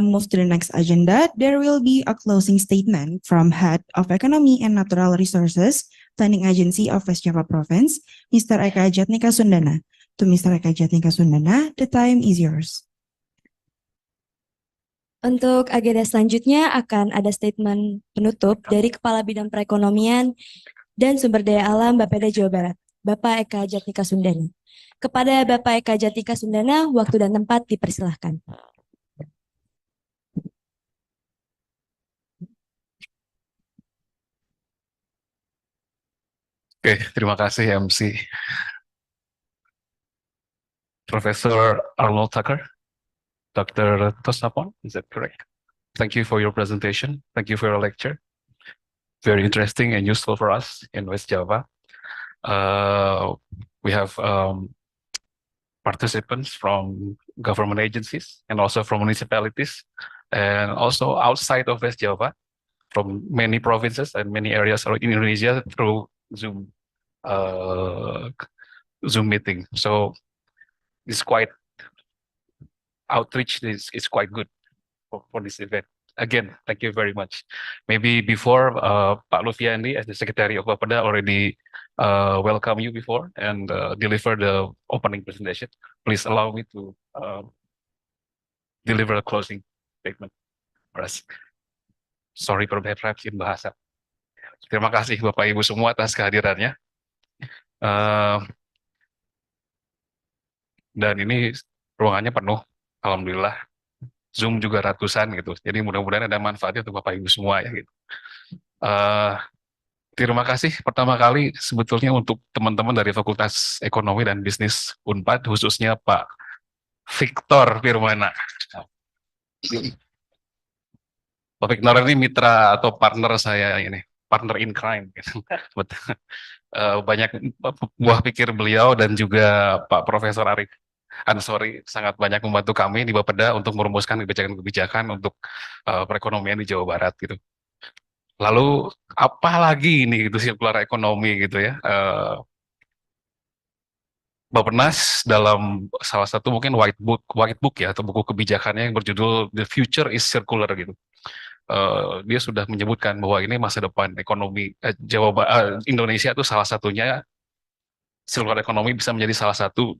Move to the next agenda. There will be a closing statement from Head of Economy and Natural Resources, Planning Agency of West Java Province, Mr. Eka Jatnika Sundana. To Mr. Eka Jatnika Sundana, the time is yours. Untuk agenda selanjutnya akan ada statement penutup dari Kepala Bidang Perekonomian dan Sumber Daya Alam Bapeda Jawa Barat, Bapak Eka Jatnika Sundana. Kepada Bapak Eka Jatnika Sundana, waktu dan tempat dipersilahkan. Oke, terima kasih MC. Professor Arnold Tucker, Dr. Tosapon, is that correct? Thank you for your presentation. Thank you for your lecture. Very interesting and useful for us in West Java. We have participants from government agencies and also from municipalities and also outside of West Java from many provinces and many areas in Indonesia through Zoom meeting. So it's quite outreach is quite good for this event. Again, thank you very much. Maybe before Pak Lufiandi as the Secretary of Bapeda already welcome you before and deliver the opening presentation. Please allow me to deliver a closing statement for us. Sorry perhaps in bahasa. Terima kasih Bapak Ibu semua atas kehadirannya. Dan ini ruangannya penuh, alhamdulillah. Zoom juga ratusan gitu. Jadi mudah-mudahan ada manfaatnya untuk Bapak Ibu semua ya gitu. Terima kasih pertama kali sebetulnya untuk teman-teman dari Fakultas Ekonomi dan Bisnis Unpad, khususnya Pak Victor Firmana. Pak Victor ini mitra atau partner saya ini, partner in crime. Gitu. Banyak buah pikir beliau dan juga Pak Profesor Arif Ansori sangat banyak membantu kami di Bapeda untuk merumuskan kebijakan-kebijakan untuk perekonomian di Jawa Barat gitu. Lalu apa lagi ini gitu sirkular ekonomi gitu ya. Bappenas dalam salah satu mungkin white book ya atau buku kebijakannya yang berjudul The Future is Circular gitu. Dia sudah menyebutkan bahwa ini masa depan ekonomi Indonesia itu salah satunya circular ekonomi bisa menjadi salah satu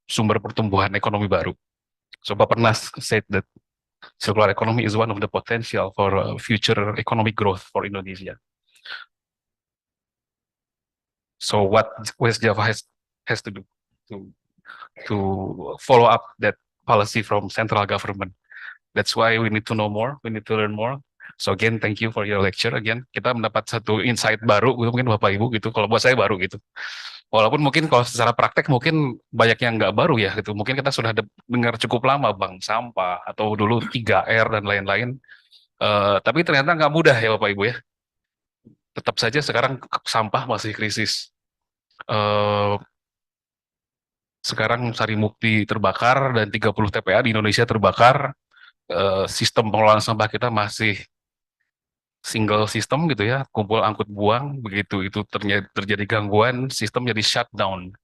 sumber pertumbuhan ekonomi baru. So Bappenas said that circular economy is one of the potential for future economic growth for Indonesia. So what West Java has to do to follow up that policy from central government. That's why we need to know more, we need to learn more. So again, thank you for your lecture. Again, kita mendapat satu insight baru, gitu, mungkin Bapak Ibu gitu. Kalau buat saya baru gitu. Walaupun mungkin kalau secara praktek mungkin banyak yang nggak baru ya gitu. Mungkin kita sudah dengar cukup lama bank sampah atau dulu 3R dan lain-lain. Tapi ternyata nggak mudah ya Bapak Ibu ya. Tetap saja sekarang sampah masih krisis. Sekarang Sarimukti terbakar dan 30 TPA di Indonesia terbakar. Sistem pengelolaan sampah kita masih single system gitu ya, kumpul angkut buang, begitu itu terjadi gangguan, sistem jadi shutdown,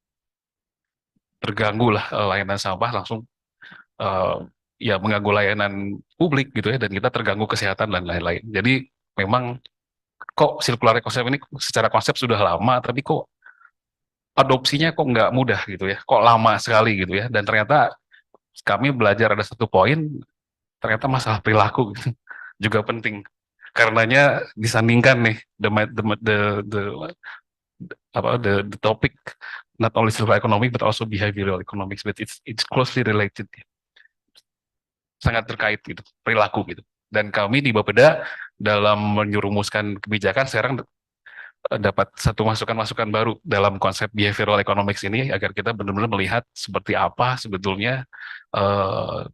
terganggu lah layanan sampah langsung ya mengganggu layanan publik gitu ya, dan kita terganggu kesehatan dan lain-lain. Jadi memang kok circular economy ini secara konsep sudah lama, tapi kok adopsinya kok nggak mudah gitu ya, kok lama sekali gitu ya, dan ternyata kami belajar ada satu poin, ternyata masalah perilaku gitu, juga penting. Karenanya disandingkan nih the topic not only circular economy but also behavioral economics, but it's closely related, sangat terkait gitu, perilaku gitu. Dan kami di Bapeda dalam menyerumuskan kebijakan sekarang dapat satu masukan-masukan baru dalam konsep behavioral economics ini agar kita benar-benar melihat seperti apa sebetulnya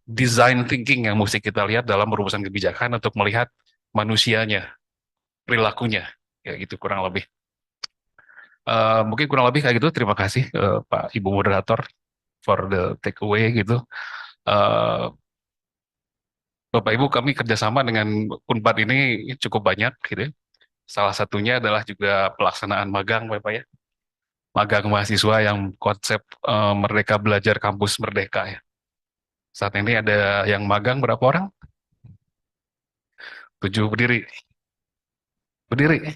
design thinking yang mesti kita lihat dalam merumuskan kebijakan untuk melihat manusianya, perilakunya, ya gitu kurang lebih. Mungkin kurang lebih kayak gitu. Terima kasih Pak Ibu Moderator for the takeaway gitu. Bapak Ibu, kami kerjasama dengan Unpad ini cukup banyak gitu ya. Salah satunya adalah juga pelaksanaan magang Bapak ya. Magang mahasiswa yang konsep Merdeka Belajar Kampus Merdeka ya. Saat ini ada yang magang berapa orang? 7 berdiri. Berdiri.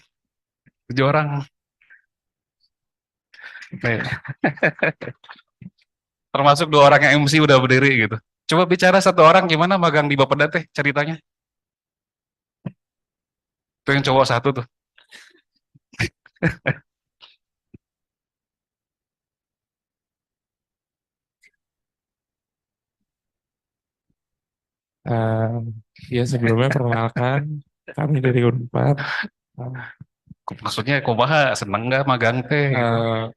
7 orang. Nih. Termasuk 2 orang yang MC udah berdiri gitu. Coba bicara 1 orang gimana magang di Bapeda teh ceritanya. Itu yang cowok 1 tuh. Ya sebelumnya perkenalkan kami dari Unpad. Maksudnya kumaha seneng nggak magang teh gitu.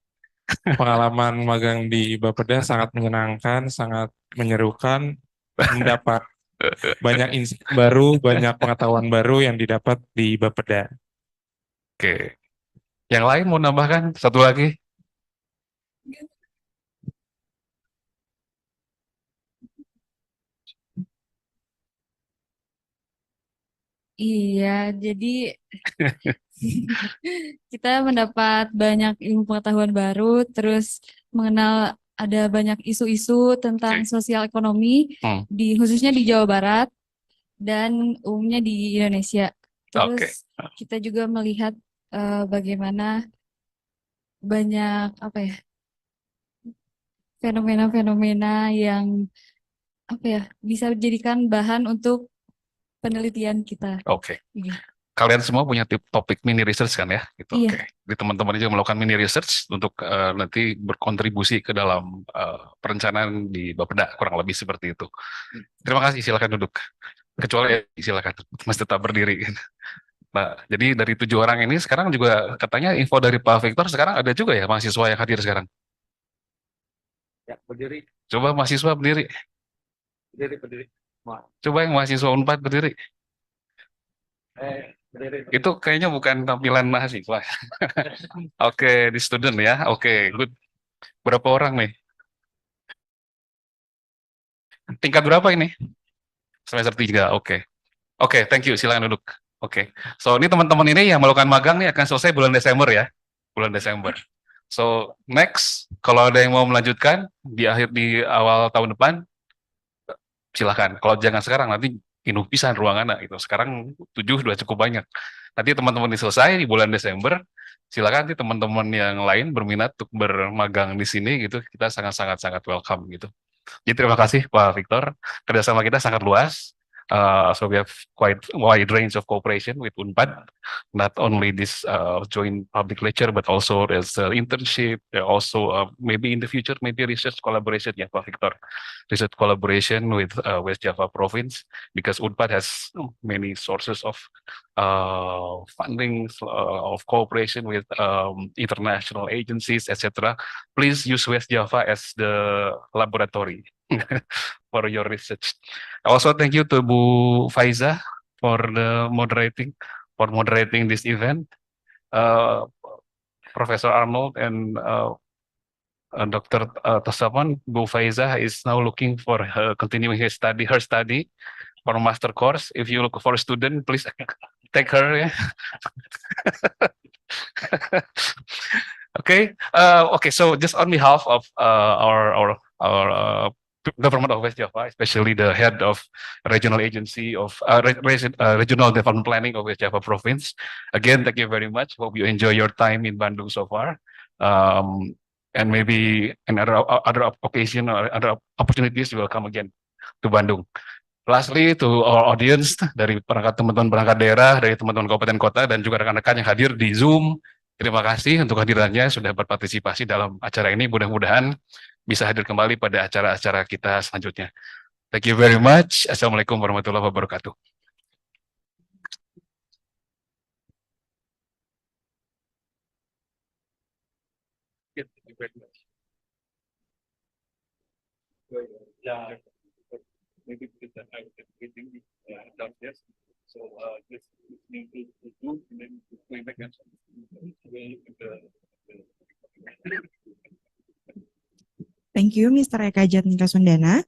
Pengalaman magang di Bapeda sangat menyenangkan, sangat menyerukan, mendapat banyak insight baru, banyak pengetahuan baru yang didapat di Bapeda. Oke. Yang lain mau nambahkan 1 lagi? Iya, jadi kita mendapat banyak ilmu pengetahuan baru, terus mengenal ada banyak isu-isu tentang sosial ekonomi di khususnya di Jawa Barat dan umumnya di Indonesia. Terus kita juga melihat bagaimana banyak apa ya fenomena-fenomena yang apa ya bisa dijadikan bahan untuk penelitian kita. Oke. Iya. Kalian semua punya topik mini research kan ya? Gitu. Iya. Oke. Jadi teman-teman juga melakukan mini research untuk nanti berkontribusi ke dalam perencanaan di Bapeda, kurang lebih seperti itu. Terima kasih, silakan duduk. Kecuali silakan, masih tetap berdiri. Nah, jadi dari 7 orang ini sekarang juga katanya info dari Pak Victor sekarang ada juga ya mahasiswa yang hadir sekarang. Ya, berdiri. Coba mahasiswa berdiri. Berdiri. Coba yang mahasiswa Unpad berdiri. Berdiri. Itu kayaknya bukan tampilan mahasiswa. Oke, di student ya. Oke, good. Berapa orang nih? Tingkat berapa ini? Semester 3. Oke. Oke, thank you. Silakan duduk. Oke. So, ini teman-teman ini yang melakukan magang nih akan selesai bulan Desember ya. Bulan Desember. So, next, kalau ada yang mau melanjutkan di awal tahun depan, silakan. Kalau jangan sekarang, nanti penuh pisan ruangan gitu. Sekarang 7 sudah cukup banyak. Nanti teman-teman ini selesai di bulan Desember, silakan nanti teman-teman yang lain berminat untuk bermagang di sini gitu, kita sangat welcome gitu. Jadi terima kasih Pak Victor, kerjasama kita sangat luas. So we have quite wide range of cooperation with Unpad, not only this joint public lecture, but also there's internship, also maybe in the future, maybe research collaboration, yeah, Pak Victor, research collaboration with West Java Province, because Unpad has many sources of funding, of cooperation with international agencies, etc. Please use West Java as the laboratory for your research. Also, thank you to Bu Faiza for moderating this event. Professor Arnold and Dr. Tosavan, Bu Faiza is now looking for continuing her study for a master course. If you look for a student, please take her. Yeah. Okay. Okay. So just on behalf of our government of West Java, especially the head of regional agency of regional development planning of West Java Province. Again, thank you very much. Hope you enjoy your time in Bandung so far. And maybe another occasion or other opportunities you will come again to Bandung. Lastly, to our audience dari teman-teman perangkat daerah, dari teman-teman kabupaten kota, dan juga rekan-rekan yang hadir di Zoom, Terima kasih untuk hadirannya sudah berpartisipasi dalam acara ini. Mudah-mudahan bisa hadir kembali pada acara-acara kita selanjutnya. Thank you very much. Assalamualaikum warahmatullahi wabarakatuh. Thank you, Mr. Eka Jatnika Sundana.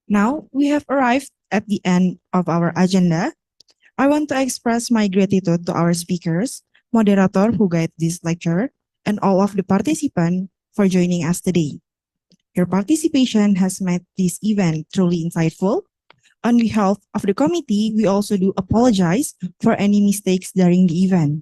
Now, we have arrived at the end of our agenda. I want to express my gratitude to our speakers, moderator who guide this lecture, and all of the participants for joining us today. Your participation has made this event truly insightful. On behalf of the committee, we also do apologize for any mistakes during the event.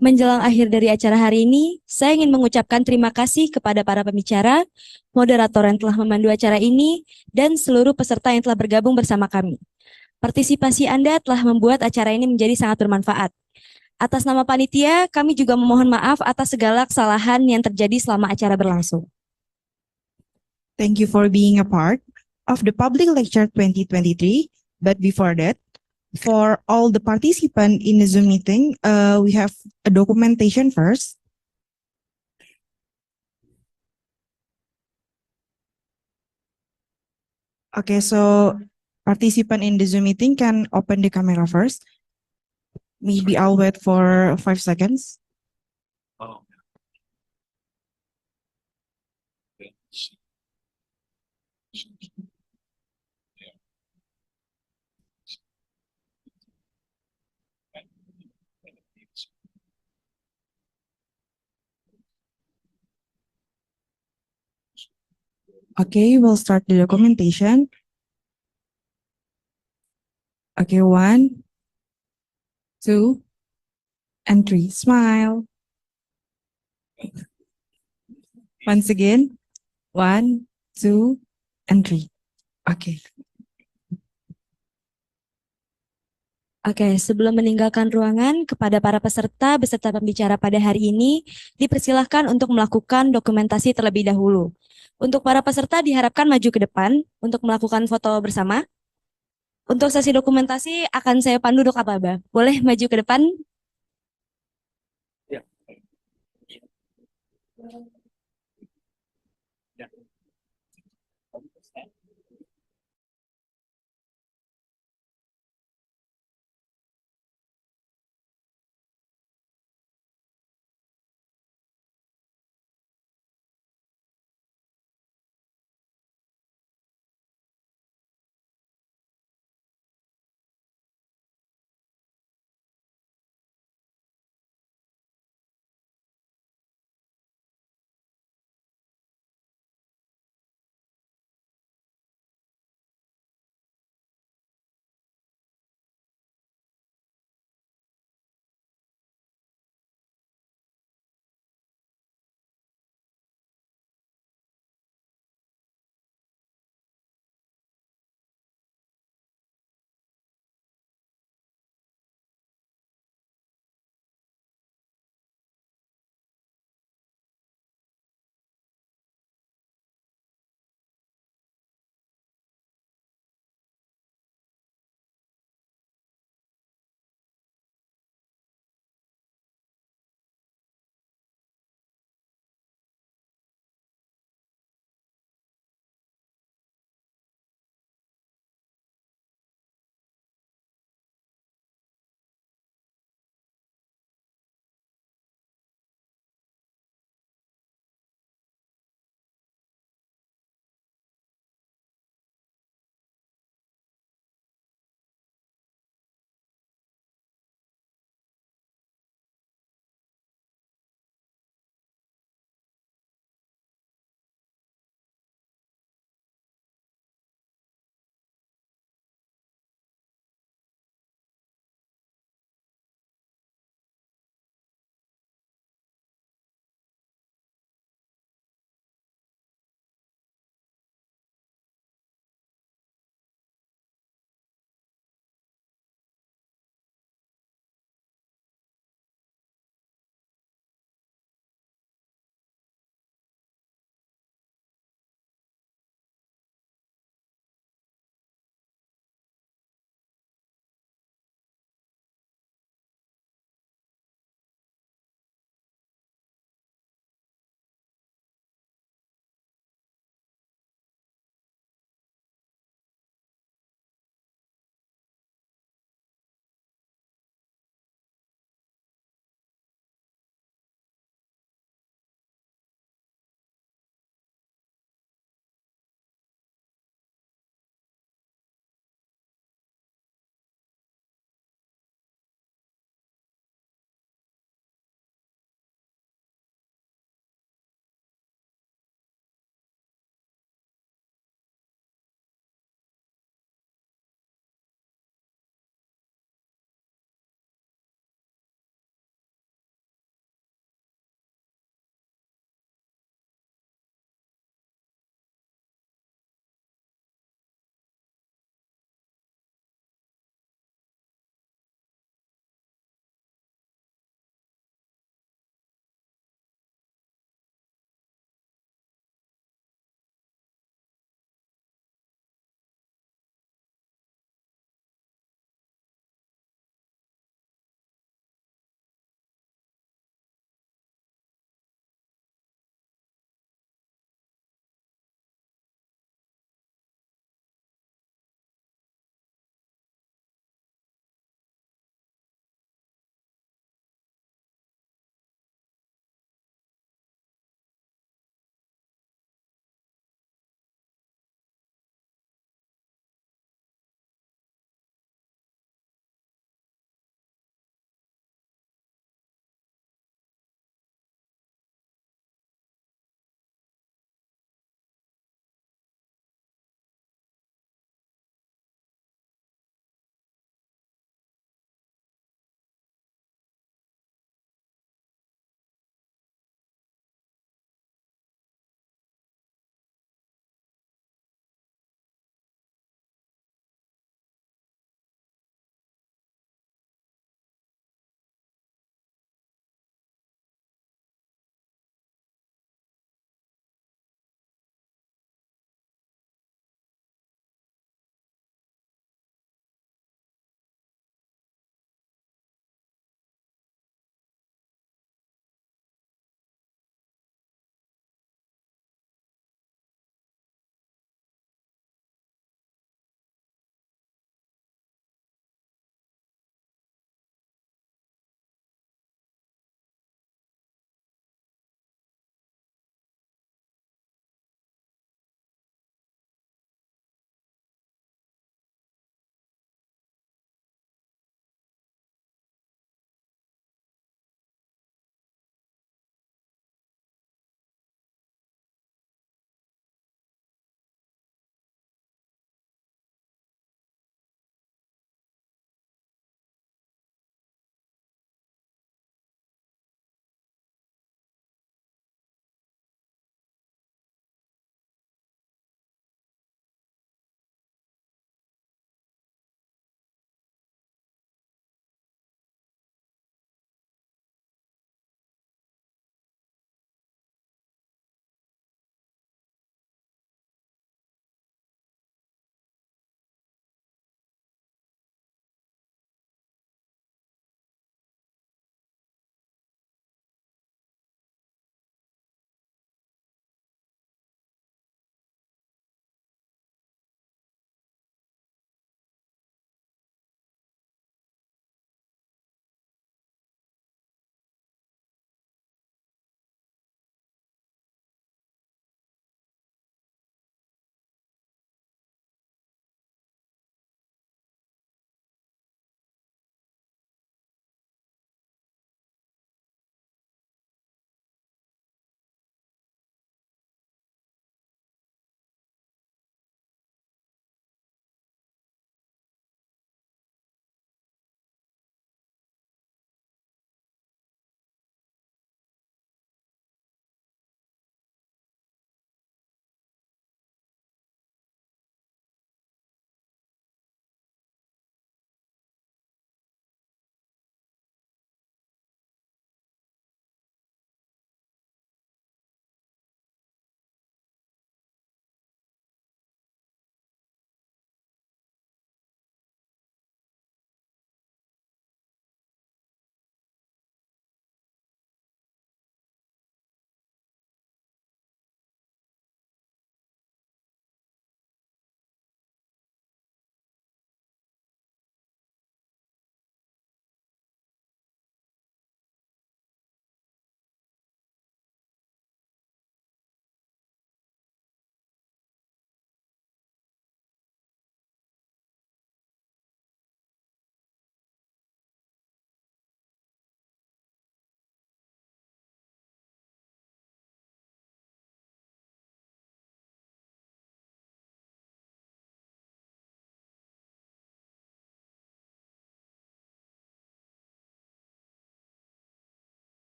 Menjelang akhir dari acara hari ini, saya ingin mengucapkan terima kasih kepada para pembicara, moderator yang telah memandu acara ini, dan seluruh peserta yang telah bergabung bersama kami. Partisipasi Anda telah membuat acara ini menjadi sangat bermanfaat. Atas nama panitia, kami juga memohon maaf atas segala kesalahan yang terjadi selama acara berlangsung. Thank you for being a part of the Public Lecture 2023. But before that, for all the participants in the Zoom meeting, we have a documentation first. Okay, so participant in the Zoom meeting can open the camera first. Maybe I'll wait for 5 seconds. Oh. Okay, we'll start the documentation. Okay, 1, 2, and 3. Smile. Once again, 1, 2, and 3. Okay. Oke, sebelum meninggalkan ruangan, kepada para peserta beserta pembicara pada hari ini, dipersilahkan untuk melakukan dokumentasi terlebih dahulu. Untuk para peserta diharapkan maju ke depan untuk melakukan foto bersama. Untuk sesi dokumentasi akan saya pandu Dok Ababa. Boleh maju ke depan? Ya.